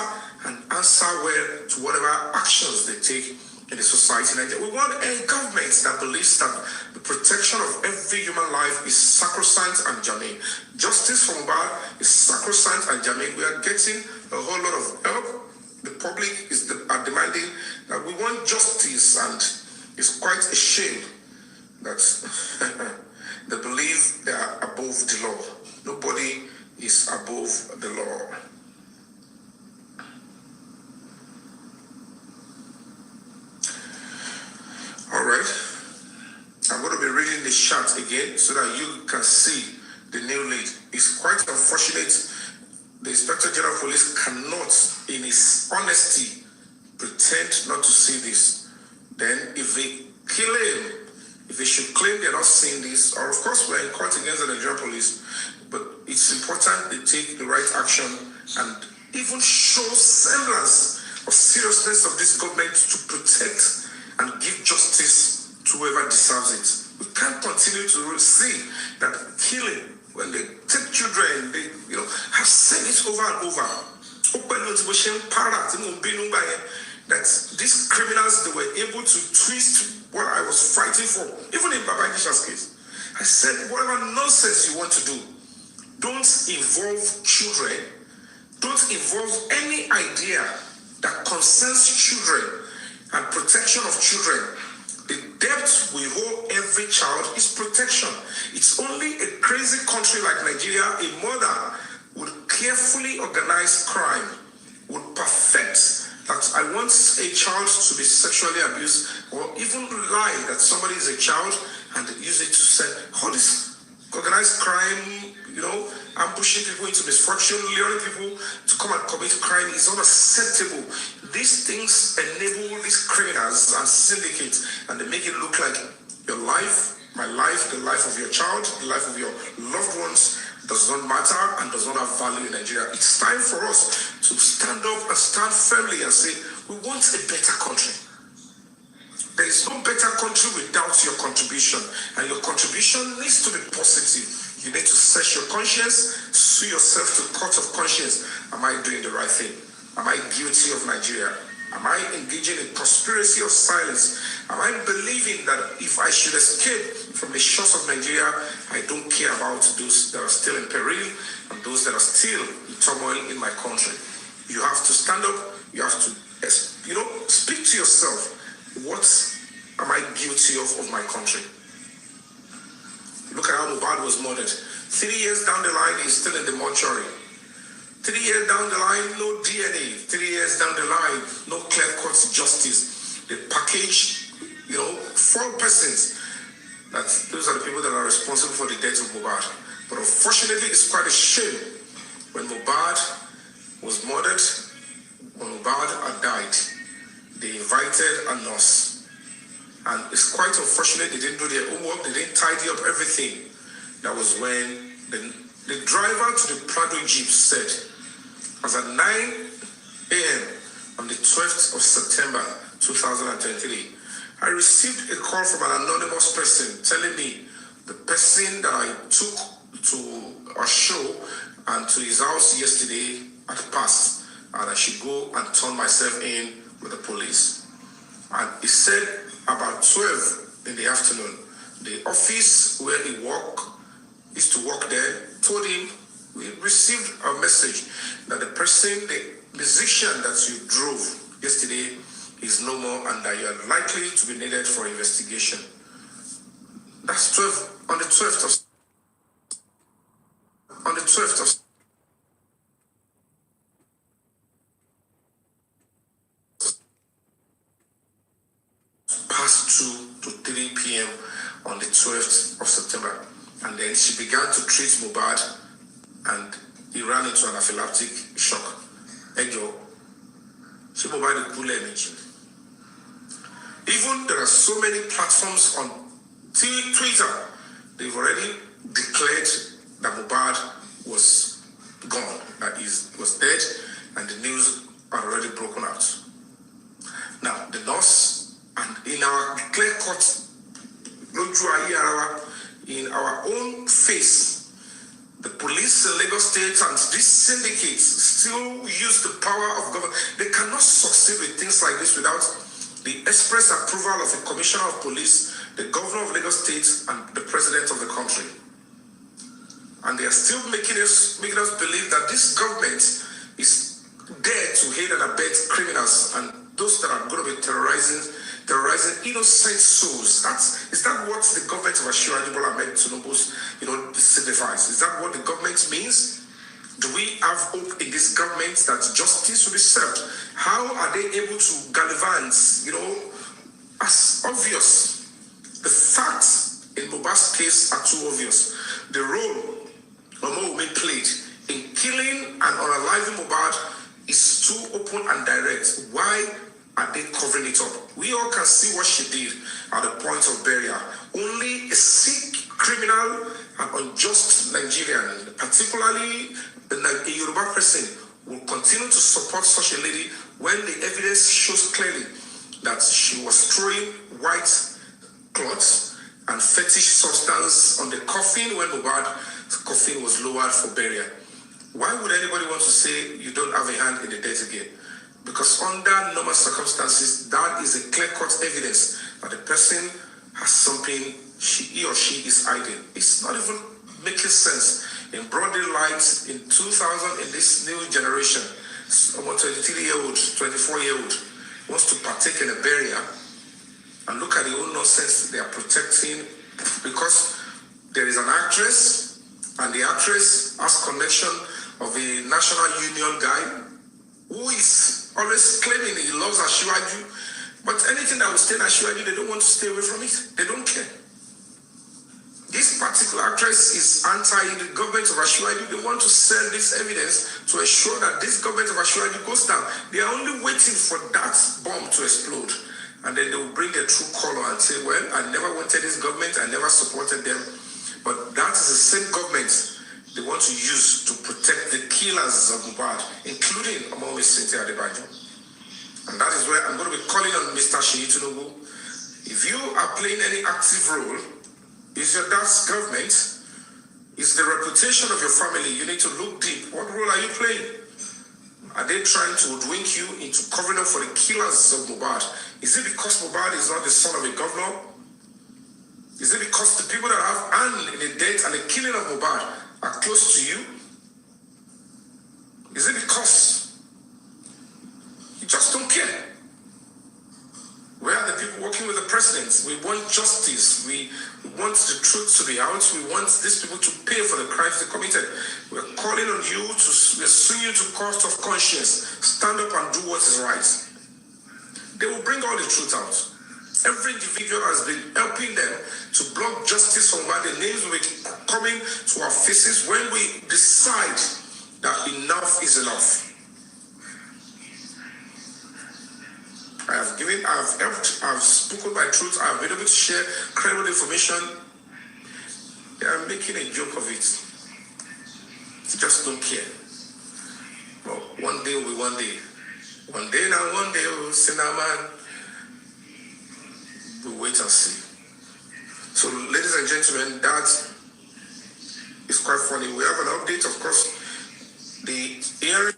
Q: well to whatever actions they take in the society. We want a government that believes that the protection of every human life is sacrosanct and germane. Justice for Mohbad is sacrosanct and germane. We are getting a whole lot of help. The public are demanding that we want justice, and it's quite a shame that they believe they are above the law. Nobody is above the law. All right, I'm going to be reading the chat again so that you can see the new lead. It's quite unfortunate. The Inspector General of Police cannot, in his honesty, pretend not to see this. Then if they kill him, if they should claim they're not seeing this, or of course we're in court against the Nigerian police, but it's important they take the right action and even show semblance of seriousness of this government to protect and give justice to whoever deserves it. We can't continue to see that killing, when they take children, they have said it over and over. That these criminals, they were able to twist what I was fighting for, even in Baba Igisha's case. I said, whatever nonsense you want to do, don't involve children, don't involve any idea that concerns children and protection of children. The debt we owe every child is protection. It's only a crazy country like Nigeria, a mother would carefully organize crime, would perfect that I want a child to be sexually abused, or even lie that somebody is a child and use it to say, all this organized crime, ambushing people into misfortune, luring people to come and commit crime is unacceptable. These things enable these criminals and syndicates, and they make it look like your life, my life, the life of your child, the life of your loved ones does not matter and does not have value in Nigeria. It's time for us to stand up and stand firmly and say, we want a better country. There is no better country without your contribution, and your contribution needs to be positive. You need to search your conscience, sue yourself to the court of conscience. Am I doing the right thing? Am I guilty of Nigeria? Am I engaging in conspiracy of silence? Am I believing that if I should escape from the shores of Nigeria, I don't care about those that are still in peril and those that are still in turmoil in my country? You have to stand up. You have to, speak to yourself. What am I guilty of my country? Look at how Mohbad was murdered. 3 years down the line, he's still in the mortuary. 3 years down the line, no DNA. 3 years down the line, no clear-cut justice. They package, 4 persons. Those are the people that are responsible for the death of Mohbad. But unfortunately, it's quite a shame when Mohbad was murdered, when Mohbad had died. They invited a nurse. And it's quite unfortunate they didn't do their homework, they didn't tidy up everything. That was when the driver to the Prado Jeep said, as at 9 a.m. on the 12th of September 2023, I received a call from an anonymous person telling me the person that I took to a show and to his house yesterday had passed, and I should go and turn myself in with the police. And he said about 12 in the afternoon, the office where he used to work there, told him, we received a message that the person, the musician that you drove yesterday is no more and that you are likely to be needed for investigation. That's 12, on the 12th of past 2 to 3 p.m. on the 12th of September. And then she began to treat Mohbad and he ran into anaphylactic shock. Ejo, she Mohbad cool energy. Even there are so many platforms on Twitter, they've already declared that Mohbad was gone, that he was dead, and the news are already broken out. Now, the nurse, and in our clear-cut, in our own face, the police in Lagos State and these syndicates still use the power of government. They cannot succeed with things like this without the express approval of the Commissioner of Police, the Governor of Lagos State, and the President of the country. And they are still making us believe that this government is there to aid and abet criminals and those that are going to be terrorizing innocent souls. Is that what the government of Asiwaju Bola Ahmed Tinubu signifies? Is that what the government means? Do we have hope in this government that justice will be served? How are they able to gallivant, as obvious? The facts in Mohbad's case are too obvious. The role Wummi played in killing and unaliving Mohbad is too open and direct. Why are they covering it up? We all can see what she did at the point of burial. Only a sick, criminal, and unjust Nigerian, particularly a Yoruba person, will continue to support such a lady when the evidence shows clearly that she was throwing white cloths and fetish substance on the coffin when Mohbad's coffin was lowered for burial. Why would anybody want to say you don't have a hand in the death again? Because under normal circumstances, that is a clear-cut evidence that the person has something he or she is hiding. It's not even making sense. In broad daylight, in 2000, in this new generation, someone 23-year-old, 24-year-old wants to partake in a burial, and look at the whole nonsense they are protecting, because there is an actress, and the actress has connection of a National Union guy who is always claiming he loves Ashwaju, but anything that will stain Ashwaju, they don't want to stay away from it. They don't care. This particular actress is anti the government of Ashwaju. They want to sell this evidence to ensure that this government of Ashwaju goes down. They are only waiting for that bomb to explode. And then they will bring a true color and say, well, I never wanted this government, I never supported them. But that is the same government they want to use to protect the killers of Mohbad, including Wummi Cynthia Adebayo. And that is where I'm going to be calling on Mr. Seyi Tinubu. If you are playing any active role, is your dad's government, is the reputation of your family, you need to look deep. What role are you playing? Are they trying to hoodwink you into covering up for the killers of Mohbad? Is it because Mohbad is not the son of a governor? Is it because the people that have hand in the death and the killing of Mohbad are close to you? Is it because you just don't care? Where are the people working with the president? We want justice. We want the truth to be out. We want these people to pay for the crimes they committed. We're calling on you to, we're suing you to court of conscience. Stand up and do what is right. They will bring all the truth out. Every individual has been helping them to block justice from where the names will be coming to our faces when we decide that enough is enough. I have helped, I have spoken my truth, I have been able to share credible information. They are making a joke of it. They just don't care. Well, one day will be one day. One day now, one day we'll see now, man. We'll wait and see. So, ladies and gentlemen, that is quite funny. We have an update, of course. The hearing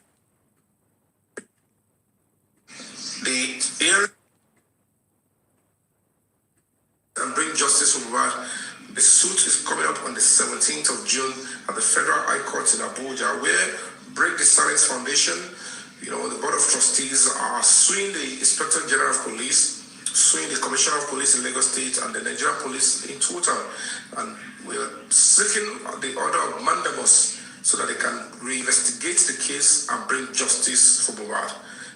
Q: and bring justice to Mohbad. The suit is coming up on the 17th of June at the Federal High Court in Abuja, where Break the Silence Foundation, the Board of Trustees are suing the Inspector General of Police, suing the Commissioner of Police in Lagos State and the Nigerian Police in total. And we are seeking the order of mandamus so that they can reinvestigate the case and bring justice for Mohbad.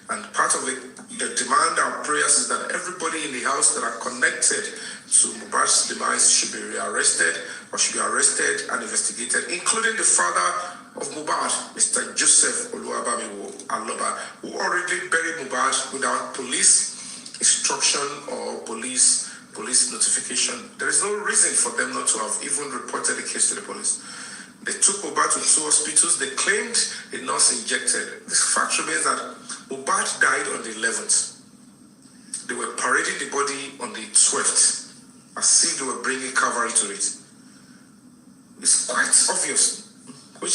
Q: And part of the demand and prayers is that everybody in the house that are connected to Mohbad's demise should be rearrested or should be arrested and investigated, including the father of Mohbad, Mr. Joseph Oluwabamiwo Aloba, who already buried Mohbad without police instruction or police notification. There is no reason for them not to have even reported the case to the police. They took Mohbad to 2 hospitals. They claimed a nurse injected. This fact remains that Mohbad died on the 11th. They were parading the body on the 12th, as if they were bringing cavalry to it. It's quite obvious. We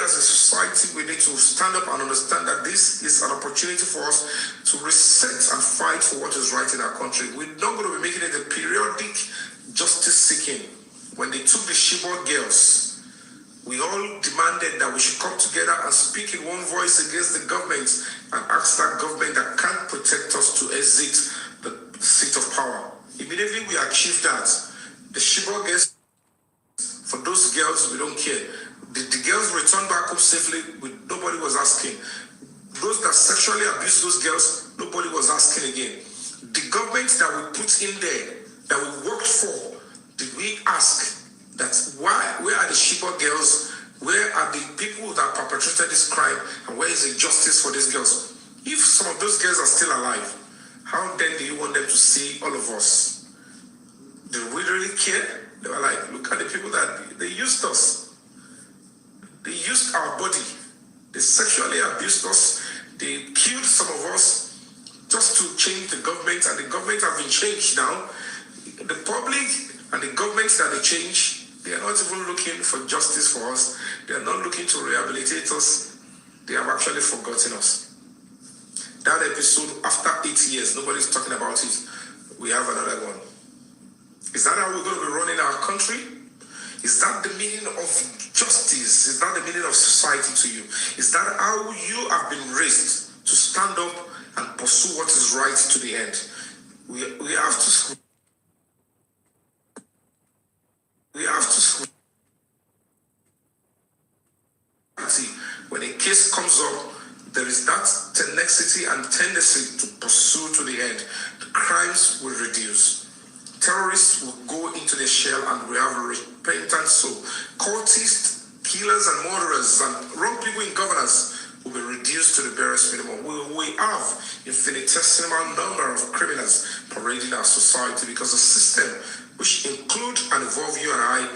Q: as a society, we need to stand up and understand that this is an opportunity for us to reset and fight for what is right in our country. We're not going to be making it a periodic justice seeking. When they took the Chibok girls, we all demanded that we should come together and speak in one voice against the government and ask that government that can't protect us to exit the seat of power. Immediately we achieved that. The Chibok girls, for those girls, we don't care. The girls returned back home safely, nobody was asking. Those that sexually abused those girls, nobody was asking again. The government that we put in there, that we worked for, did we ask that where are the Chibok girls? Where are the people that perpetrated this crime? And where is the justice for these girls? If some of those girls are still alive, how then do you want them to see all of us? Do we really care? They were like, look at the people that they used us. They used our body. They sexually abused us. They killed some of us just to change the government, and the government have been changed now. The public and the government that they change, they are not even looking for justice for us. They are not looking to rehabilitate us. They have actually forgotten us. That episode, after 8 years, nobody's talking about it. We have another one. Is that how we're going to be running our country? Is that the meaning of justice? Is that the meaning of society to you? Is that how you have been raised to stand up and pursue what is right to the end? We have to... When a case comes up, there is that tenacity and tendency to pursue to the end. The crimes will reduce. Terrorists will go into the shell, and we have a repentant soul. Cultists, killers and murderers and wrong people in governance will be reduced to the barest minimum. We have infinitesimal number of criminals parading our society because the system, which include and involve you and I,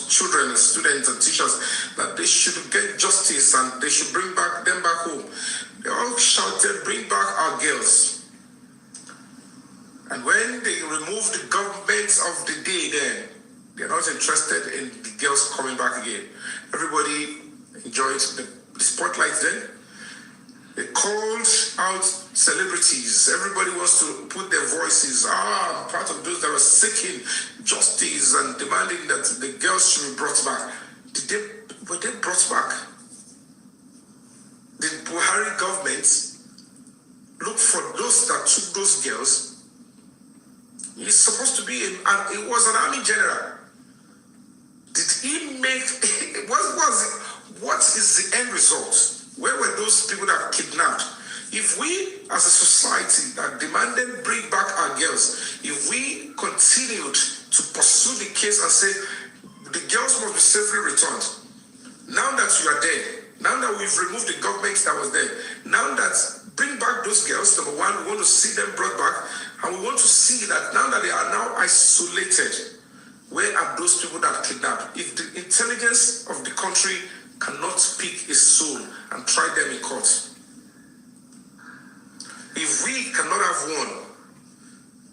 Q: children and students and teachers, that they should get justice and they should bring them back home. They all shouted, bring back our girls. And when they remove the government of the day, then they're not interested in the girls coming back again. Everybody enjoyed the spotlight then. They called out celebrities. Everybody wants to put their voices. I'm part of those that are seeking justice and demanding that the girls should be brought back. Were they brought back? Did Buhari government look for those that took those girls? He's supposed to be, it was an army general. Did he make, what is the end result? Where were those people that kidnapped? If we, as a society that demanded bring back our girls, if we continued to pursue the case and say the girls must be safely returned, now that you are dead, now that we've removed the government that was there, now that bring back those girls, number one, we want to see them brought back, and we want to see that now that they are now isolated, where are those people that kidnapped? If the intelligence of the country cannot pick a soul and try them in court, if we cannot have one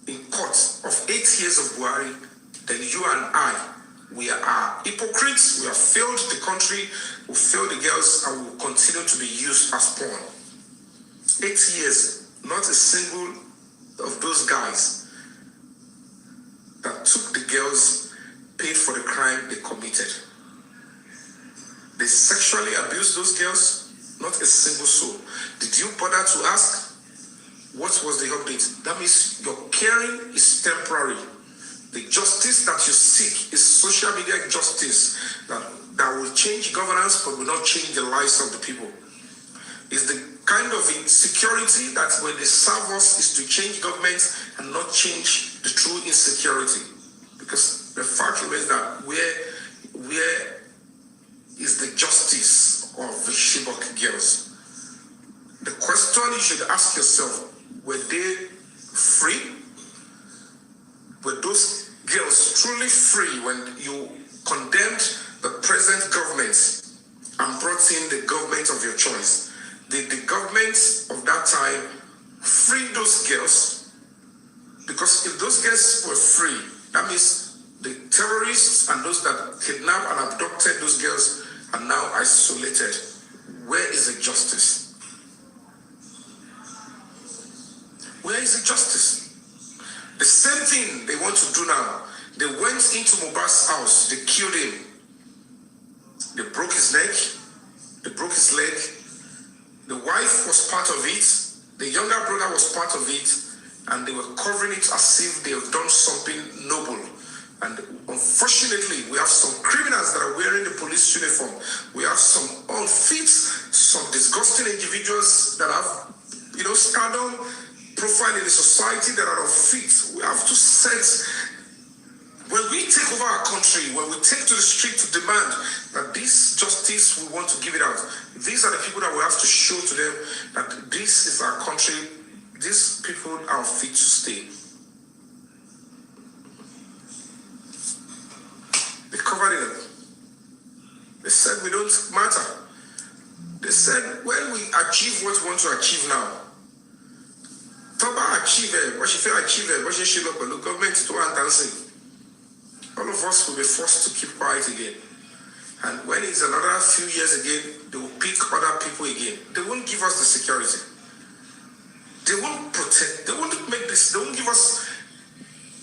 Q: in court of 8 years of Buhari, then you and I, we are hypocrites. We have failed the country, we failed the girls, and we will continue to be used as pawn. 8 years, not a single of those guys that took the girls paid for the crime they committed. They sexually abused those girls, not a single soul. Did you bother to ask? What was the update? That means your caring is temporary. The justice that you seek is social media justice that will change governance but will not change the lives of the people. It's the kind of insecurity that when they serve us is to change government and not change the true insecurity. Because the fact remains that where is the justice of the Chibok girls? The question you should ask yourself, were they free? Were those girls truly free when you condemned the present government and brought in the government of your choice? Did the government of that time free those girls? Because if those girls were free, that means the terrorists and those that kidnapped and abducted those girls are now isolated. Where is the justice? Where is the justice? The same thing they want to do now. They went into Mohbad's house, they killed him. They broke his neck, they broke his leg. The wife was part of it, the younger brother was part of it, and they were covering it as if they have done something noble. And unfortunately, we have some criminals that are wearing the police uniform. We have some unfit, some disgusting individuals that have, stardom, profile in a society that are unfit. We have to set. When we take over our country, when we take to the street to demand that this justice, we want to give it out, these are the people that we have to show to them that this is our country, these people are fit to stay. They covered it up. They said we don't matter. They said when we achieve what we want to achieve now, Toba achieve it, what she feel achieve it, what she should up, the government to dancing. All of us will be forced to keep quiet again. And when it's another few years again, they will pick other people again. They won't give us the security. They won't protect. They won't make this. They won't give us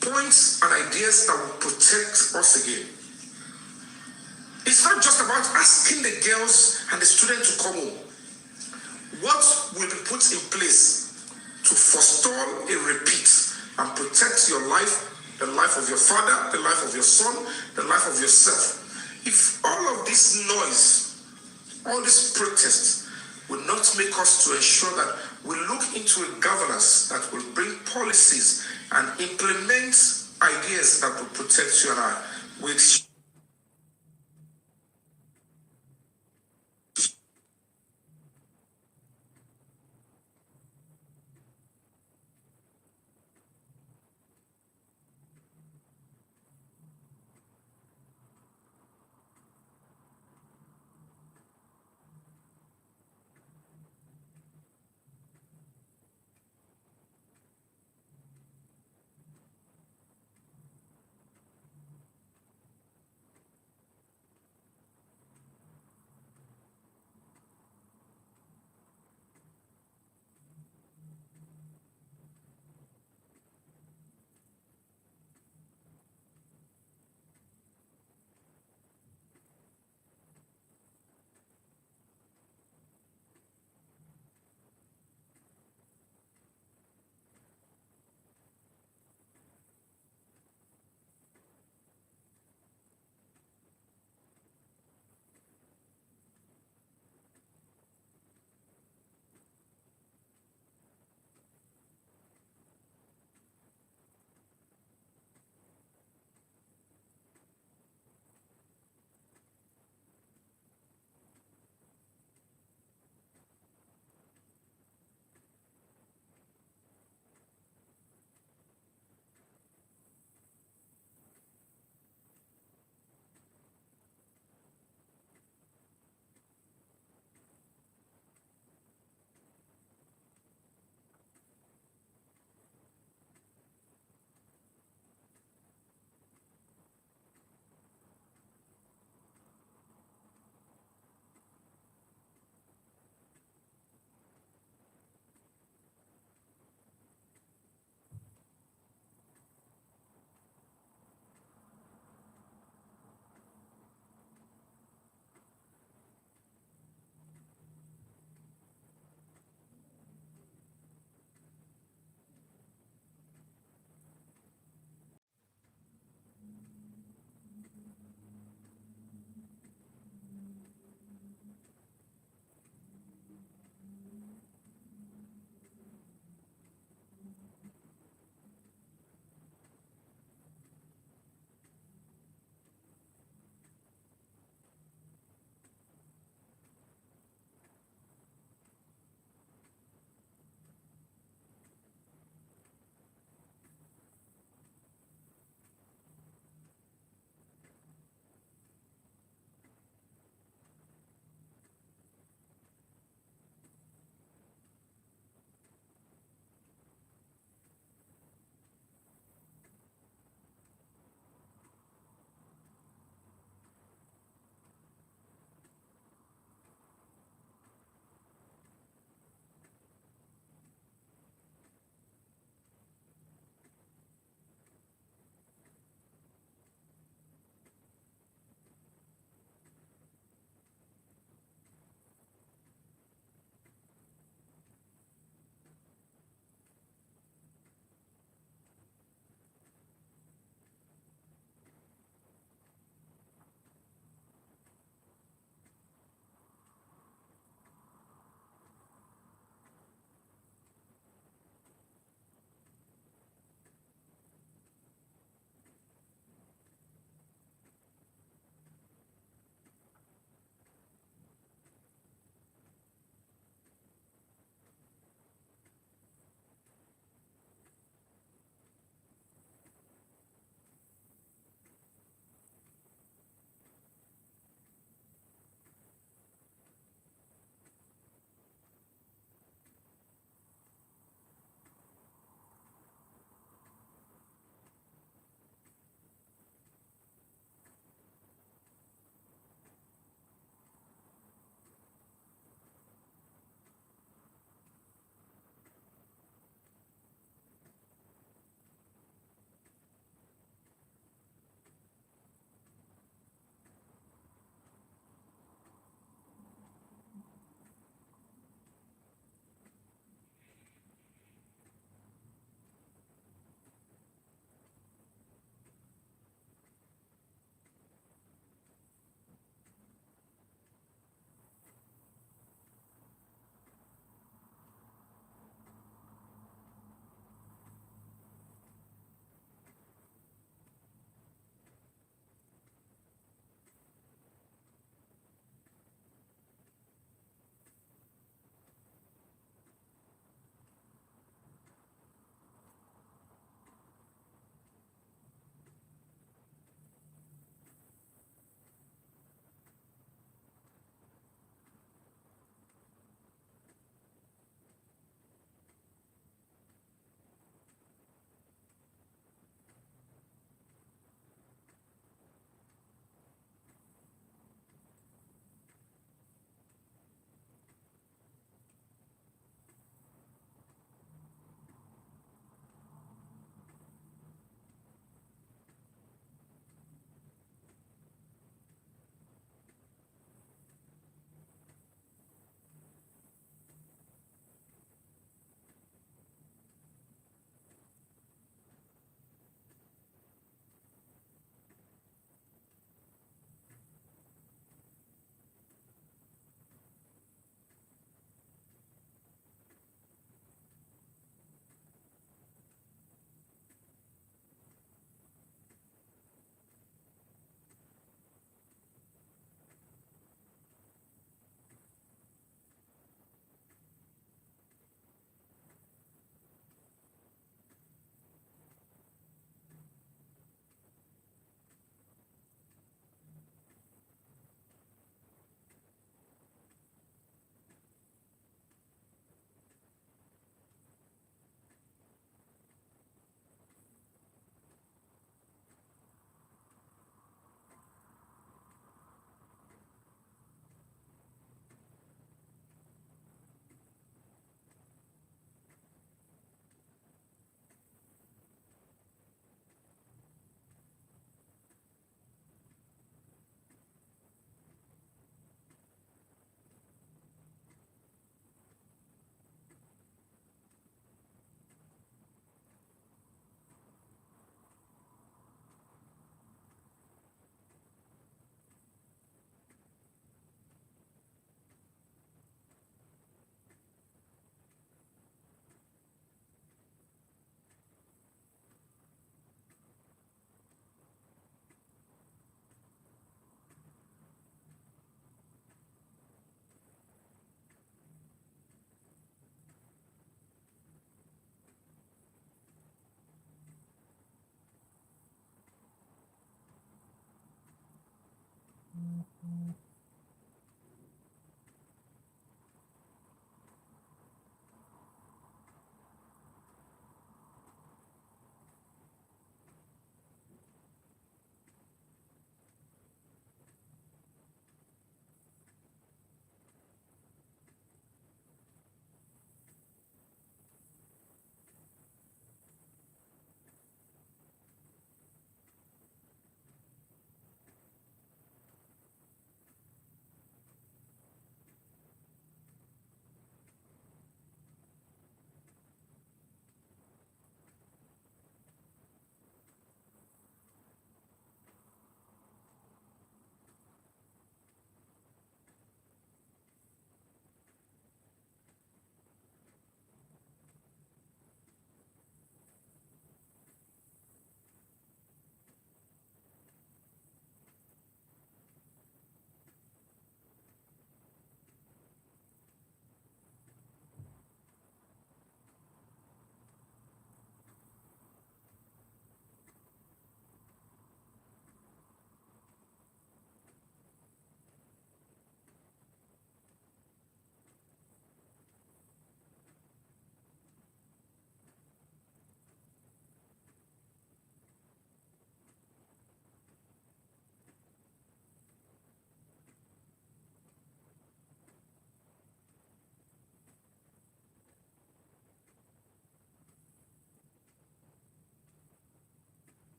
Q: points and ideas that will protect us again. It's not just about asking the girls and the students to come home. What will be put in place to forestall a repeat and protect your life, the life of your father, the life of your son, the life of yourself? If all of this noise, all this protest will not make us to ensure that we look into a governance that will bring policies and implement ideas that will protect you and I, which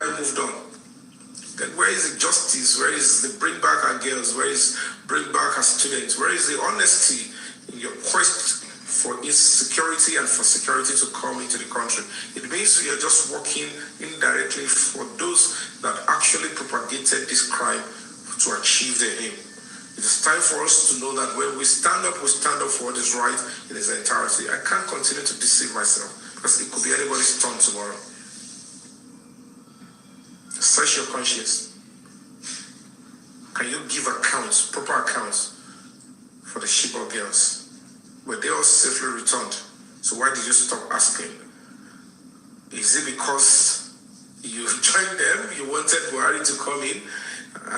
Q: I moved on. Then where is the justice? Where is the bring back our girls? Where is bring back our students? Where is the honesty in your quest for insecurity and for security to come into the country? It means you're just working indirectly for those that actually propagated this crime to achieve their aim. It is time for us to know that when we stand up for what is right in its entirety. I can't continue to deceive myself because it could be anybody's turn tomorrow. Search your conscience. Can you give accounts, proper accounts for the Chibok girls? Were they all safely returned? So why did you stop asking? Is it because you joined them, you wanted Buhari to come in,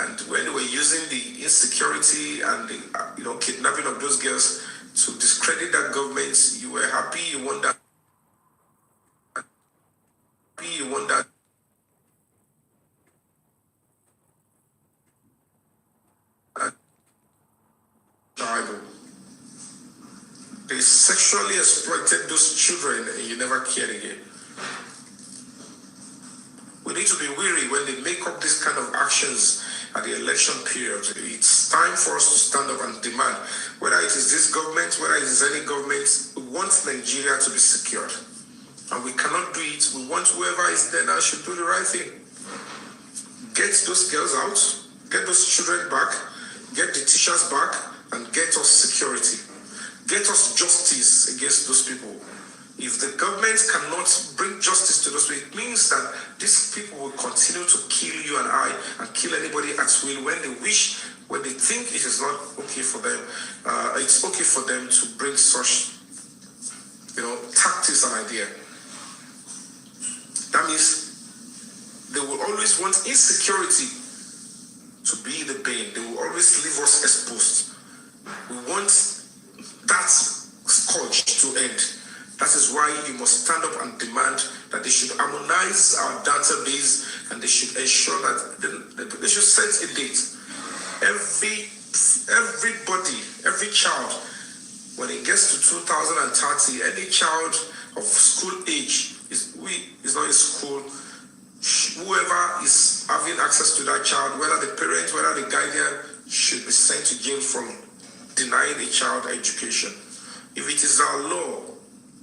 Q: and when they were using the insecurity and the kidnapping of those girls to discredit that government, you were happy, you want that, they sexually exploited those children and you never cared again. We need to be wary when they make up this kind of actions at the election period. It's time for us to stand up and demand, whether it is this government, whether it is any government, we want Nigeria to be secured. And we cannot do it. We want whoever is there now should do the right thing. Get those girls out, get those children back, get the teachers back, and get us security. Get us justice against those people. If the government cannot bring justice to those people, it means that these people will continue to kill you and I and kill anybody at will when they wish, when they think it is not okay for them. It's okay for them to bring such, tactics and idea. That means they will always want insecurity to be the bane. They will always leave us exposed. We want that scourge to end. That is why you must stand up and demand that they should harmonize our database and they should ensure that they should set a date. Everybody, every child, when it gets to 2030, any child of school age is not in school. Whoever is having access to that child, whether the parent, whether the guardian, should be sent to jail from denying a child education. If it is our law,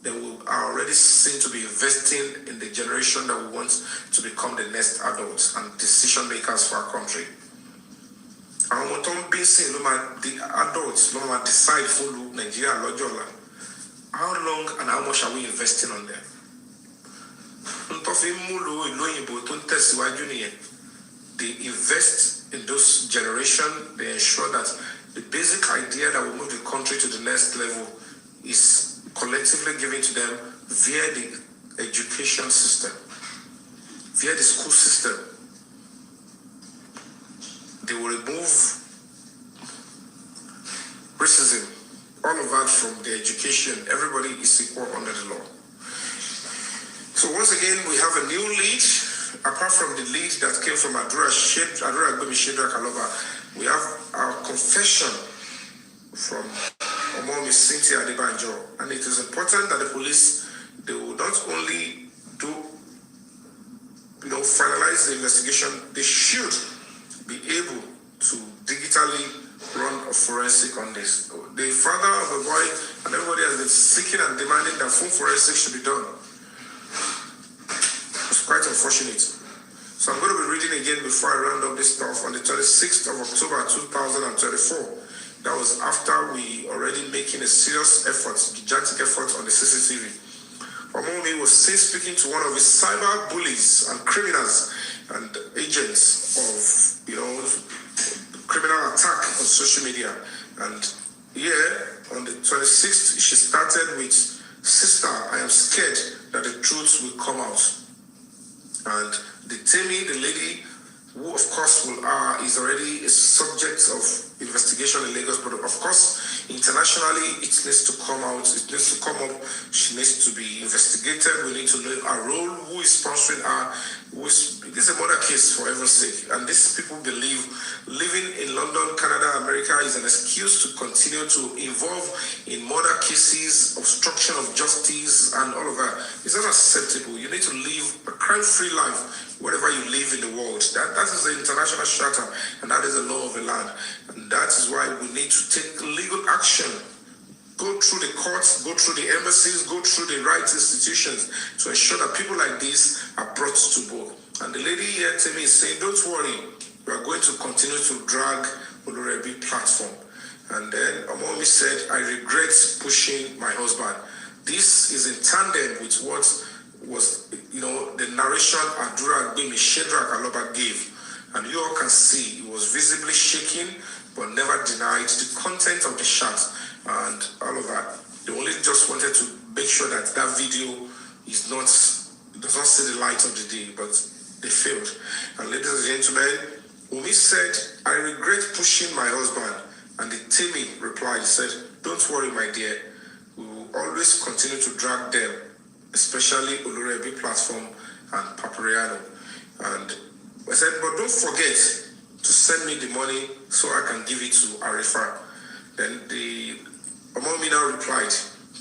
Q: then we are already seen to be investing in the generation that we want to become the next adults and decision makers for our country. àwọn ọmọ tó ń bí sìn ló máa di adults ló máa decide fún lu Nàìjíríà lọ́jọ́ ọ̀la. How long and how much are we investing on them? N tó fi mú lo ìlú òyìnbó tó ń tẹ̀síwájú nìyẹn. They invest in those generation. They ensure that the basic idea that will move the country to the next level is collectively given to them via the education system, via the school system. They will remove racism, all of that from the education. Everybody is equal under the law. So once again, we have a new lead. Apart from the lead that came from Adura Gbemi Shedra Kalova, we have our confession from Omomi Cynthia Adebanjo. And it is important that the police, they will not only do, finalize the investigation, they should be able to digitally run a forensic on this. The father of the boy and everybody has been seeking and demanding that full forensic should be done. It's quite unfortunate. So I'm going to be reading again before I round up this stuff on the 26th of October 2024. That was after we already making a serious effort, gigantic effort on the CCTV. Wummi was seen speaking to one of his cyber bullies and criminals and agents of, criminal attack on social media. And on the 26th, she started with, "Sister, I am scared that the truth will come out." And the Temi, the lady, who of course is already a subject of investigation in Lagos, but of course, internationally, it needs to come out, it needs to come up, she needs to be investigated, we need to know our role, who is sponsoring her, this is a murder case for heaven's sake, and these people believe living in London, Canada, America is an excuse to continue to involve in murder cases, obstruction of justice, and all of that. It's not acceptable. You need to live a crime-free life wherever you live in the world. That is the international charter, and that is the law of the land. And that is why we need to take legal action. Go through the courts, go through the embassies, go through the rights institutions to ensure that people like this are brought to book. And the lady here to me is saying, "Don't worry, we are going to continue to drag Olurebi platform." And then Omomi said, "I regret pushing my husband." This is in tandem with what was, the narration Adura Gbemi Shedra Kalova gave. And you all can see it was visibly shaking, but never denied the content of the chat and all of that. They only just wanted to make sure that video does not see the light of the day, but they failed. And ladies and gentlemen, Wummi said, "I regret pushing my husband." And the Timmy replied, said, "Don't worry, my dear. We will always continue to drag them, especially Olurebi platform and Papariano." And I said, "But don't forget to send me the money so I can give it to Arifa." Then the Omomi now replied,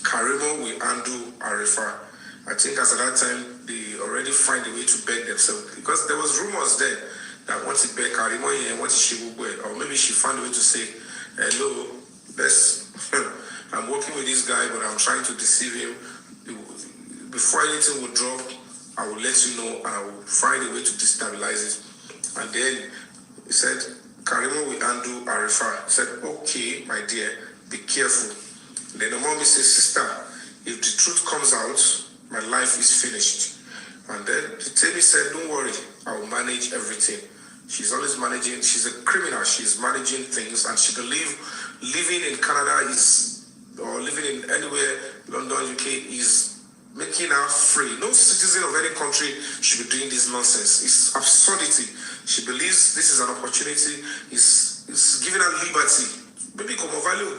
Q: "Karimo will undo Arifa." I think as at that time, they already find a way to beg themselves. Because there was rumors then that once it beg Karimo and once she will go, or maybe she found a way to say, "Hello, I'm working with this guy, but I'm trying to deceive him. Before anything will drop, I will let you know and I will find a way to destabilize it." And then he said, "Karimo will undo Arifa." He said, "Okay, my dear, be careful." Then the mommy says, "Sister, if the truth comes out, my life is finished." And then the Temi said, "Don't worry, I will manage everything." She's always managing. She's a criminal. She's managing things, and she believes living in Canada or living in anywhere, London, UK, is making her free. No citizen of any country should be doing this nonsense. It's absurdity. She believes this is an opportunity. It's giving her liberty. Maybe como value.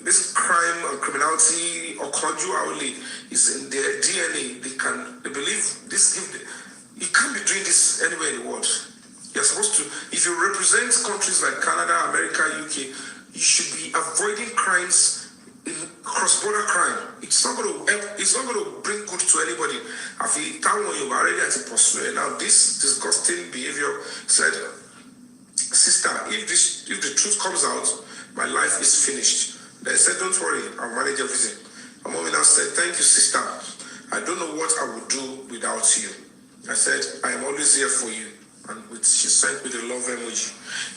Q: This crime and criminality or only is in their DNA. They believe this you can't be doing this anywhere in the world. You're supposed to, if you represent countries like Canada, America, UK, you should be avoiding crimes in cross-border crime. It's not going to bring good to anybody. Now this disgusting behavior said, "Sister, if the truth comes out, my life is finished." They said, "Don't worry, I'll manage everything." My mom now said, "Thank you, sister. I don't know what I would do without you." I said, "I am always here for you. and she sent me the love emoji.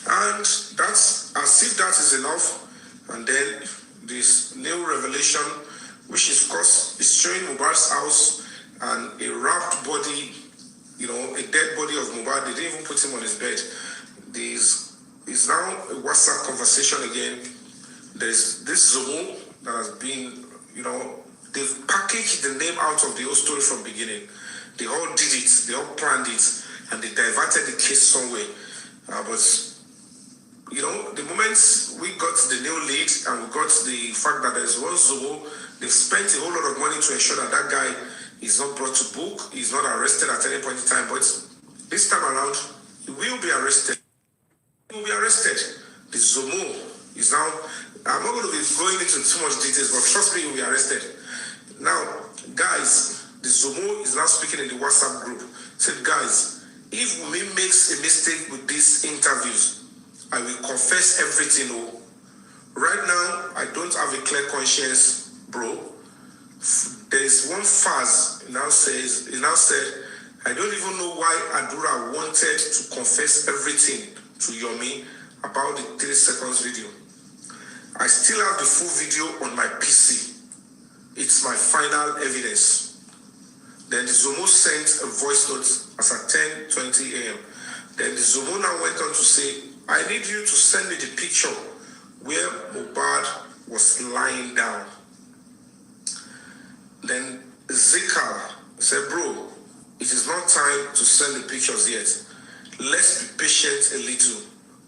Q: And that's as if that is enough. And then this new revelation, which is, of course, is showing Mohbad's house and a wrapped body, a dead body of Mohbad. They didn't even put him on his bed. This is now a WhatsApp conversation again. There's this Zomo that has been, they've packaged the name out of the whole story from beginning. They all did it, they all planned it, and they diverted the case somewhere. But the moment we got the new lead and we got the fact that there's one Zomo, they've spent a whole lot of money to ensure that that guy is not brought to book, he's not arrested at any point in time. But this time around, he will be arrested. He will be arrested. The Zomo is now, I'm not going to be going into too much details, but trust me, he will be arrested. Now, guys, the Zomo is now speaking in the WhatsApp group. Said, guys, if Wummi makes a mistake with these interviews, I will confess everything. Right now, I don't have a clear conscience, bro. There is one Faz, he now said, I don't even know why Adura wanted to confess everything to Yomi about the 3 seconds video. I still have the full video on my PC. It's my final evidence. Then the Zomo sent a voice note as at 10:20 a.m. Then the Zomo now went on to say, I need you to send me the picture where Mohbad was lying down. Then Zikal said, bro, it is not time to send the pictures yet. Let's be patient a little.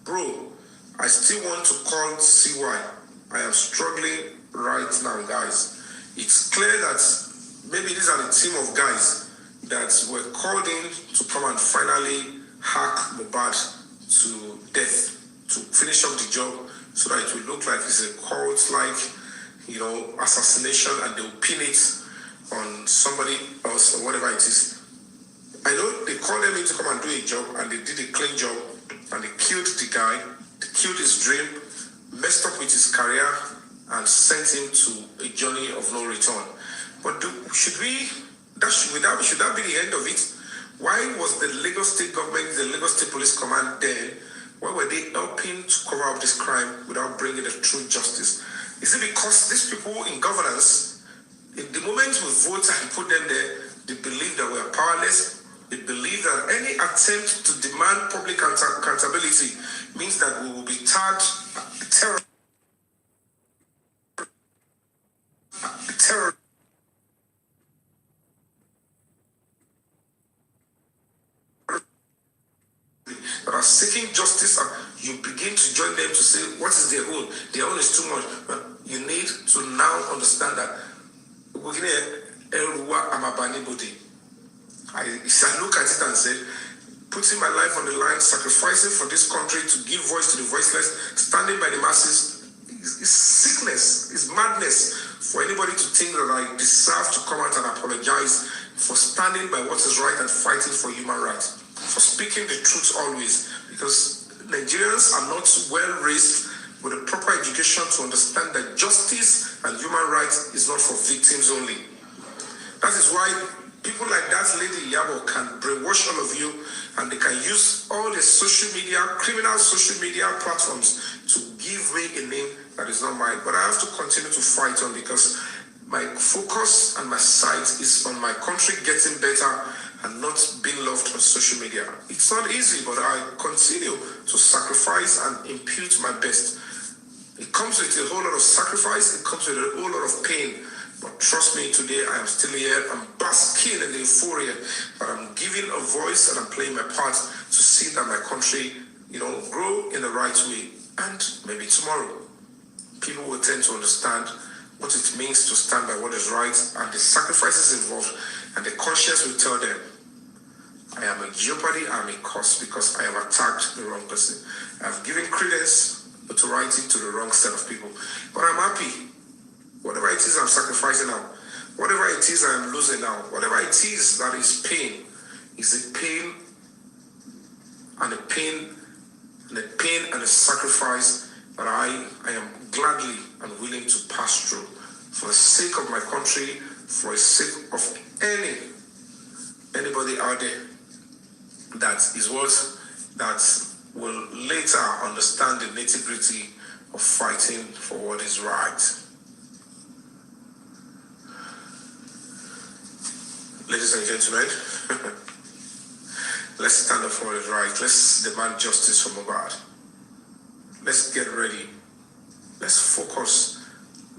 Q: Bro, I still want to call CY. I am struggling right now, guys. It's clear that maybe these are the team of guys that were called in to come and finally hack Mohbad to death, to finish up the job so that it will look like it's a cult-like, assassination, and they'll pin it on somebody else or whatever it is. I know they called them in to come and do a job, and they did a clean job, and they killed the guy, they killed his dream, messed up with his career, and sent him to a journey of no return. But should that be the end of it? Why was the Lagos State government, the Lagos State Police Command then, why were they helping to cover up this crime without bringing the true justice? Is it because these people in governance, in the moment we vote and put them there, they believe that we are powerless? They believe that any attempt to demand public accountability means that we will be tagged terror. That are seeking justice, and you begin to join them to say, what is their own? Their own is too much. But you need to now understand that I look at it and say, putting my life on the line, sacrificing for this country to give voice to the voiceless, standing by the masses, is sickness, is madness for anybody to think that I deserve to come out and apologize for standing by what is right and fighting for human rights, for speaking the truth always, because Nigerians are not well raised with a proper education to understand that justice and human rights is not for victims only. That is why people like that lady Yabo can brainwash all of you, and they can use all the social media, criminal social media platforms to give me a name that is not mine. But I have to continue to fight on, because my focus and my sight is on my country getting better and not being loved on social media. It's not easy, but I continue to sacrifice and impute my best. It comes with a whole lot of sacrifice, it comes with a whole lot of pain. But trust me, today I am still here. I'm basking in the euphoria that I'm giving a voice and I'm playing my part to see that my country, grow in the right way. And maybe tomorrow, people will tend to understand what it means to stand by what is right and the sacrifices involved, and the conscience will tell them, I am a jeopardy, I am a cause, because I have attacked the wrong person. I have given credence, notoriety to the wrong set of people. But I'm happy. Whatever it is I'm sacrificing now, whatever it is I'm losing now, whatever it is that is pain, is a pain and a pain and a pain and a sacrifice that I am gladly and willing to pass through for the sake of my country, for the sake of anybody out there. that is what that will later understand the nitty-gritty of fighting for what is right. Ladies and gentlemen, let's stand up for what is right. Let's demand justice for Mohbad. Let's get ready. Let's focus.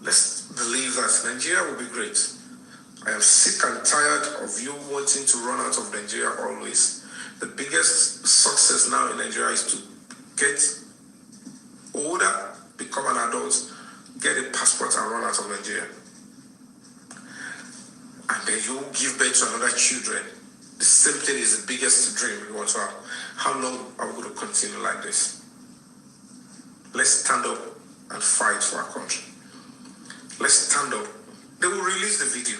Q: Let's believe that Nigeria will be great. I am sick and tired of you wanting to run out of Nigeria always. The biggest success now in Nigeria is to get older, become an adult, get a passport and run out of Nigeria. And then you give birth to another children. The same thing is the biggest dream we want to have. How long are we going to continue like this? Let's stand up and fight for our country. Let's stand up. They will release the video.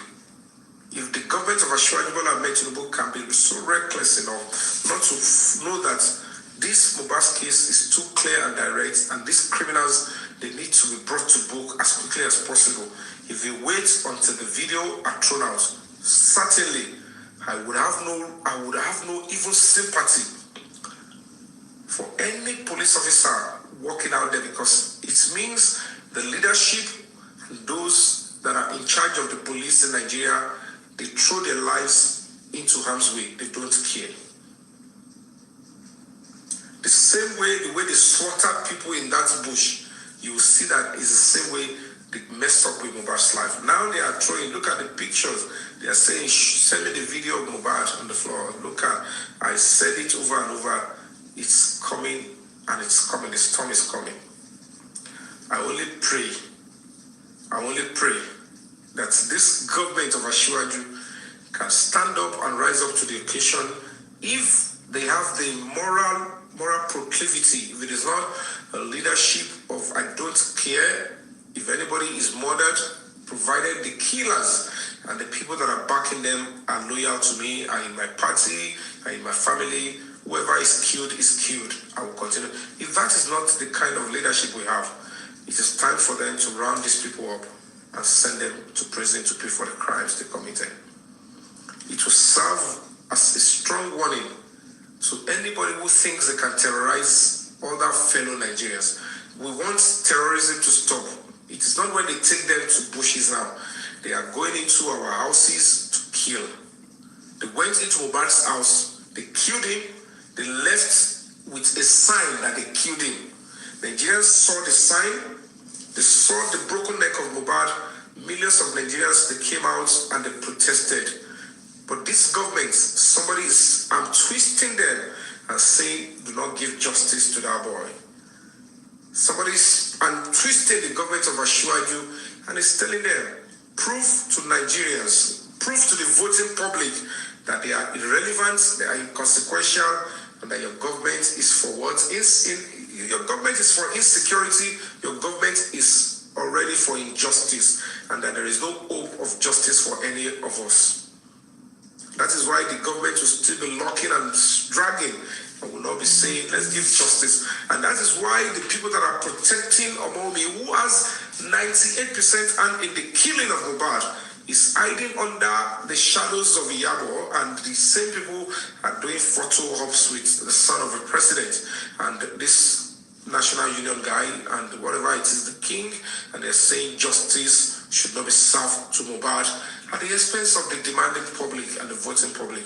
Q: If the government of Ashwani Bola Ahmed Tinubu can be so reckless enough not to know that this Mohbad case is too clear and direct, and these criminals, they need to be brought to book as quickly as possible. If they wait until the video are thrown out, certainly I would have no even sympathy for any police officer walking out there, because it means the leadership and those that are in charge of the police in Nigeria, they throw their lives into harm's way. They don't care. The same way, the way they slaughter people in that bush, you will see that is the same way they messed up with Mohbad's life. Now they are throwing, look at the pictures. They are saying, send me the video of Mohbad on the floor. Look at, I said it over and over. It's coming and it's coming. The storm is coming. I only pray that this government of Ashwaju can stand up and rise up to the occasion if they have the moral proclivity. If it is not a leadership of I don't care if anybody is murdered, provided the killers and the people that are backing them are loyal to me, are in my party, are in my family, whoever is killed, I will continue. If that is not the kind of leadership we have, it is time for them to round these people up and send them to prison to pay for the crimes they committed. It will serve as a strong warning to anybody who thinks they can terrorize other fellow Nigerians. We want terrorism to stop. It is not when they take them to bushes now. They are going into our houses to kill. They went into Mohbad's house, they killed him, they left with a sign that they killed him. Nigerians saw the sign, they saw the broken neck of Mohbad. Millions of Nigerians, they came out and they protested. But this government, I'm twisting them and saying, do not give justice to that boy. I'm twisting the government of Ashwaju and is telling them, prove to Nigerians, prove to the voting public that they are irrelevant, they are inconsequential, and that your government is for what? Your government is for insecurity, your government is already for injustice, and that there is no hope of justice for any of us. That is why the government will still be locking and dragging and will not be saying, let's give justice. And that is why the people that are protecting Wummi, who has 98% hand in the killing of Mohbad, is hiding under the shadows of Yabo, and the same people are doing photo ops with the son of the president and this National Union guy and whatever it is, the king, and they're saying justice should not be served to Mohbad at the expense of the demanding public and the voting public.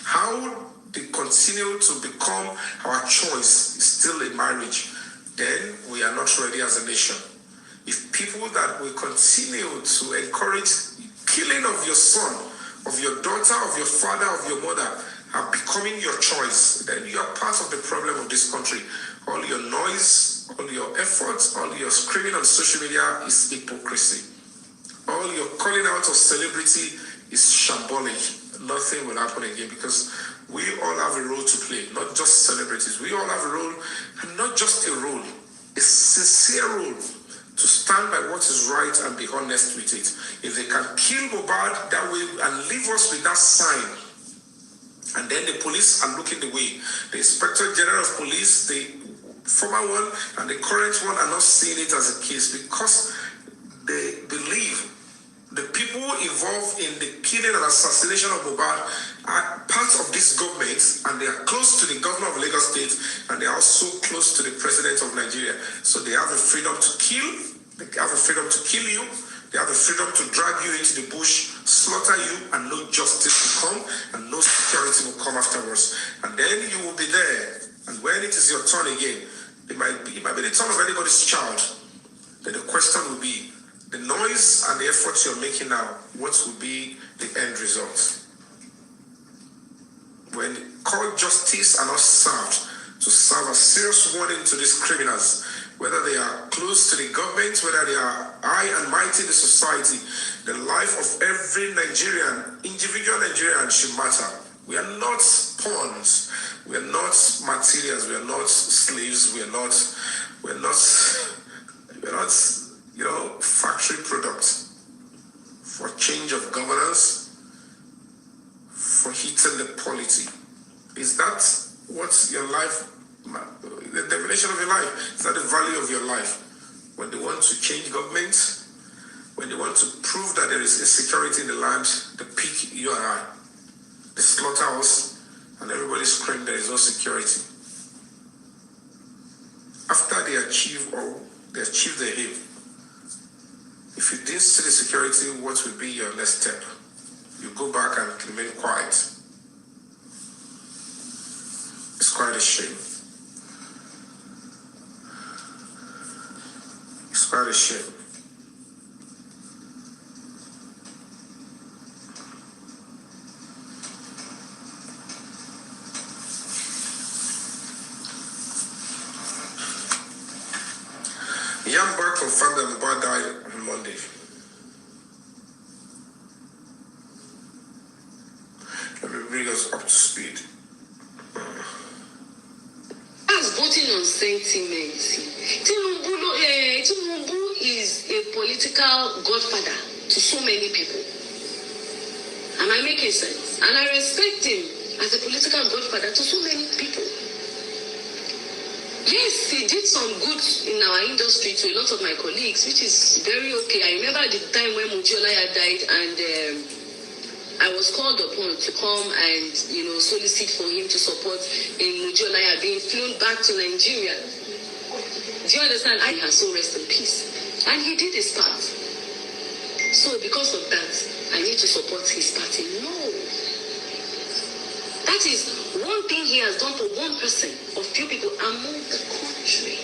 Q: How they continue to become our choice is still a marriage, then we are not ready as a nation. If people that will continue to encourage killing of your son, of your daughter, of your father, of your mother, are becoming your choice, then you are part of the problem of this country. All your noise, all your efforts, all your screaming on social media is hypocrisy. All your calling out of celebrity is shambolic. Nothing will happen again, because we all have a role to play, not just celebrities. We all have a role, and not just a role, a sincere role to stand by what is right and be honest with it. If they can kill Mohbad that way and leave us with that sign, and then the police are looking the way, the Inspector General of Police, the former one and the current one, are not seeing it as a case, because they believe the people involved in the killing and assassination of Mohbad are part of this government, and they are close to the governor of Lagos State, and they are also close to the president of Nigeria. So they have the freedom to kill, they have the freedom to kill you, they have the freedom to drag you into the bush, slaughter you, and no justice will come, and no security will come afterwards. And then you will be there, and when it is your turn again, it might be the turn of anybody's child. Then the question will be, the noise and the efforts you're making now, what will be the end result? When court justice are not served, to serve a serious warning to these criminals, whether they are close to the government, whether they are high and mighty in the society, the life of every Nigerian, individual Nigerian should matter. We are not pawns, we are not materials, we are not slaves, we are not factory products for change of governance, for heating the polity. Is that what's your life, the definition of your life? Is that the value of your life? When they want to change government, when they want to prove that there is insecurity in the land, they pick you and I. They slaughter us, and everybody screams there is no security. After they achieve their aim, if you didn't see the security, what will be your next step? You go back and remain quiet. It's quite a shame. It's quite a shame. Yambar confirmed that Mohbad died on Monday. Let me bring us up to speed.
S: As voting on sentiment, Tinubu is a political godfather to so many people. Am I making sense? And I respect him as a political godfather to so many people. Yes, he did some good in our industry to a lot of my colleagues, which is very okay. I remember the time when Mujiolaya died, and I was called upon to come and, solicit for him to support in Mujiolaya being flown back to Nigeria. Do you understand? I has so rest in peace. And he did his part. So because of that, I need to support his party. No. That is one thing he has done for 1% of few people among the country.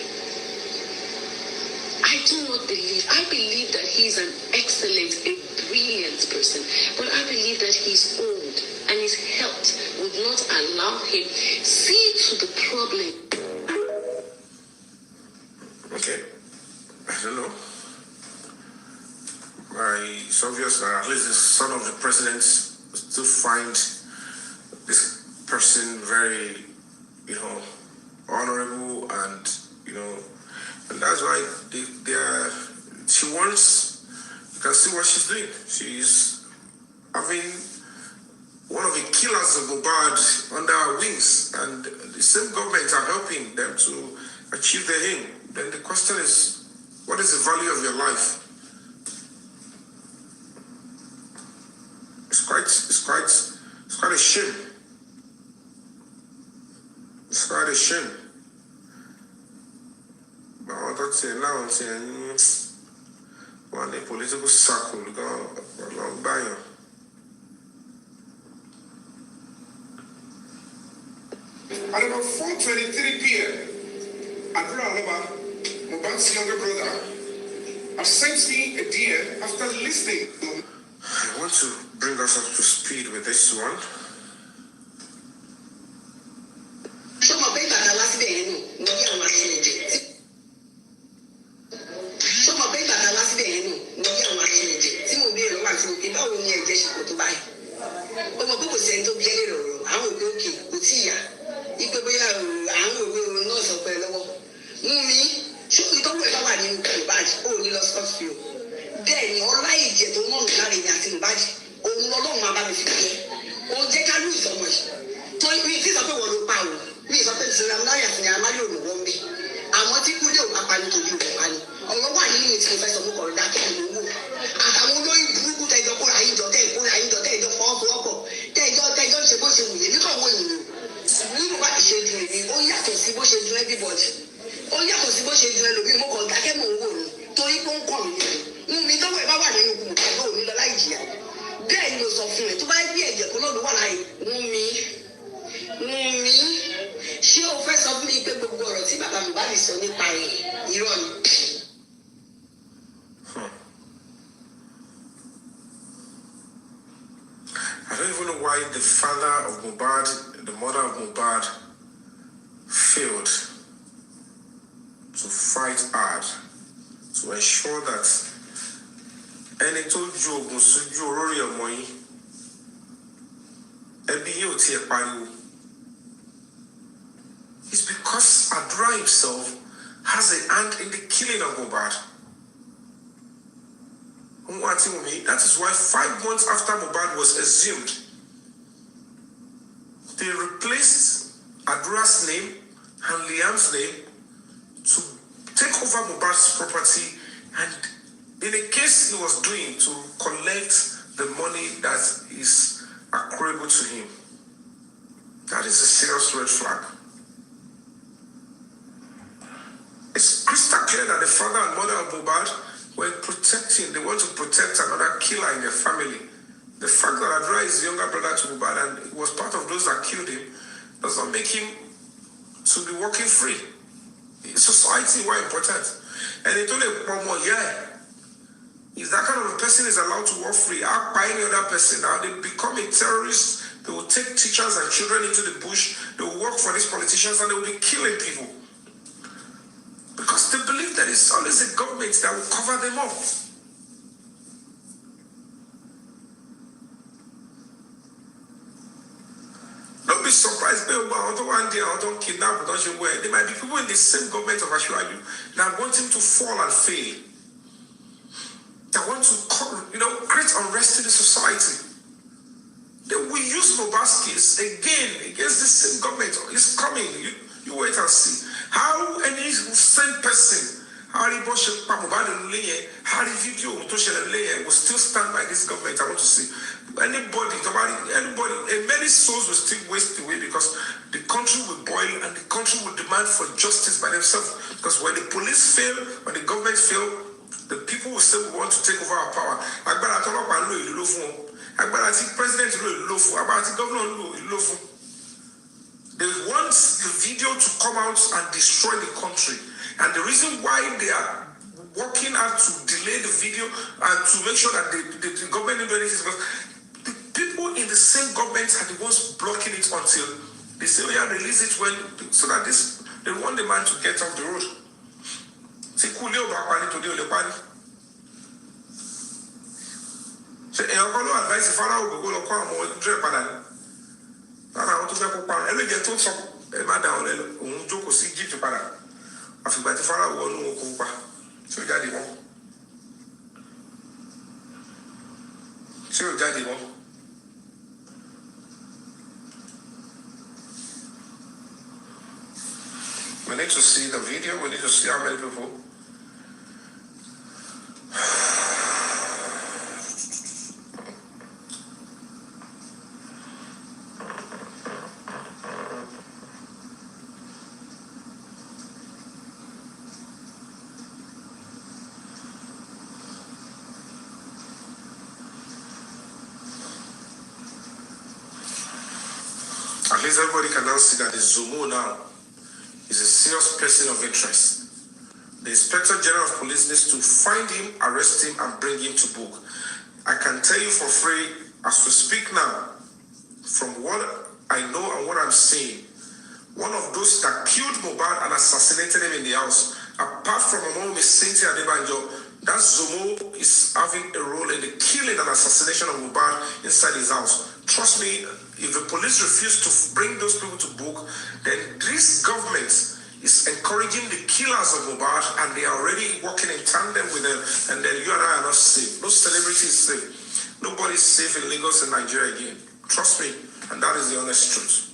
S: I believe that he's an excellent, a brilliant person, but I believe that he's old and his health would not allow him see to the problem.
Q: Okay, I don't know. It's obvious that at least the son of the president still find this person very, honorable, and and that's why she wants, you can see what she's doing. She's having one of the killers of Mohbad under her wings, and the same government are helping them to achieve their aim. Then the question is, what is the value of your life? It's quite a shame. It's quite a shame. But I don't say now, one a political circle go along by you.
T: At about 4:23 p.m., Adura Alaba, Mohbad's younger brother, have sent me a DM after listening to.
Q: I want to bring us up to speed with this one.
R: dùn èmi ó yàtọ̀ sí bó ṣe dùn everybody ó yàtọ̀ sí bó ṣe dùn ẹlòmíì mo kàn dákẹ́ mò ń wò ní torí pé ó ń kọ̀ mí nínú mú mi tọ́wọ́ ẹ bá wà nínú kùn ẹgbẹ́ òní lọ láì jìyà bẹ́ẹ̀ ni mo sọ fún ẹ tó bá bí ẹ̀jẹ̀ kan náà ló wà láì Wummi ṣé o fẹ́ sọ fún mi pé gbogbo ọ̀rọ̀ tí bàbá mi bá lè sọ nípa ẹ̀ irọ́ ni.
Q: I don't even know why the father of Mohbad, the mother of Mohbad, failed to fight hard to ensure that ẹni tó ju oògùn sójú olórí ọmọ yín ẹbí yóò tiẹ̀ pariwo. It's because Adura himself has a hand in the killing of Mohbad. That is why 5 months after Mohbad was exhumed, they replaced Adura's name and Liam's name to take over Mohbad's property, and in a case he was doing to collect the money that is accruable to him. That is a serious red flag. It's crystal clear that the father and mother of Mohbad were protecting, they want to protect another killer in their family. The fact that Adura is the younger brother to Mohbad and he was part of those that killed him does not make him to be walking free. Society were important. And it only one more year. If that kind of a person is allowed to walk free, out by any other person, now they become a terrorist, they will take teachers and children into the bush, they will work for these politicians and they will be killing people. Because they believe that it's always a government that will cover them up. Don't be surprised, they might be people in the same government of Ashwaju that want him to fall and fail. That want to create unrest in the society. They will use Mohbad's case again against the same government. It's coming. You wait and see. How any same person, Harry Bosch, Harry video, will still stand by this government. I want to see anybody, many souls will still waste away because the country will boil and the country will demand for justice by themselves. Because when the police fail, when the government fail, the people will say we want to take over our power. President governor. They want the video to come out and destroy the country. And the reason why they are working hard to delay the video and to make sure that the government didn't do anything is because the people in the same government are the ones blocking it until they say, oh yeah, release it so that they want the man to get off the road. So I'm going to advise the father to go to come and àwọn tó fẹ́ kó pa ẹlẹ́jẹ̀ tó sọ ẹ má da ọ̀rẹ́ lọ òun jókòó sí Egypt padà àfìgbà tí Fáráò wọnú oko pa tí ó jáde wọn We need to see the video. We need to see how many people. At least everybody can now see that the Zumo now is a serious person of interest. The Inspector General of Police needs to find him, arrest him, and bring him to book. I can tell you for free, as we speak now, from what I know and what I'm seeing, one of those that killed Mohbad and assassinated him in the house, apart from Mama Cynthia Adebanjo, that Zumo is having a role in the killing and assassination of Mohbad inside his house. Trust me, if the police refuse to bring those people to book, then this government is encouraging the killers of Mohbad, and they are already working in tandem with them, and then you and I are not safe. No celebrity is safe. Nobody is safe in Lagos and Nigeria again. Trust me, and that is the honest truth.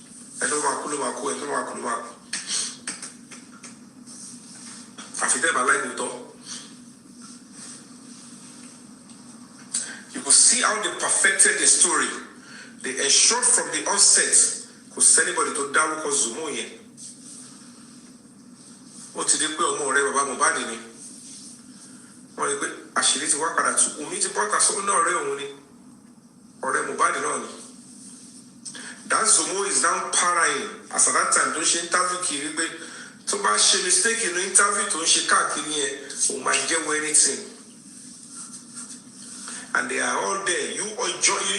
Q: You could see how they perfected the story. They ensured from the onset, could anybody to Daruko Zumo here. ó ti dé pé ọmọ ọ̀rẹ́ bàbá Mohbad ni wọ́n rí pé àṣírí ti wá padà tù Wùmí ti bọ́ta sọ́wọ́ náà ọ̀rẹ́ òun ni ọ̀rẹ́ Mohbad náà ni that Zomo is now parrying as at that time tó ń ṣe interview kiri pé tó bá ṣe mistake inú interview tó ń ṣe káàkiri yẹn òun máa jẹ́wọ́ anything and they are all there you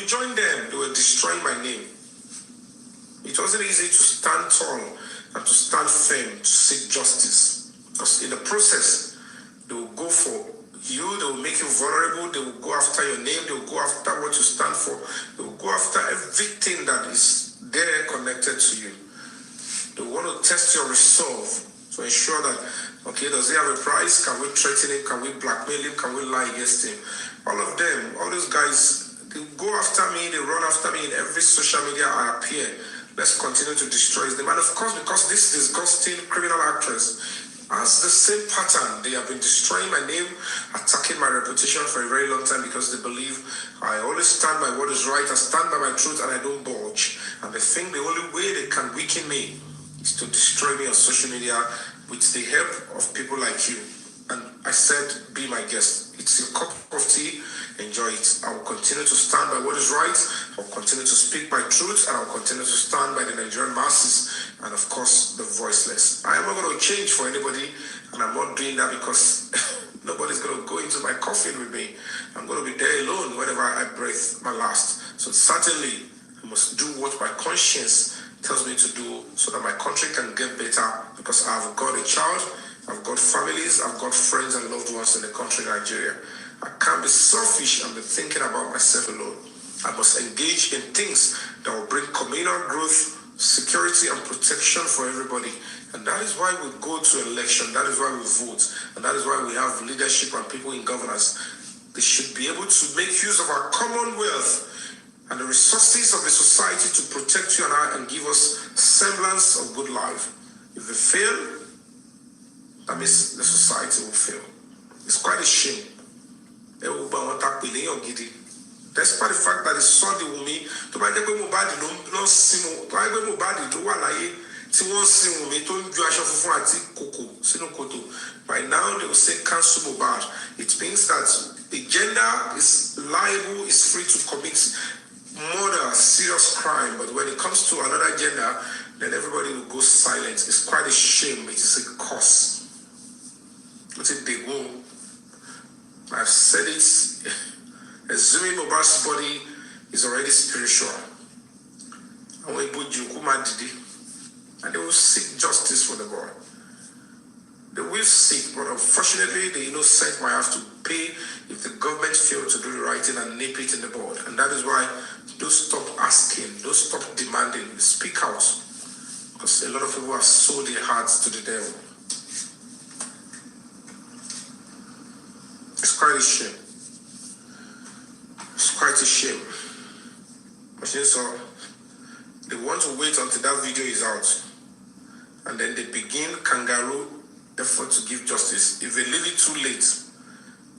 Q: join them they were destroying my name. It wasn't easy to stand tall and to stand firm to seek justice. Because in the process, they will go for you, they will make you vulnerable, they will go after your name, they will go after what you stand for, they will go after everything that is there connected to you. They want to test your resolve to ensure that, okay, does he have a price? Can we threaten him? Can we blackmail him? Can we lie against him? All of them, all those guys, they go after me, they run after me in every social media I appear. Let's continue to destroy them. And of course, because this disgusting criminal actress has the same pattern, they have been destroying my name, attacking my reputation for a very long time because they believe I always stand by what is right, I stand by my truth, and I don't budge. And they think the only way they can weaken me is to destroy me on social media with the help of people like you. And I said, be my guest. It's your cup of tea. Enjoy it. I will continue to stand by what is right. I will continue to speak my truth, and I will continue to stand by the Nigerian masses and, of course, the voiceless. I am not going to change for anybody, and I'm not doing that because nobody's going to go into my coffin with me. I'm going to be there alone whenever I breathe my last. So certainly, I must do what my conscience tells me to do so that my country can get better because I've got a child, I've got families, I've got friends and loved ones in the country, Nigeria. I can't be selfish and be thinking about myself alone. I must engage in things that will bring communal growth, security, and protection for everybody. And that is why we go to election. That is why we vote. And that is why we have leadership and people in governance. They should be able to make use of our commonwealth and the resources of the society to protect you and I and give us semblance of good life. If they fail, that means the society will fail. It's quite a shame. Despite the fact that he saw the Wummi, to my neighbor Mohbad no simo, to my neighbor Mohbad no walaye, ti won sin Wummi to nju aso funfun ati koko sinu koto. By now they will say cancel Mohbad. It means that the gender is liable, is free to commit murder, serious crime, but when it comes to another gender, then everybody will go silent. It's quite a shame. It is a curse. Let it they go. I've said it. Assuming Mohbad's body is already spiritual. And they will seek justice for the boy. They will seek, but unfortunately, the innocent might have to pay if the government fails to do the right thing and nip it in the bud. And that is why don't stop asking, don't stop demanding, speak out. Because a lot of people have sold their hearts to the devil. It's quite a shame. It's quite a shame. So they want to wait until that video is out. And then they begin kangaroo effort to give justice. If they leave it too late,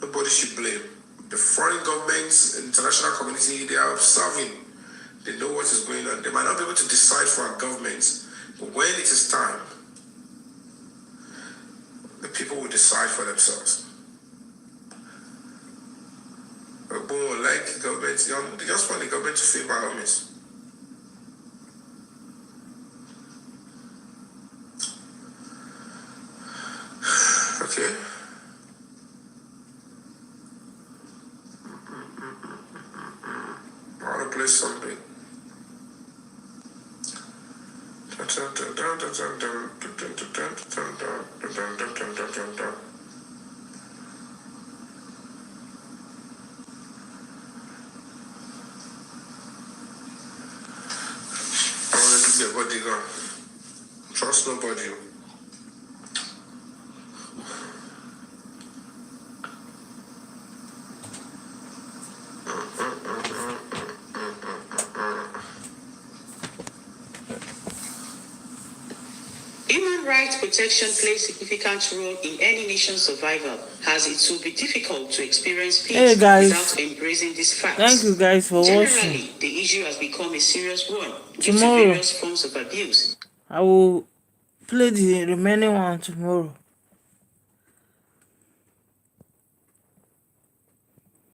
Q: nobody should blame. The foreign governments, international community, they are observing. They know what is going on. They might not be able to decide for our governments, but when it is time, the people will decide for themselves. Like government, they just want the government to feel by all means. Okay. I want to play something. Your body gone. Trust nobody.
U: Human rights protection plays a significant role in any nation's survival, as it will be difficult to experience peace without embracing these facts.
C: Thank you guys for watching.
U: Generally, the issue has become a serious one due to various forms of abuse.
C: I will play the remaining one tomorrow.